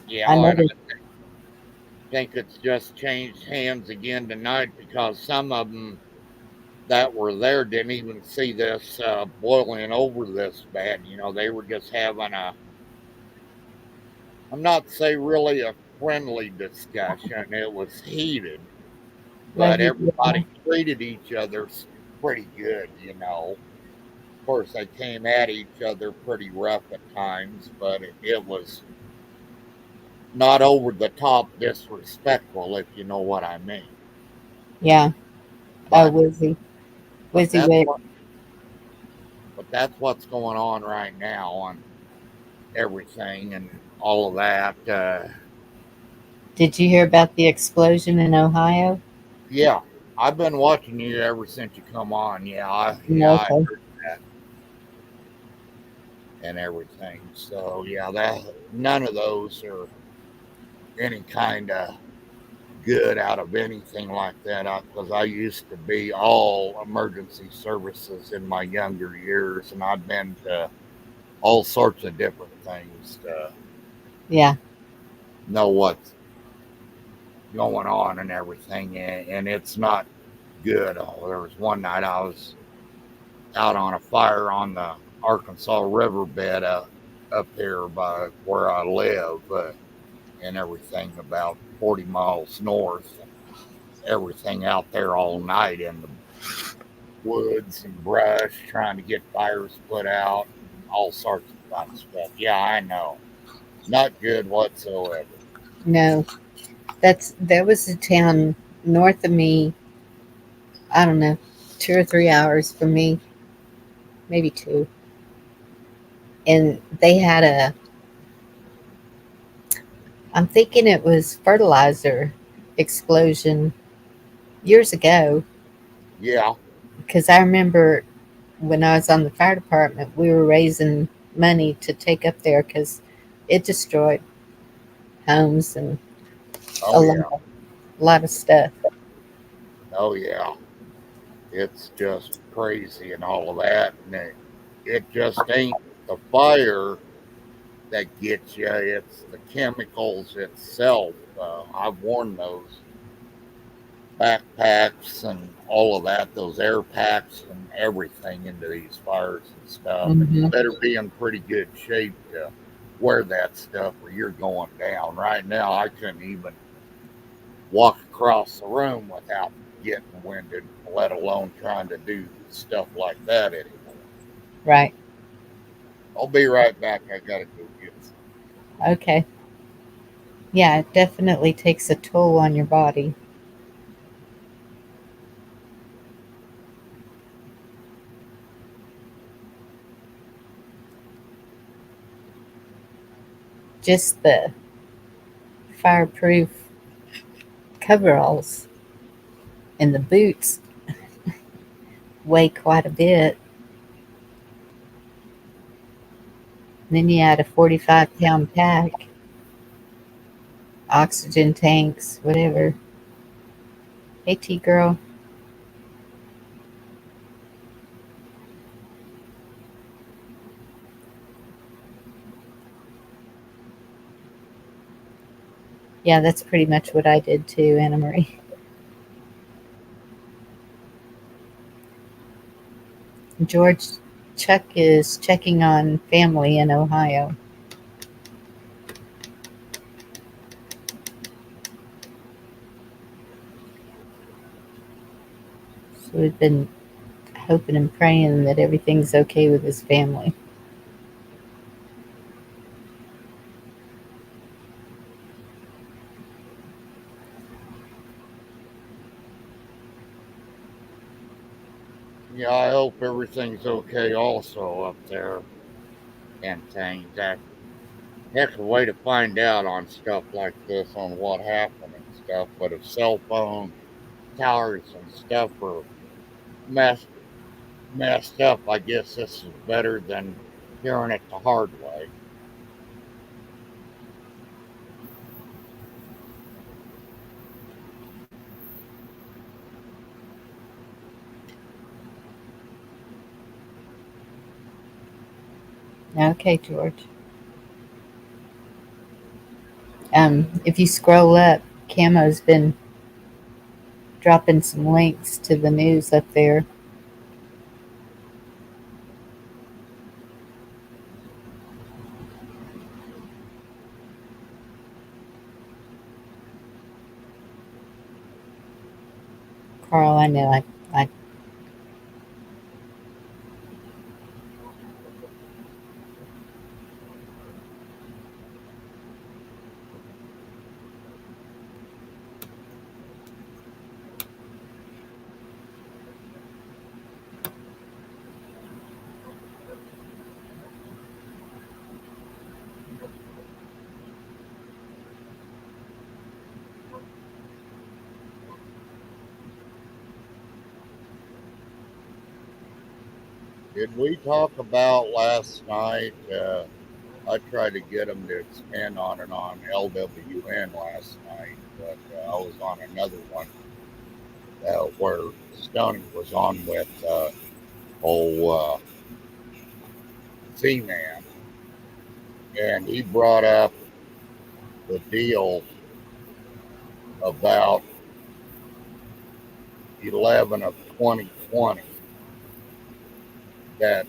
yeah. I And noticed. I think it's just changed hands again tonight because some of them that were there didn't even see this boiling over this bad. They were just having I'm not say really a friendly discussion. It was heated, Love but you. everybody treated each other pretty good. course, they came at each other pretty rough at times, but it was not over the top disrespectful, if you know what I mean. Yeah. Oh, But was he that's with? what that's what's going on right now on everything and all of that. Did you hear about the explosion in Ohio? Yeah, I've been watching you ever since you come on. No, I okay. heard that and everything. So yeah, that none of those are any kind of good out of anything like that. Because I used to be all emergency services in my younger years, and I've been to all sorts of different things to Yeah. know what's going on and everything, and it's not good. Oh, there was one night I was out on a fire on the Arkansas riverbed up here by where I live, and everything about 40 miles north, and everything out there all night in the woods and brush trying to get fires put out and all sorts of fun stuff. Yeah, I know. Not good whatsoever. No. There was a town north of me, I don't know, 2 or 3 hours from me, maybe two. And they had I'm thinking it was fertilizer explosion years ago, Yeah. because I remember when I was on the fire department, we were raising money to take up there because it destroyed homes and a Oh, lot, yeah. a lot of stuff. Oh, yeah. It's just crazy and all of that. And it just ain't the fire that gets you, it's the chemicals itself. I've worn those backpacks and all of that, those air packs and everything into these fires and stuff. And you Hmm. better be in pretty good shape to wear that stuff or you're going down. Right now, I couldn't even walk across the room without getting winded, let alone trying to do stuff like that anymore. Right. I'll be right back. I gotta go get some. Okay. Yeah, it definitely takes a toll on your body. Just the fireproof coveralls and the boots weigh quite a bit. Then you add a 45-pound pack, oxygen tanks, whatever. Hey, T girl. Yeah, that's pretty much what I did too, Anna Marie. George Chuck is checking on family in Ohio. So we've been hoping and praying that everything's okay with his family. Yeah, I hope everything's okay also up there and things. That heck of a way to find out on stuff like this on what happened and stuff. But if cell phone towers and stuff are messed messed up, I guess this is better than hearing it the hard way. Okay, George. If you scroll up, Camo's been dropping some links to the news up there. Carl, I know I Did we talk about last night? I tried to get them to expand on it on LWN last night, but I was on another one where Stoney was on with old Z-Man, and he brought up the deal about 11 of 2020 that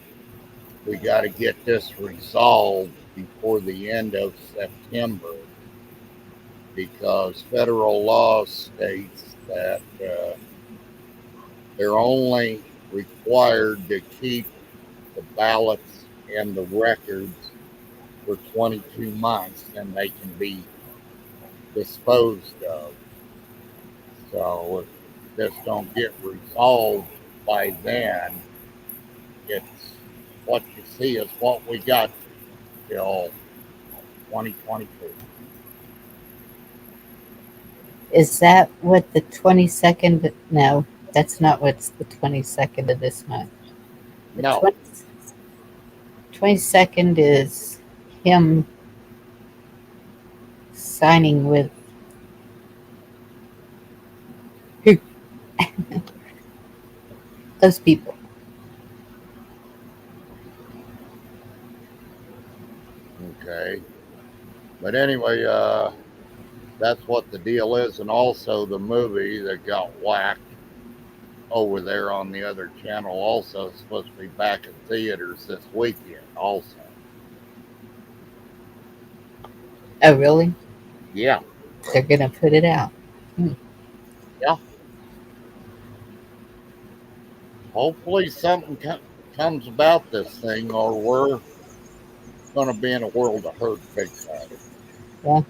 we got to get this resolved before the end of September because federal law states that they're only required to keep the ballots and the records for 22 months and they can be disposed of. So if this don't get resolved by then, it's what you see is what we got till 2022. Is that what the 22nd? No, that's not what's the 22nd of this month. The No, 22nd is him signing with who? Those people. okay. But anyway, that's what the deal is. And also the movie that got whacked over there on the other channel also is supposed to be back in theaters this weekend also. Oh, really? Yeah. They're going to put it out. Yeah. Hopefully something comes about this thing or we're going to be in a world of hurt big time. Yeah.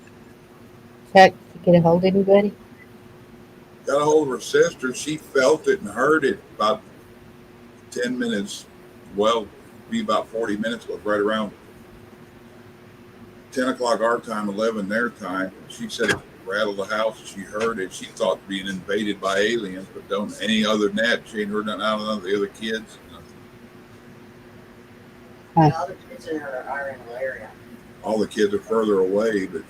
Chuck, you get a hold of anybody? Got a hold of her sister. She felt it and heard it about 10 minutes. Well, be about 40 minutes, was right around 10 o'clock our time, 11 their time. She said it rattled the house. She heard it. She thought being invaded by aliens, but don't any other than that. She ain't heard nothing out of the other kids. The other kids are in the area. All the kids are further away, but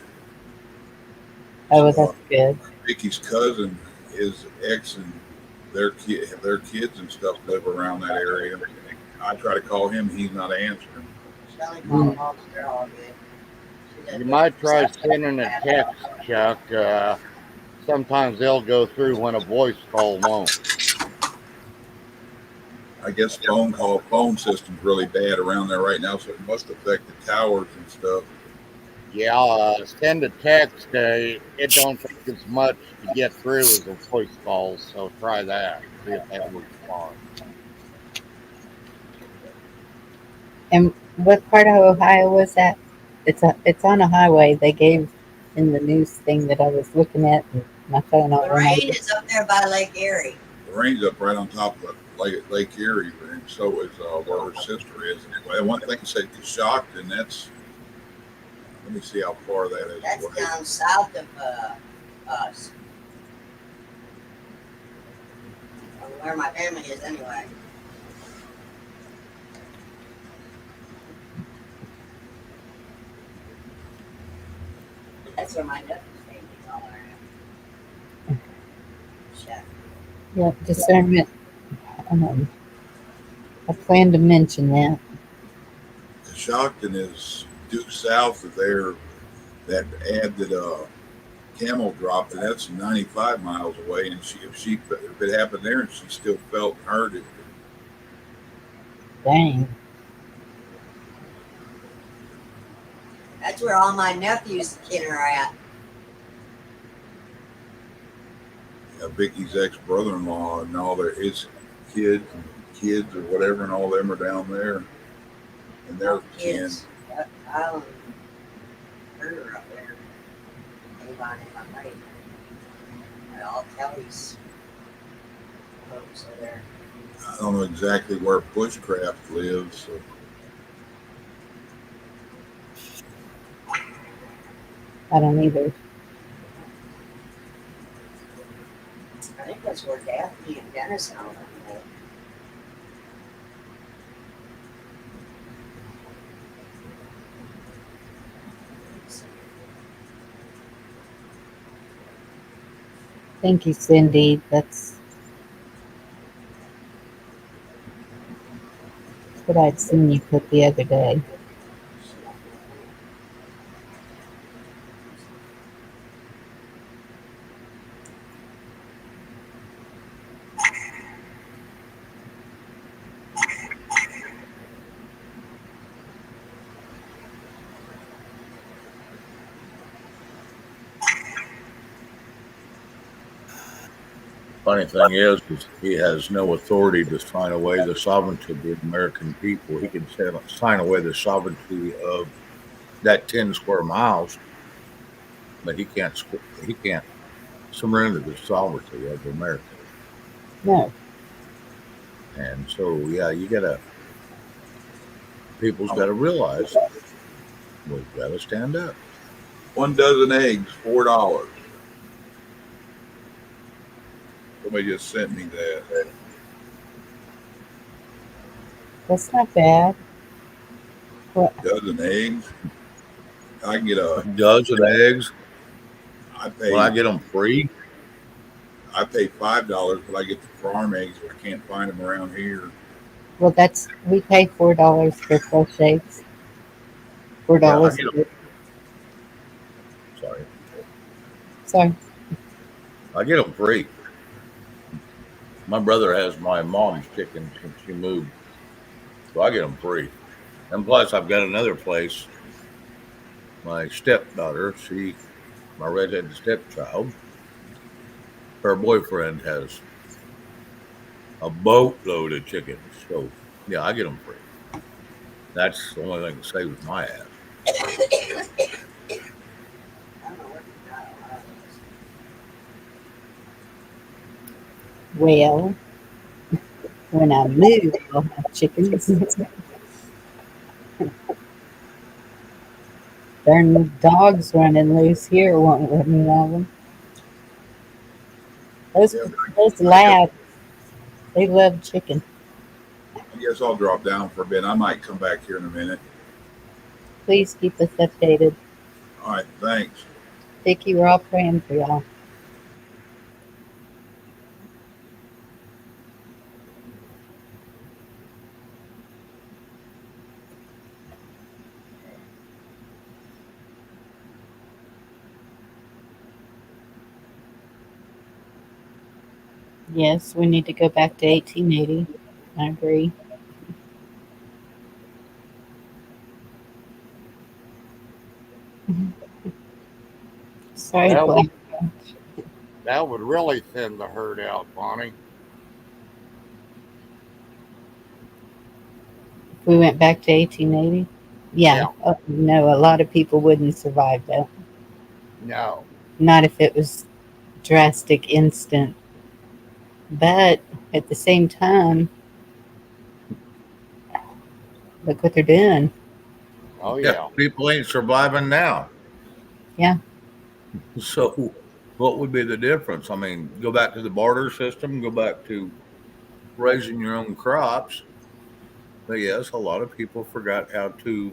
Oh, well, that's good. Vicky's cousin, his ex, and their kids and stuff live around that area. I try to call him, he's not answering. Shelly called them all, they're all good. You might try sending a text, Chuck. Sometimes they'll go through when a voice call won't. I guess phone system's really bad around there right now, so it must affect the towers and stuff. Yeah, send a text. It don't take as much to get through as a voice call, so try that. See if they'll respond. And what part of Ohio was that? It's on a highway. They gave in the news thing that I was looking at, and my phone all went Lorraine over. is up there by Lake Erie. Lorraine's up right on top of Lake Erie, and so is where her sister is. Well, one thing said shocked, and that's, let me see how far that is. That's away. down south of us. From where my family is anyway. That's where my nephew's family's all around. Shut. Yeah, discernment. I plan to mention that. Shockton is due south of there. That ad that Camel dropped, and that's 95 miles away. And if it happened there, and she still felt and heard it. Dang. That's where all my nephews' kin are at. Vicky's ex-brother-in-law and all his kids or whatever, and all them are down there, and their kin. Kids. I'll her up there. Avon and my right. And all Kelly's folks are there. I don't know exactly where Bushcraft lives. So. I don't either. I think that's where Daphne and Dennis are. Thank you, Cindy. That's what I'd seen you put the other day. Funny thing is he has no authority to sign away the sovereignty of the American people. He can sign away the sovereignty of that 10 square miles, but he can't surrender the sovereignty of America. No. And so, yeah, people's got to realize we've got to stand up. 1 dozen eggs, $4. Somebody just sent me that. That's not bad. What? Dozen eggs. I can get A dozen eggs. I pay. When I get them free. I pay $5, but I get the farm eggs. I can't find them around here. Well, we pay $4 for fresh eggs. $4. Sorry. Sorry. I get them free. My brother has my mom's chickens since she moved, so I get them free. And plus, I've got another place. My stepdaughter, my redheaded stepchild, her boyfriend has a boatload of chickens. So, yeah, I get them free. That's the only thing that saves my ass. Well, when I move, I'll have chickens. Darn dogs running loose here won't let me have them. Those lads, they love chicken. I guess I'll drop down for a bit. I might come back here in a minute. Please keep us updated. All right, thanks. Vicky, we're all praying for y'all. Yes, we need to go back to 1880. I agree. Sorry, That would really thin the herd out, Bonnie. If we went back to 1880? Yeah. No, a lot of people wouldn't survive that. No. Not if it was drastic, instant. But at the same time, look what they're doing. Oh, yeah. People ain't surviving now. Yeah. So what would be the difference? I mean, go back to the barter system, go back to raising your own crops. But yes, a lot of people forgot how to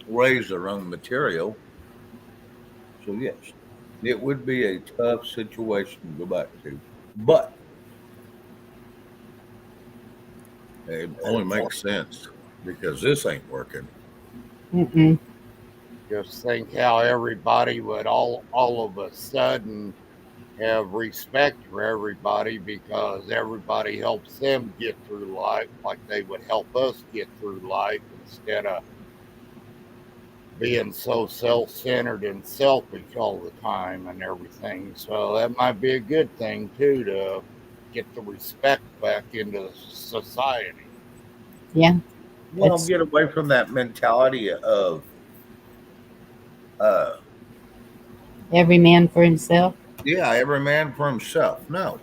raise their own material. So yes, it would be a tough situation to go back to. But it only makes sense because this ain't working. Mm-mm. Just think how everybody would all of a sudden have respect for everybody because everybody helps them get through life like they would help us get through life instead of being so self-centered and selfish all the time and everything. So that might be a good thing too, to get the respect back into society. Yeah. Well, get away from that mentality of every man for himself. Yeah, every man for himself. No.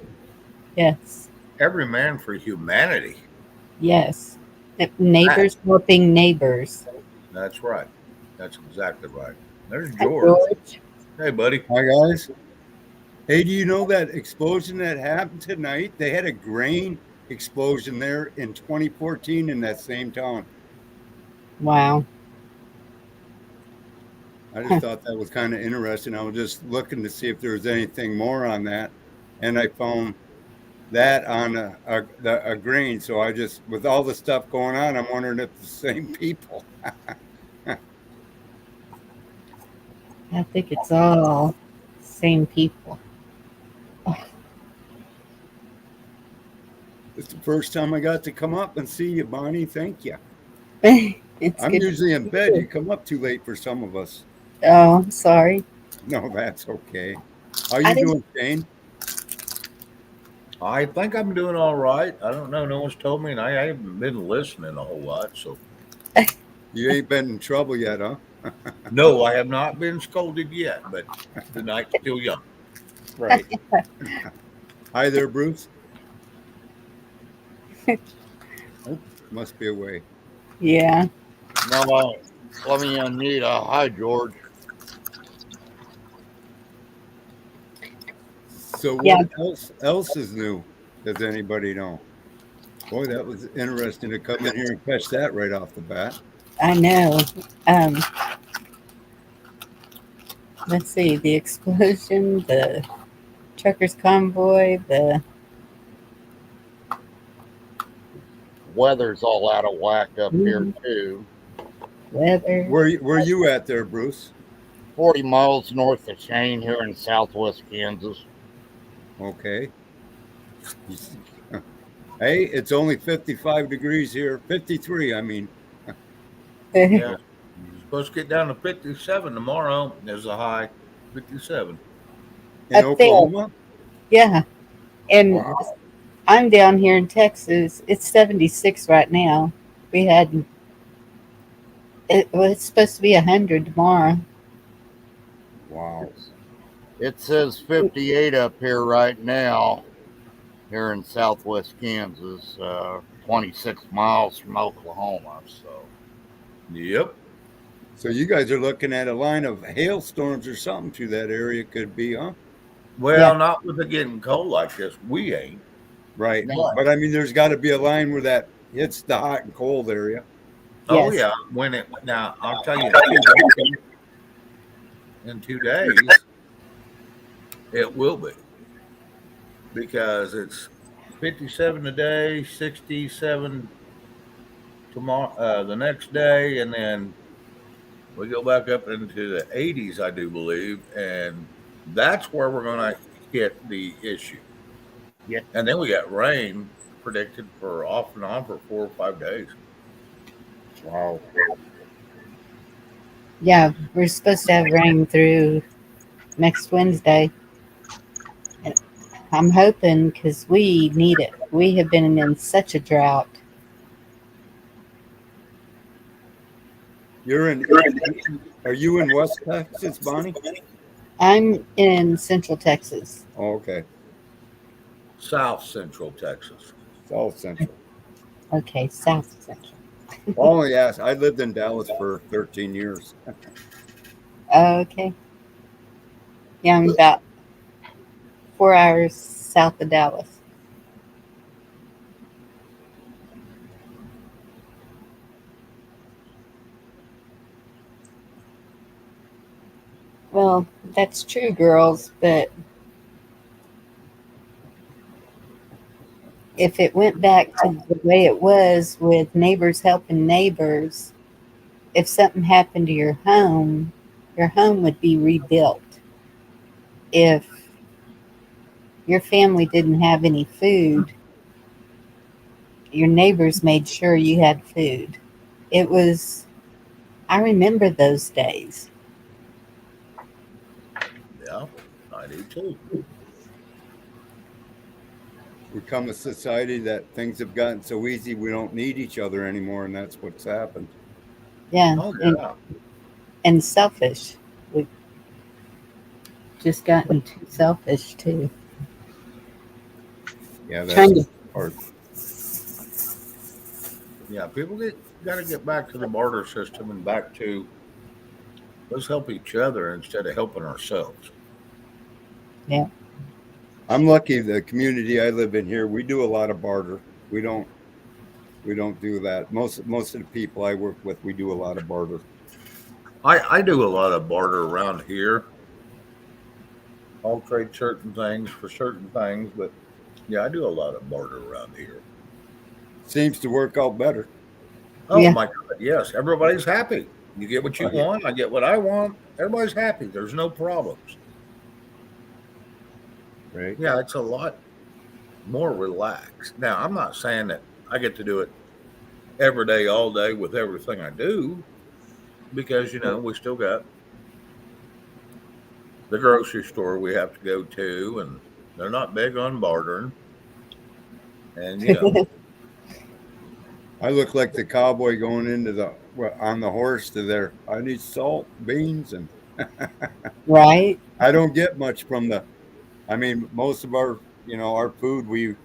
Yes. Every man for humanity. Yes. Neighbors helping neighbors. That's right. That's exactly right. There's Hi, George. Hey, buddy. Hi, guys. Hey, do you know that explosion that happened tonight? They had a grain explosion there in 2014 in that same town. Wow. I just thought that was kind of interesting. I was just looking to see if there was anything more on that. and I found that on a grain. So I just, with all the stuff going on, I'm wondering if the same people. I think it's all same people. It's the first time I got to come up and see you, Bonnie. Thank you. It's I'm good. usually in bed. You come up too late for some of us. Oh, I'm sorry. No, that's okay. How I you didn't. doing, Shane? I think I'm doing all right. I don't know. No one's told me, and I haven't been listening a whole lot. So, You ain't been in trouble yet, huh? no, I have not been scolded yet, but the night's still young. Right. Hi there, Bruce. Oh, must be away. Yeah. No, let me unmute. Hi, George. So Yeah. what else is new? Does anybody know? Boy, that was interesting to come in here and catch that right off the bat. I know. Um, let's see. The explosion, the truckers convoy, the Weather's all out of whack up here, too. weather. Where you at there, Bruce? 40 miles north of Shane here in southwest Kansas. Okay. Hey, it's only 55 degrees here. 53, I mean. Yeah, supposed to get down to 57 tomorrow. There's a high 57 In Up there. Oklahoma? Yeah. And Wow. I'm down here in Texas. It's 76 right now. We had it's supposed to be 100 tomorrow. Wow. It says 58 up here right now, here in southwest Kansas, 26 miles from Oklahoma. So, Yep. So you guys are looking at a line of hailstorms or something through that area, could be, huh? Well, Yeah. not with it getting cold like this. We ain't. Right. no, But I mean, there's got to be a line where that hits the hot and cold area. Oh, Yes. yeah. When it now, I'll tell you, in 2 days, it will be because it's 57 today, 67 tomorrow, the next day, and then we go back up into the 80s, I do believe, and that's where we're going to hit the issue. Yeah. And then we got rain predicted for off and on for 4 or 5 days. Wow. Yeah, we're supposed to have rain through next Wednesday. I'm hoping because we need it. We have been in such a drought. Are you in West Texas, Bonnie? I'm in Central Texas. Oh, okay. South Central Texas. South Central. Okay, South Central. Oh, yes. I lived in Dallas for 13 years. Okay. Yeah, I'm about 4 hours south of Dallas. Well, that's true, girls, but if it went back to the way it was with neighbors helping neighbors, if something happened to your home would be rebuilt. If your family didn't have any food, your neighbors made sure you had food. It was, I remember those days. Yeah, I do too. We come a society that things have gotten so easy we don't need each other anymore, and that's what's happened. Yeah, Oh, yeah. and selfish. We've just gotten too selfish too. Yeah, Trying that's to, hard. Yeah, people got to get back to the barter system and back to let's help each other instead of helping ourselves. yeah. I'm lucky the community I live in here, we do a lot of barter. We don't do that. Most of the people I work with, we do a lot of barter. I do a lot of barter around here. I'll trade certain things for certain things, but yeah, I do a lot of barter around here. Seems to work out better. Oh Yeah. my God, yes, everybody's happy. You get what you Right. want, I get what I want. Everybody's happy. There's no problems. Right. Yeah, it's a lot more relaxed. Now, I'm not saying that I get to do it every day, all day with everything I do, because we still got the grocery store we have to go to, and they're not big on bartering. And I look like the cowboy going into on the horse to there. I need salt, beans, and Right. I don't get much from the. I mean, most of our food we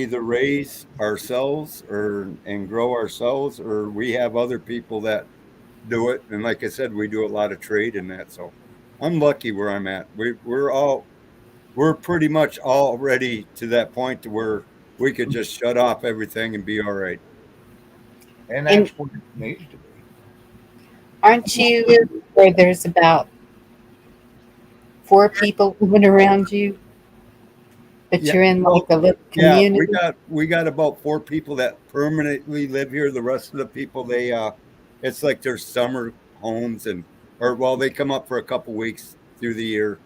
either raise ourselves and grow ourselves, or we have other people that do it. And like I said, we do a lot of trade in that. So I'm lucky where I'm at. We're pretty much already to that point to where we could just shut off everything and be all right. and And that's what it needs to be. aren't you where there's about 4 people living around you, but Yeah. you're in like a little Yeah, community? we got about 4 people that permanently live here. The rest of the people, it's like their summer homes, they come up for a couple weeks through the year.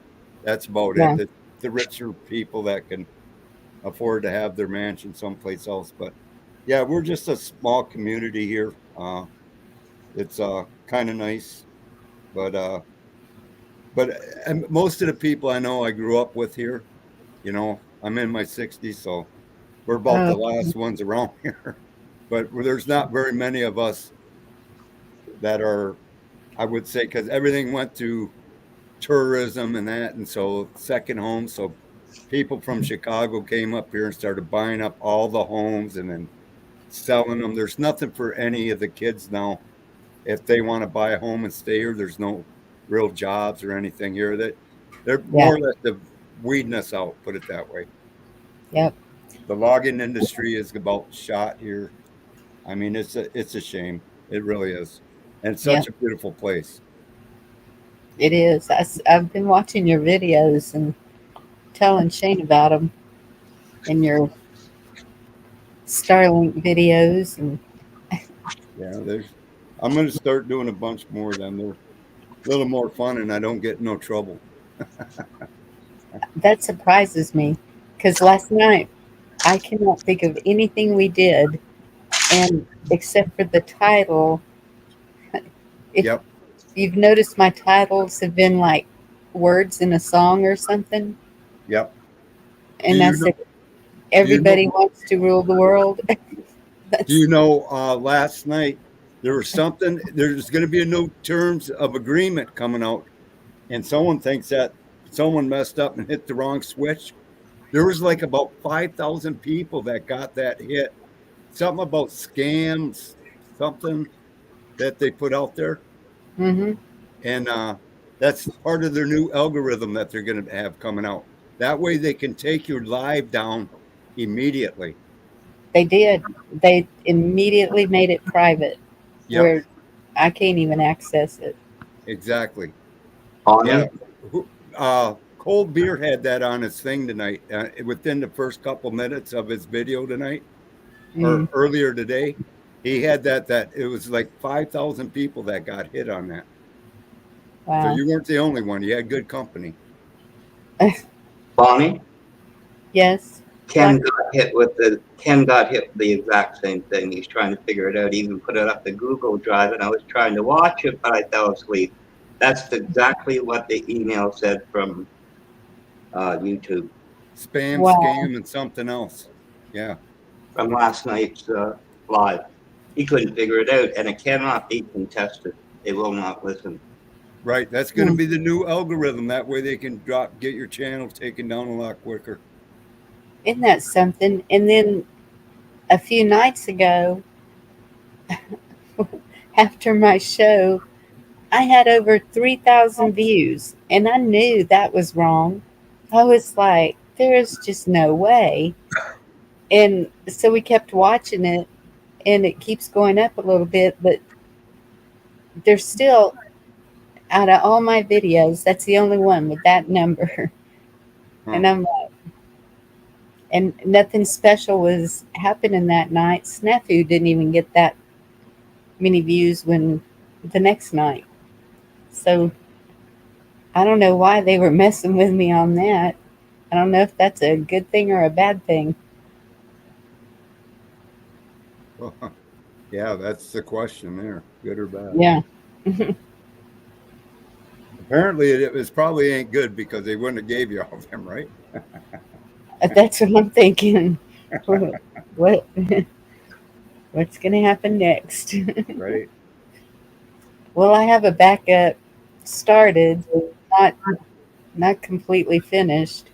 That's about it. Yeah. The richer people that can afford to have their mansion someplace else. But yeah, we're just a small community here. It's kind of nice, but and most of the people I know I grew up with here. I'm in my 60s, so we're about the Oh, last ones around here. But there's not very many of us that are, I would say, because everything went to tourism and that, and so second homes. So people from Chicago came up here and started buying up all the homes and then selling them. There's nothing for any of the kids now. If they want to buy a home and stay here, there's no real jobs or anything here. That they're yeah. more or less weeding us out, put it that way. Yep. The logging industry is about shot here. I mean, it's a shame. It really is, and it's such Yep. a beautiful place. It is. I've been watching your videos and telling Shane about them in your Starlink videos, and Yeah, I'm going to start doing a bunch more of them. They're a little more fun, and I don't get no trouble. that surprises me because last night I cannot think of anything we did, and except for the title. If Yep, you've noticed, my titles have been like words in a song or something, yep. Do and I you know? said, Do you know? "Everybody wants to rule the world." Do That's you know? Last night there was something. There's going to be a new terms of agreement coming out, and someone thinks that someone messed up and hit the wrong switch. There was like about 5,000 people that got that hit. Something about scams, something that they put out there, hmm and that's part of their new algorithm that they're going to have coming out. That way, they can take your live down immediately. They did. They immediately made it private, Yep, where I can't even access it. exactly. Yeah. Bonnie, Cold Beer had that on his thing tonight. Within the first couple minutes of his video tonight or Mm, earlier today, he had that it was like 5,000 people that got hit on that. So wow. you weren't the only one. You had good company. Bonnie, Yes. Ken got hit with the exact same thing. He's trying to figure it out. He even put it up the Google Drive, and I was trying to watch it, but I fell asleep. That's exactly what the email said from YouTube Spam, Wow. scam, and something else. Yeah, from last night's live. He couldn't figure it out, and it cannot be contested. They will not listen. right. That's going to Hmm. be the new algorithm. That way they can get your channel taken down a lot quicker. Isn't that something? And then a few nights ago, after my show, I had over 3,000 views, and I knew that was wrong. I was like, there is just no way. And so we kept watching it, and it keeps going up a little bit, but there's still out of all my videos, that's the only one with that number. And Huh. I'm like, and nothing special was happening that night. Snafu didn't even get that many views when the next night. So I don't know why they were messing with me on that. I don't know if that's a good thing or a bad thing. Well, yeah, that's the question there. Good or bad? Yeah, Apparently, it was probably ain't good because they wouldn't have gave you all of them, right? that's what I'm thinking. What what's gonna happen next? Right. Well, I have a backup started, not not completely finished.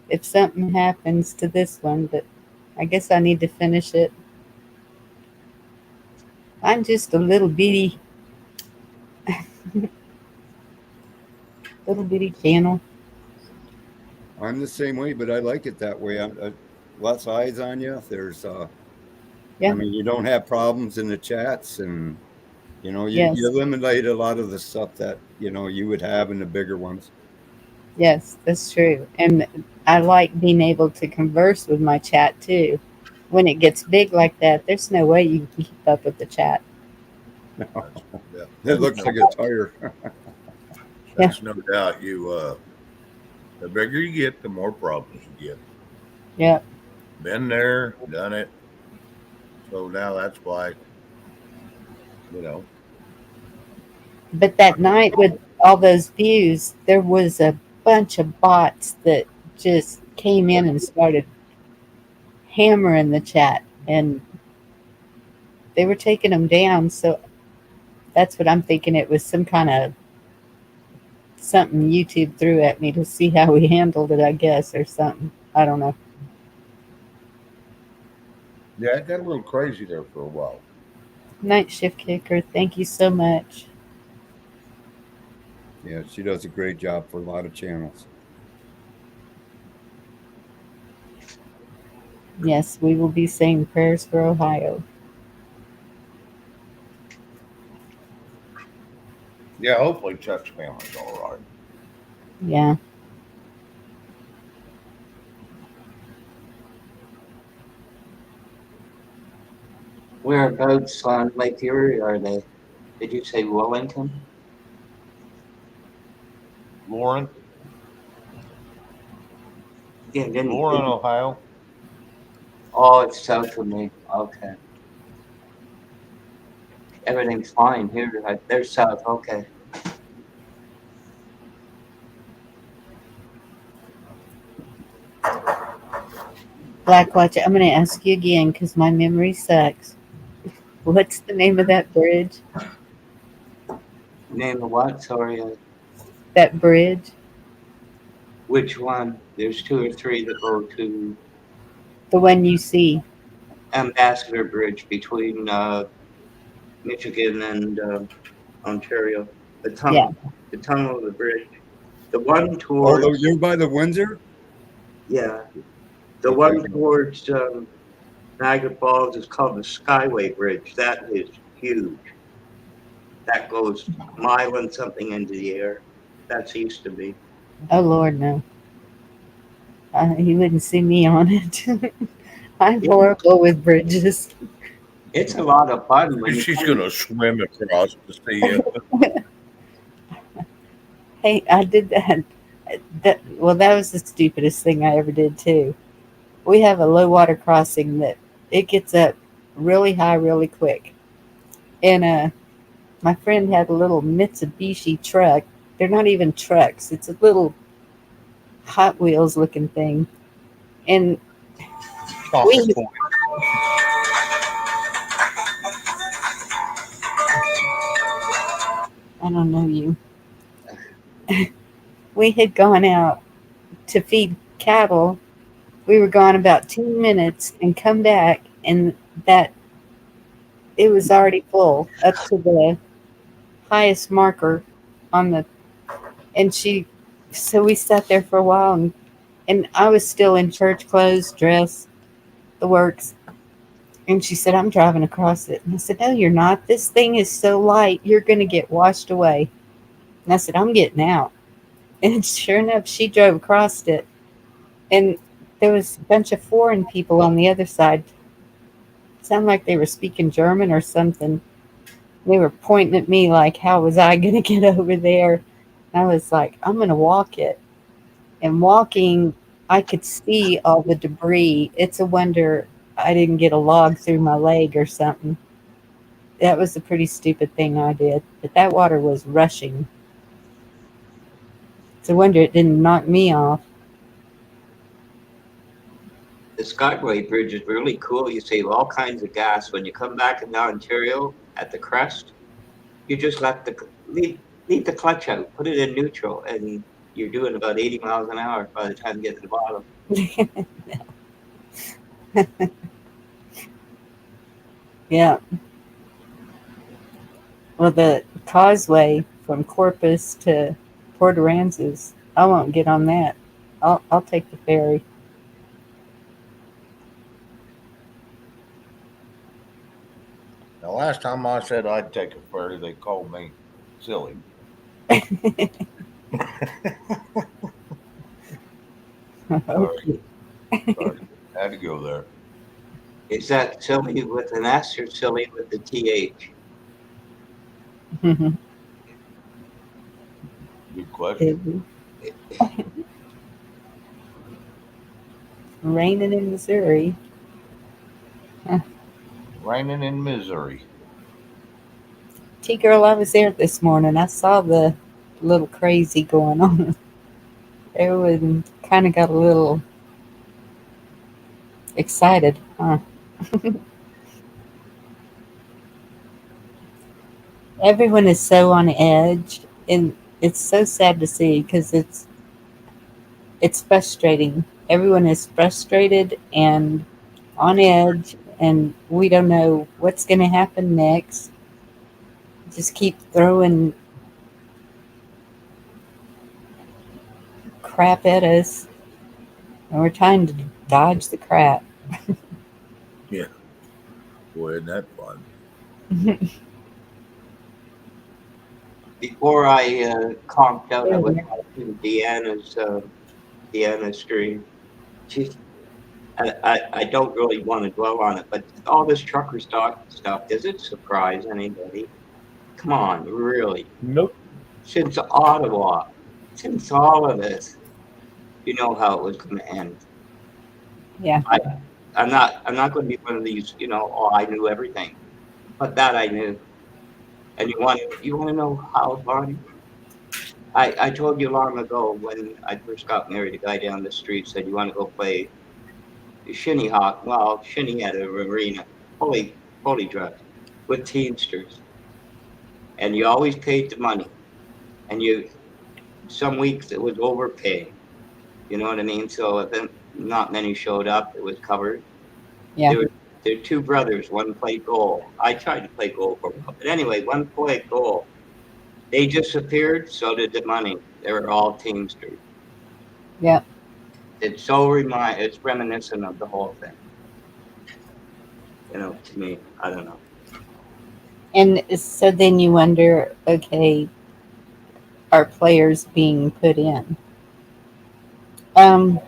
If something happens to this one, but I guess I need to finish it. I'm just a little bitty channel. I'm the same way, but I like it that way. I'm less eyes on you. There's, I Yeah, mean, you don't have problems in the chats, and you yes, eliminate a lot of the stuff that you would have in the bigger ones. yes, that's true. And I like being able to converse with my chat too. When it gets big like that, there's no way you can keep up with the chat. That's, yeah, It that's looks no like a tire. Yeah, that's no doubt. The bigger you get, the more problems you get. yeah. Been there, done it. So now that's why, you know, But that night with all those views, there was a bunch of bots that just came in and started hammering the chat, and they were taking them down. So that's what I'm thinking. It was some kind of something YouTube threw at me to see how we handled it, I guess, or something. I don't know. yeah, it got a little crazy there for a while. Night shift kicker, thank you so much. Yeah, she does a great job for a lot of channels. Yes, we will be saying prayers for Ohio. Yeah, hopefully Chuck's family's all right. Yeah. Whereabouts on Lake Erie are they? Did you say Wellington? Lauren, Yeah, Lauren, Ohio. oh, it's south of me. Okay. Everything's fine here. They're south. Okay. Blackwatch, I'm going to ask you again because my memory sucks. What's the name of that bridge? Name of what? Sorry. That bridge? Which one? There's two or three that go to The one you see. Ambassador Bridge between Michigan and Ontario. The Yeah. tunnel. The tunnel of the bridge. The one Although towards, you're by the Windsor, yeah, the okay. one towards Niagara Falls is called the Skyway Bridge. That is huge. That goes a mile and something into the air. That's used to be. Oh, Lord, no. You wouldn't see me on it. I'm Yeah, horrible with bridges. it's a lot of fun when you She's come. gonna swim across to see you. Hey, I did that. Well, that was the stupidest thing I ever did, too. We have a low water crossing that it gets up really high really quick. And my friend had a little Mitsubishi truck. They're not even trucks. It's a little Hot Wheels looking thing. And Chocolate we toy. I don't know you. We had gone out to feed cattle. We were gone about 2 minutes and come back, and that it was already full up to the highest marker on the. And so we sat there for a while, and I was still in church clothes, dress, the works. And she said, "I'm driving across it." And I said, "No, you're not. This thing is so light, you're going to get washed away." And I said, I'm getting out. And sure enough, she drove across it. And there was a bunch of foreign people on the other side. It sounded like they were speaking German or something. They were pointing at me like, how was I going to get over there? And I was like, I'm going to walk it. And walking, I could see all the debris. It's a wonder I didn't get a log through my leg or something. That was a pretty stupid thing I did. But that water was rushing. It's a wonder it didn't knock me off. The Skyway Bridge is really cool. You save all kinds of gas. When you come back into Ontario at the crest, you just leave the clutch out, put it in neutral, and you're doing about 80 miles an hour by the time you get to the bottom. Yeah. Well, the causeway from Corpus to Port Aransas, I won't get on that. I'll take the ferry. The last time I said I'd take a ferry, they called me silly. Okay. Sorry. Had to go there. Is that silly with an S or silly with the TH? Good question. Raining in Missouri. Raining in Missouri. T-girl, I was there this morning. I saw the little crazy going on. Everyone kind of got a little excited, huh? Everyone is so on edge, and it's so sad to see because it's frustrating. Everyone is frustrated and on edge, and we don't know what's going to happen next. Just keep throwing crap at us, and we're trying to dodge the crap. Yeah. Boy, isn't that fun? Before I conked out, I was watching Deanna's stream. I don't really want to dwell on it, but all this trucker stuff, does it surprise anybody? Come on, really? Nope. Since Ottawa, since all of this, you know how it was going to end. Yeah. I'm not going to be one of these, oh, I knew everything, but that I knew. And you want to know how, Bonnie? I told you long ago when I first got married, a guy down the street said, you want to go play shinny hawk? Well, shinny at a arena, fully dressed, with Teamsters. And you always paid the money. And some weeks it was overpay. You know what I mean? So if not many showed up, it was covered. Yeah. There were two brothers. One played goal. I tried to play goal for a while. But anyway, one played goal. They disappeared, so did the money. They were all Teamsters. Yeah. It's reminiscent of the whole thing. To me, I don't know. And so then you wonder, okay, are players being put in? They're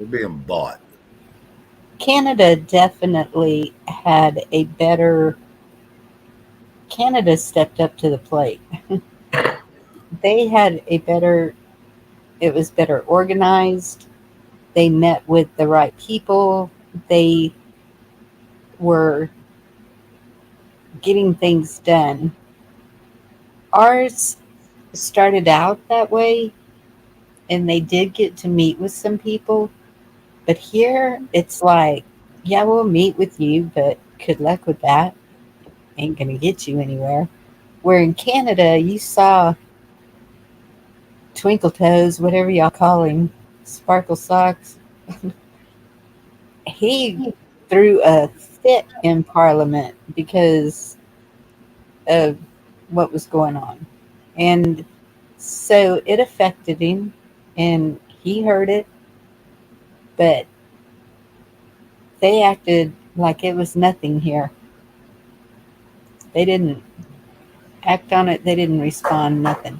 being bought. Canada definitely had a better. Canada stepped up to the plate. They had a better. It was better organized. They met with the right people. They were getting things done. Ours started out that way, and they did get to meet with some people. But here, it's like, yeah, we'll meet with you, but good luck with that. Ain't going to get you anywhere. Where in Canada, you saw Twinkle Toes, whatever y'all call him, Sparkle Socks. He threw a fit in Parliament because of what was going on. And so it affected him, and he heard it, but they acted like it was nothing here. They didn't. act on it. They didn't respond. Nothing.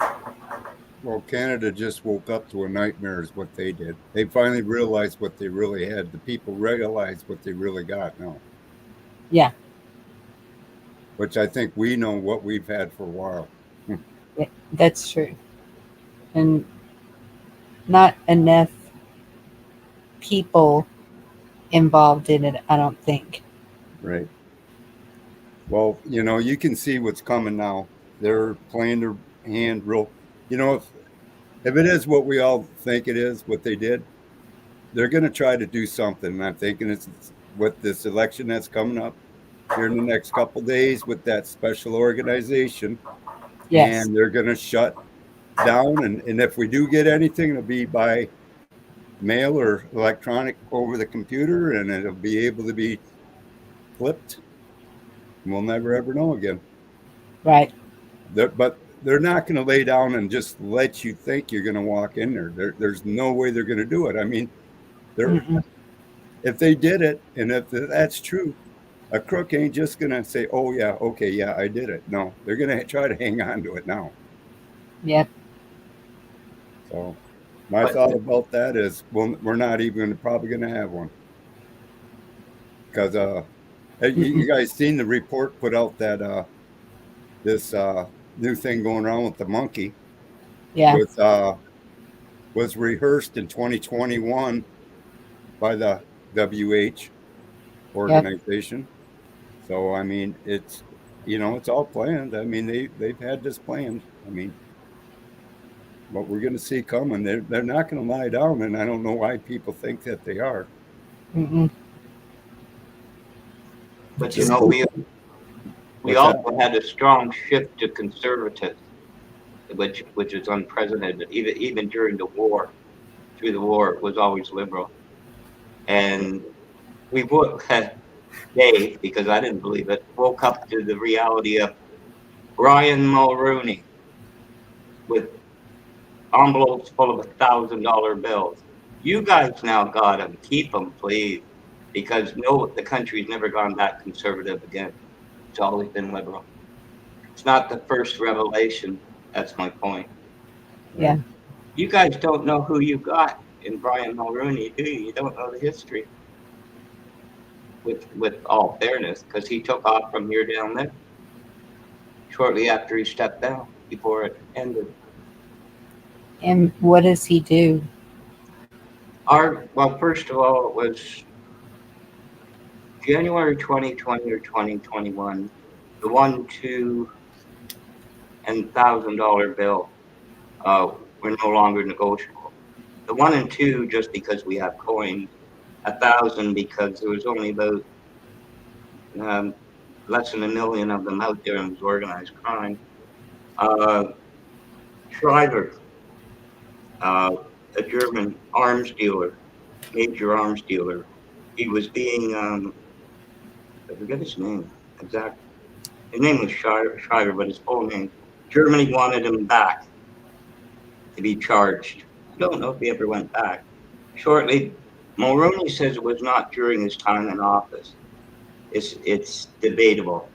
Well, Canada just woke up to a nightmare is what they did. They finally realized what they really had. The people realized what they really got now, Yeah, which I think we know what we've had for a while. that's true. And not enough people involved in it, I don't think. Right. Well, you can see what's coming now. They're playing their hand real. If it is what we all think it is, what they did, they're going to try to do something. And I'm thinking it's with this election that's coming up here in the next couple of days with that special organization, Yes. and they're going to shut down. And if we do get anything, it'll be by mail or electronic over the computer, and it'll be able to be flipped. We'll never ever know again. Right. But they're not going to lay down and just let you think you're going to walk in there. There's no way they're going to do it. I mean, Mm-mm. if they did it, and if that's true, a crook ain't just going to say, "Oh yeah, okay, yeah, I did it." No, they're going to try to hang on to it now. Yep. So my thought about that is, well, we're not even probably going to have one because you guys seen the report put out that this new thing going around with the monkey Yeah. was rehearsed in 2021 by the WH organization. So I mean, it's it's all planned. I mean, they've had this planned. I mean, what we're going to see coming, they're not going to lie down, and I don't know why people think that they are. Mm-mm. But Just we What's also had a strong shift to conservatism, which is unprecedented. Even during the war, through the war, it was always liberal. And we Dave, because I didn't believe it, woke up to the reality of Brian Mulrooney with envelopes full of $1,000 bills. You guys now got them. Keep them, please, because the country's never gone that conservative again. It's always been liberal. It's not the first revelation. That's my point. Yeah. You guys don't know who you got in Brian Mulrooney, do you? You don't know the history. With all fairness, because he took off from here down there shortly after he stepped down, before it ended. And what does he do? Well, first of all, it was January 2020 or 2021. The $1, $2, and $1,000 bill were no longer negotiable. The 1 and 2, just because we have coins. 1,000 because there was only about less than 1 million of them out there, and it was organized crime. Schreiber, a German arms dealer, major arms dealer, he was being, I forget his name exactly. His name was Schreiber, but his full name. Germany wanted him back to be charged. I don't know if he ever went back. Shortly, Mulroney says it was not during his time in office. It's debatable.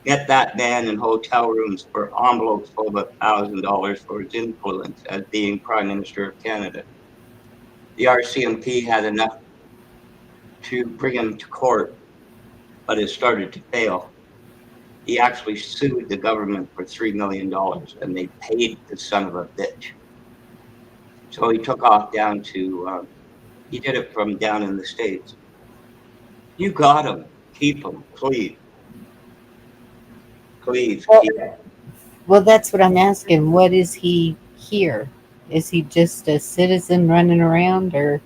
Get that man in hotel rooms for envelopes full of $1,000 for his influence as being Prime Minister of Canada. The RCMP had enough to bring him to court, but it started to fail. He actually sued the government for $3 million, and they paid the son of a bitch. So he took off down to, he did it from down in the States. You got him. Keep him, please. Please keep him. Well, that's what I'm asking. What is he here? Is he just a citizen running around, or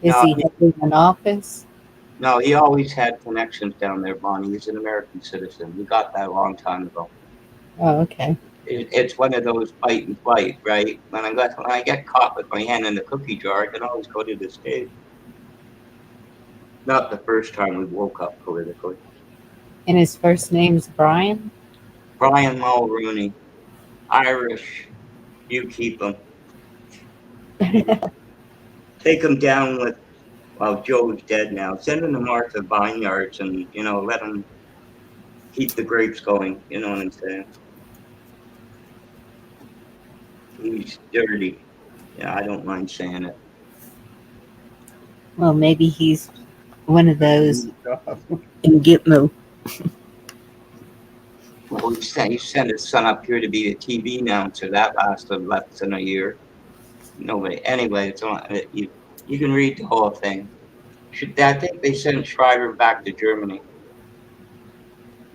is he holding an office? No, he always had connections down there, Bonnie. He's an American citizen. We got that a long time ago. Oh, okay. It's one of those fight and flight, right? When I get caught with my hand in the cookie jar, I can always go to the state. Not the first time we woke up politically. And his first name's Brian? Brian Mulrooney. Irish. You keep him. Take him down with, well, Joe's dead now. Send him to Martha Vineyards and, let him keep the grapes going. You know what I'm saying? He's dirty. Yeah, I don't mind saying it. Well, maybe he's one of those in Gitmo. Well, he sent his son up here to be a TV announcer. That lasted less than a year. Nobody. Anyway, it's on. You can read the whole thing. I think they sent Schreiber back to Germany.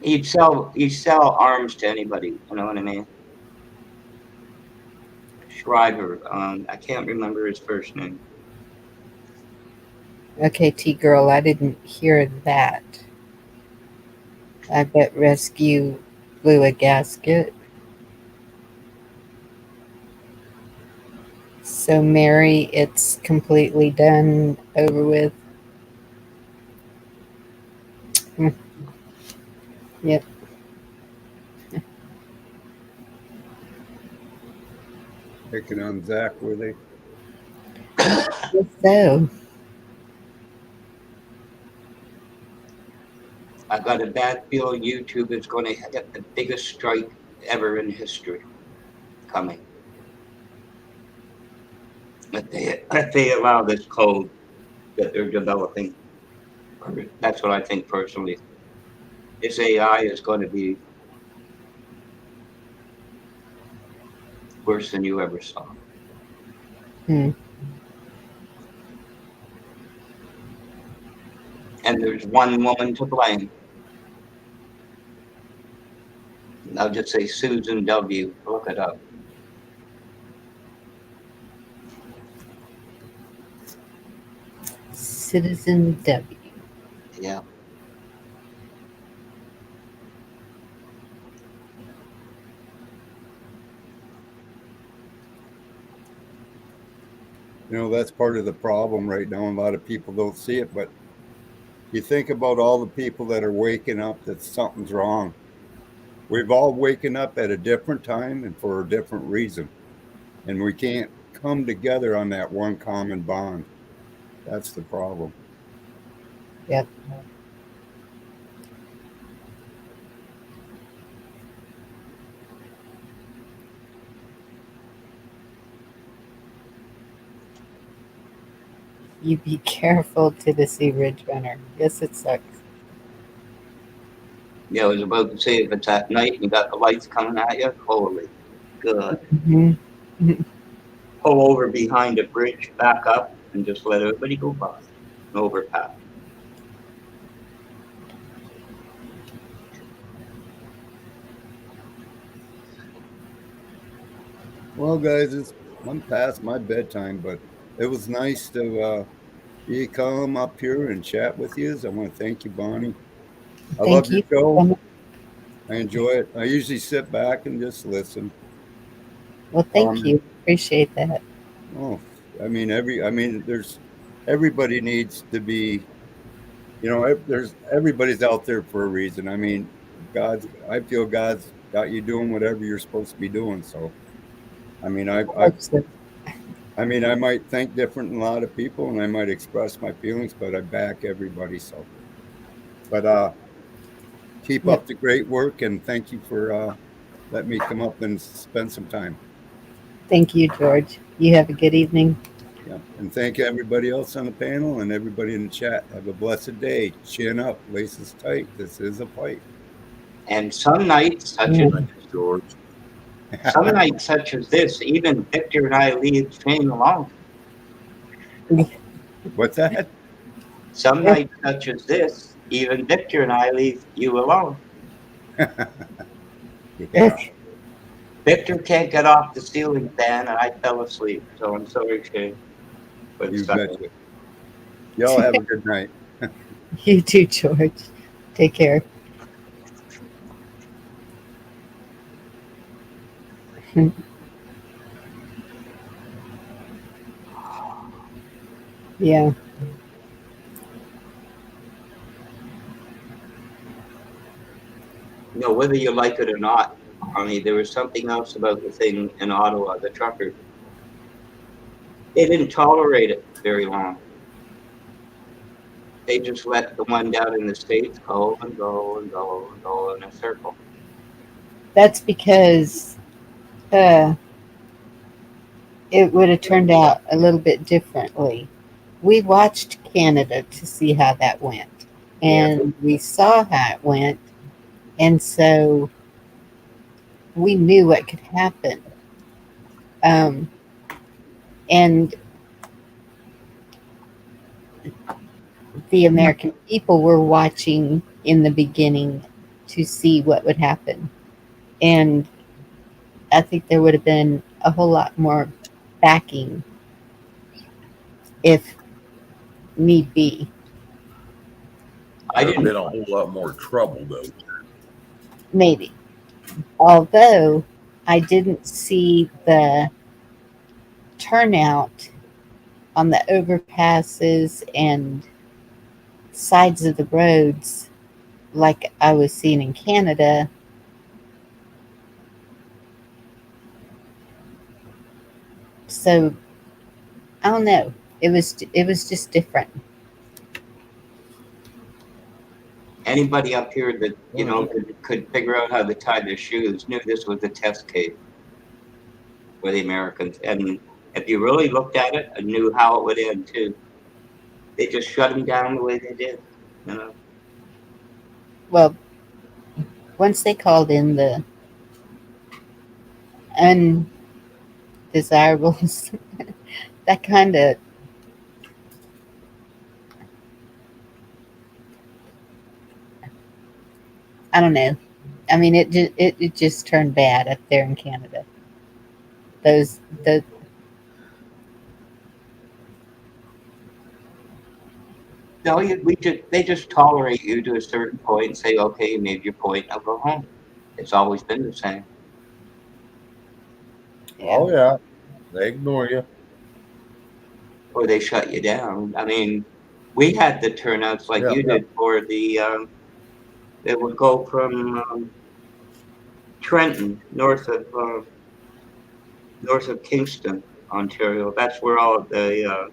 He'd sell arms to anybody. You know what I mean? Schreiber. I can't remember his first name. Okay, T girl, I didn't hear that. I bet Rescue blew a gasket. So, Mary, it's completely done, over with. Yep. Picking on Zach, were they? So, I got a bad feeling YouTube is going to get the biggest strike ever in history coming. If they allow this code that they're developing. That's what I think personally. This AI is going to be worse than you ever saw. hmm. And there's one woman to blame. I'll just say Susan W. Look it up. Citizen W. Yeah. You know, that's part of the problem right now. A lot of people don't see it, but you think about all the people that are waking up that something's wrong. We've all waken up at a different time and for a different reason. And we can't come together on that one common bond. That's the problem. Yep. You be careful to the Sea Ridge Runner. Yes, it sucks. Yeah, I was about to say if it's at night and you got the lights coming at you, holy good. Mm-hmm. Pull over behind a bridge, back up, and just let everybody go by. An overpass. Well, guys, I'm past my bedtime, but it was nice to you come up here and chat with you. I want to thank you, Bonnie. I love Thank your you. show. I enjoy it. I usually sit back and just listen. Well, thank you. Appreciate that. Oh, everybody needs to be, everybody's out there for a reason. I mean, I feel God's got you doing whatever you're supposed to be doing. So, I mean, I might think different than a lot of people and I might express my feelings, but I back everybody. So, but, keep up the great work and thank you for, letting me come up and spend some time. Thank you, George. You have a good evening. Yeah. And thank everybody else on the panel and everybody in the chat. Have a blessed day. Chin up, laces tight. This is a fight. And some nights, such as George. some nights such as this, even Victor and I leave Shane alone. What's that? Some nights such as this, even Victor and I leave you alone. Yeah. Victor can't get off the ceiling fan, and I fell asleep. So I'm sorry, Shane. But You betcha. Y'all have a good night. You too, George. Take care. Yeah. You know, whether you like it or not, I mean, there was something else about the thing in Ottawa, the truckers. They didn't tolerate it very long. They just let the one down in the States go and go and go and go in a circle. That's because it would have turned out a little bit differently. We watched Canada to see how that went, Yeah. and we saw how it went, and so we knew what could happen. Um, and the American people were watching in the beginning to see what would happen. And I think there would have been a whole lot more backing if need be. I There'd have didn't. been a whole lot more trouble, though. Maybe. Although I didn't see the turnout on the overpasses and sides of the roads like I was seeing in Canada. So I don't know. It was just different. Anybody up here that could figure out how to tie their shoes knew this was a test case for the Americans. And if you really looked at it and knew how it would end too, they just shut them down the way they did. You know, Well, once they called in the undesirables, that kind of, I don't know. I mean, it just turned bad up there in Canada. Those the no, they just tolerate you to a certain point and say, okay, you made your point, now go home. It's always been the same. yeah. Oh yeah, they ignore you. Or they shut you down. I mean, we had the turnouts like Yeah, you yeah. did for the. It would go from Trenton, north of Kingston, Ontario. That's where all the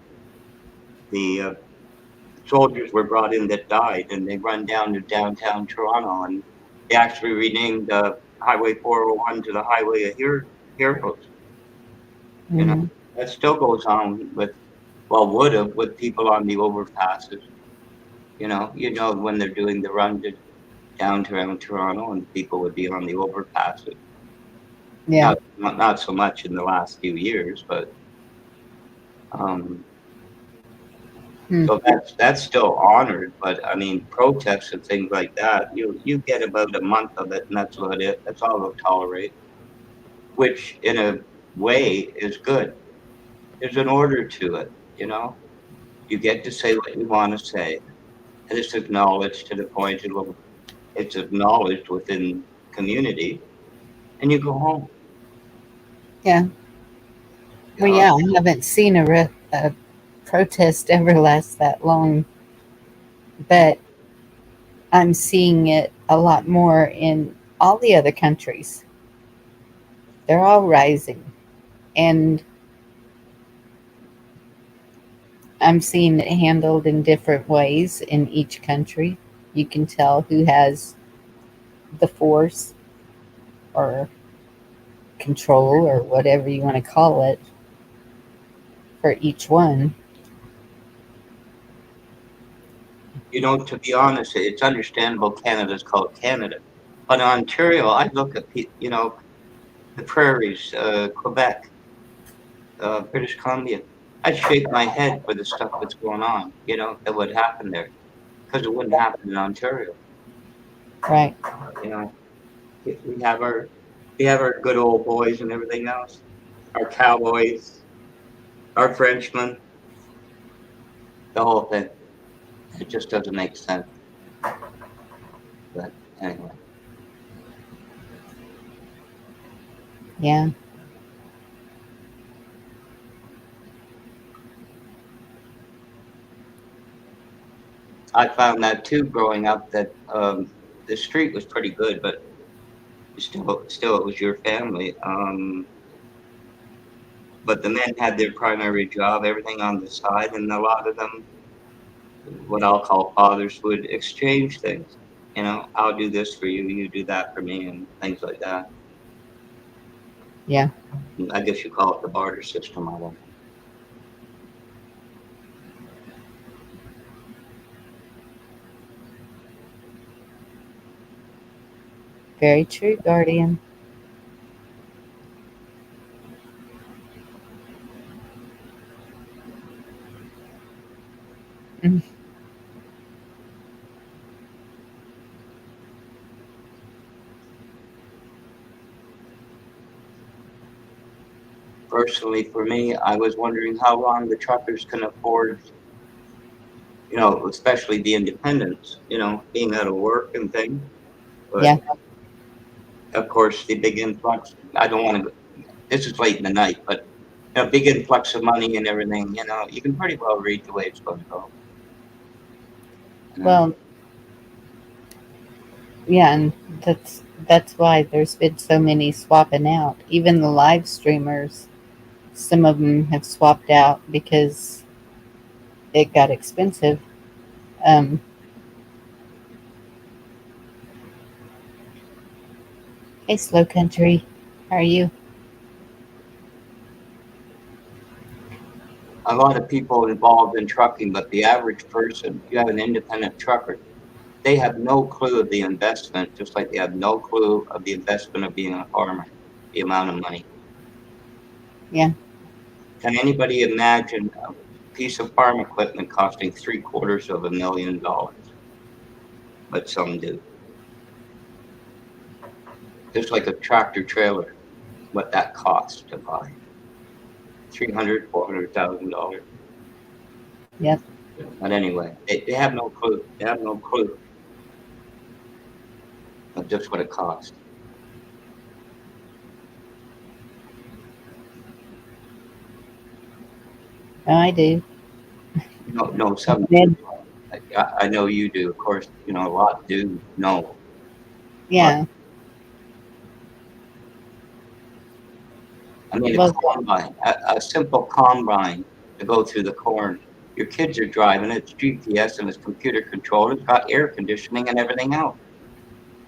soldiers were brought in that died, and they run down to downtown Toronto, and they actually renamed Highway 401 to the Highway of Heroes. You know, Mhm. that still goes on with, well, would have with people on the overpasses. You know when they're doing the run to downtown Toronto, and people would be on the overpasses. Yeah. Not so much in the last few years, but um, Hmm. so that's still honored. But I mean, protests and things like that, you get about a month of it, and that's about it. That's all they'll tolerate, which in a way is good. There's an order to it, you know. You get to say what you want to say, and it's acknowledged to the point it's acknowledged within community, and you go home. Yeah. You Well, know, yeah. I haven't seen a protest ever last that long, but I'm seeing it a lot more in all the other countries. They're all rising, and I'm seeing it handled in different ways in each country. You can tell who has the force or control or whatever you want to call it for each one. to be honest, it's understandable Canada's called Canada. But Ontario, I look at, the prairies, Quebec, British Columbia. I'd shake my head for the stuff that's going on, that would happen there. Because it wouldn't happen in Ontario. Right. You know, we have our good old boys and everything else, our cowboys, our Frenchmen, the whole thing. It just doesn't make sense. But anyway. Yeah. I found that too growing up that the street was pretty good, but still it was your family. But the men had their primary job, everything on the side, and a lot of them, what I'll call fathers, would exchange things. I'll do this for you, you do that for me, and things like that. Yeah. I guess you call it the barter system. I don't know. Very true, Guardian. Mm. Personally, for me, I was wondering how long the truckers can afford, especially the independents, being out of work and things. But Yeah. of course, the big influx, I don't want to, this is late in the night, but big influx of money and everything, you can pretty well read the way it's going to go. Well, yeah, and that's why there's been so many swapping out. Even the live streamers, some of them have swapped out because it got expensive. Um, hey, Slow Country, how are you? A lot of people involved in trucking, but the average person, if you have an independent trucker, they have no clue of the investment, just like they have no clue of the investment of being a farmer, the amount of money. Yeah. Can anybody imagine a piece of farm equipment costing $750,000? But some do. Just like a tractor trailer, what that costs to buy. $300,000, $400,000. Yep. But anyway, they have no clue. They have no clue of just what it costs. Oh, I do. No, some Ned, do. I know you do. Of course, a lot do know. But yeah. I mean, a Well, combine, a simple combine to go through the corn. Your kids are driving it. It's GPS and it's computer controlled. It's got air conditioning and everything else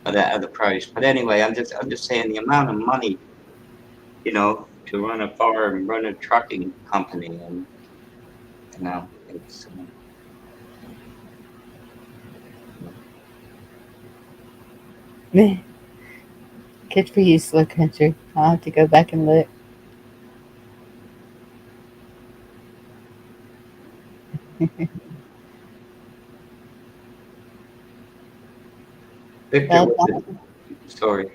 at the price. But anyway, I'm just saying the amount of money, to run a farm, run a trucking company, and it's good for you, Slow Country. I'll have to go back and look. Victor Well, wasn't. Sorry,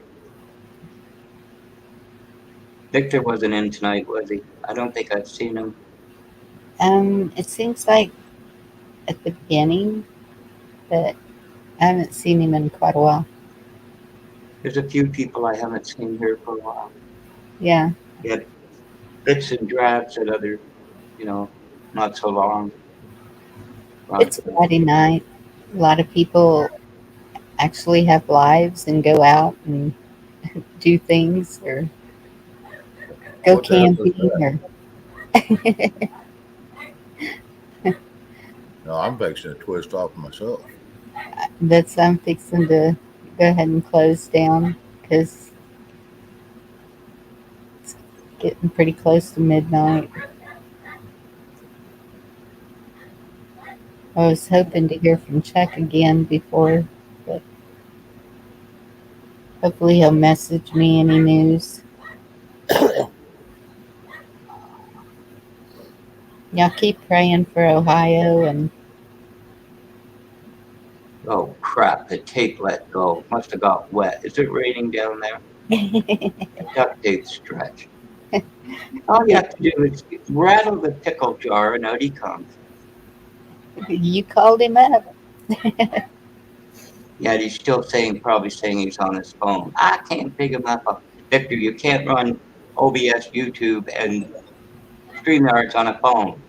Victor wasn't in tonight, was he? I don't think I've seen him. it seems like at the beginning, but I haven't seen him in quite a while. There's a few people I haven't seen here for a while. Yeah. Yet bits and drabs at other, not so long. It's Friday night. A lot of people actually have lives and go out and do things or go What the hell is camping that? or No, I'm fixing to twist off myself. that's I'm fixing to go ahead and close down because it's getting pretty close to midnight. I was hoping to hear from Chuck again before, but hopefully he'll message me any news. Y'all keep praying for Ohio and Oh crap! The tape let go. Must have got wet. Is it raining down there? Duct tape stretch. All you have to do is rattle the pickle jar and out he comes. you called him up. Yet he's still probably saying he's on his phone. I can't pick him up. Victor, you can't run OBS, YouTube, and StreamYards on a phone.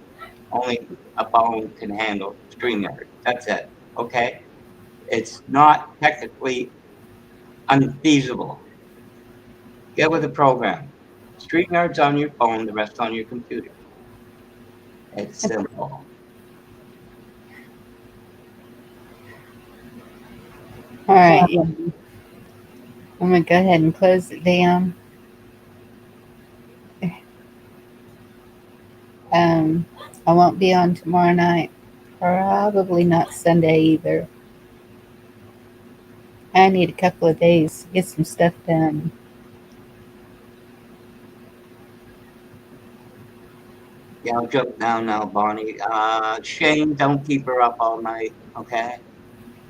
Only a phone can handle StreamYard. That's it. Okay? It's not technically unfeasible. Get with the program. StreamYard's on your phone, the rest on your computer. It's simple. All right, yeah. I'm gonna go ahead and close it down. I won't be on tomorrow night. Probably not Sunday either. I need a couple of days to get some stuff done. Yeah, I'll jump down now, Bonnie. Shane, don't keep her up all night, okay?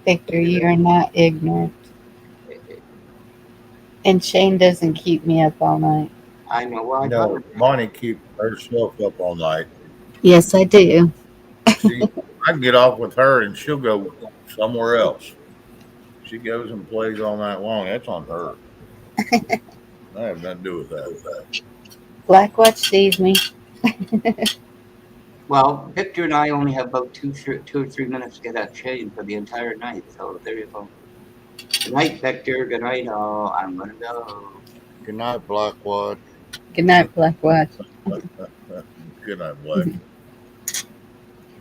Victor, Okay. you are not ignorant. And Shane doesn't keep me up all night. I know. Well, I No, thought Bonnie keeps herself up all night. Yes, I do. I can get off with her and she'll go somewhere else. She goes and plays all night long. That's on her. I have nothing to do with that. Blackwatch sees me. Well, Victor and I only have about 2 or 3 minutes to get that Shane for the entire night. So there you go. Good night, Victor. Good night, all. I'm gonna go. Good night, Blackwatch. Good night, Blackwatch. Good night, Black.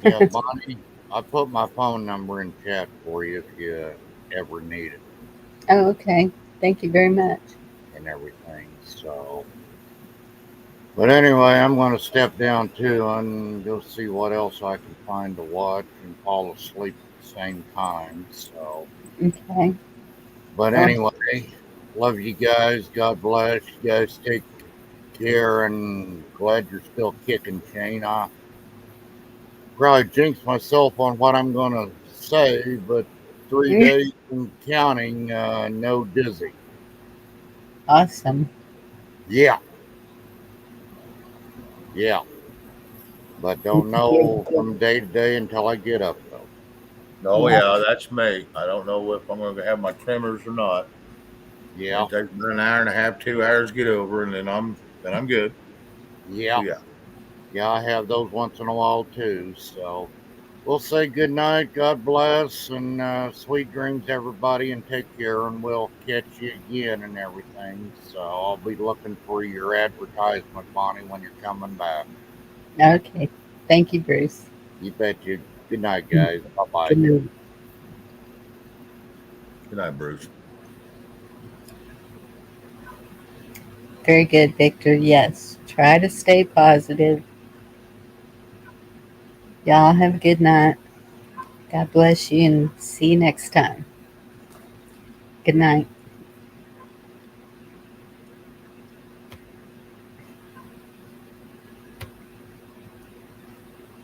Yeah, Bonnie, I put my phone number in chat for you if you ever need it Oh, okay. Thank you very much. and everything. So, but anyway, I'm going to step down too and go see what else I can find to watch and fall asleep at the same time. So, Okay. but Well, anyway, love you guys. God bless. You guys take care and glad you're still kicking, Shane. I probably jinxed myself on what I'm going to say, but 3 days and counting, no dizzy. awesome. Yeah, yeah. But don't know from day to day until I get up, though. Oh Yeah. yeah, that's me. I don't know if I'm going to have my tremors or not. Yeah, It takes about an hour and a half, 2 hours to get over, and then I'm good. So yeah, yeah, yeah. I have those once in a while too. So we'll say good night, God bless, and sweet dreams, everybody, and take care. And we'll catch you again and everything. So I'll be looking for your advertisement, Bonnie, when you're coming back. Okay. Thank you, Bruce. You bet you. Good night, guys. Bye bye. Good night. good night, Bruce. Very good, Victor. Yes. Try to stay positive. Y'all have a good night. God bless you and see you next time. Good night.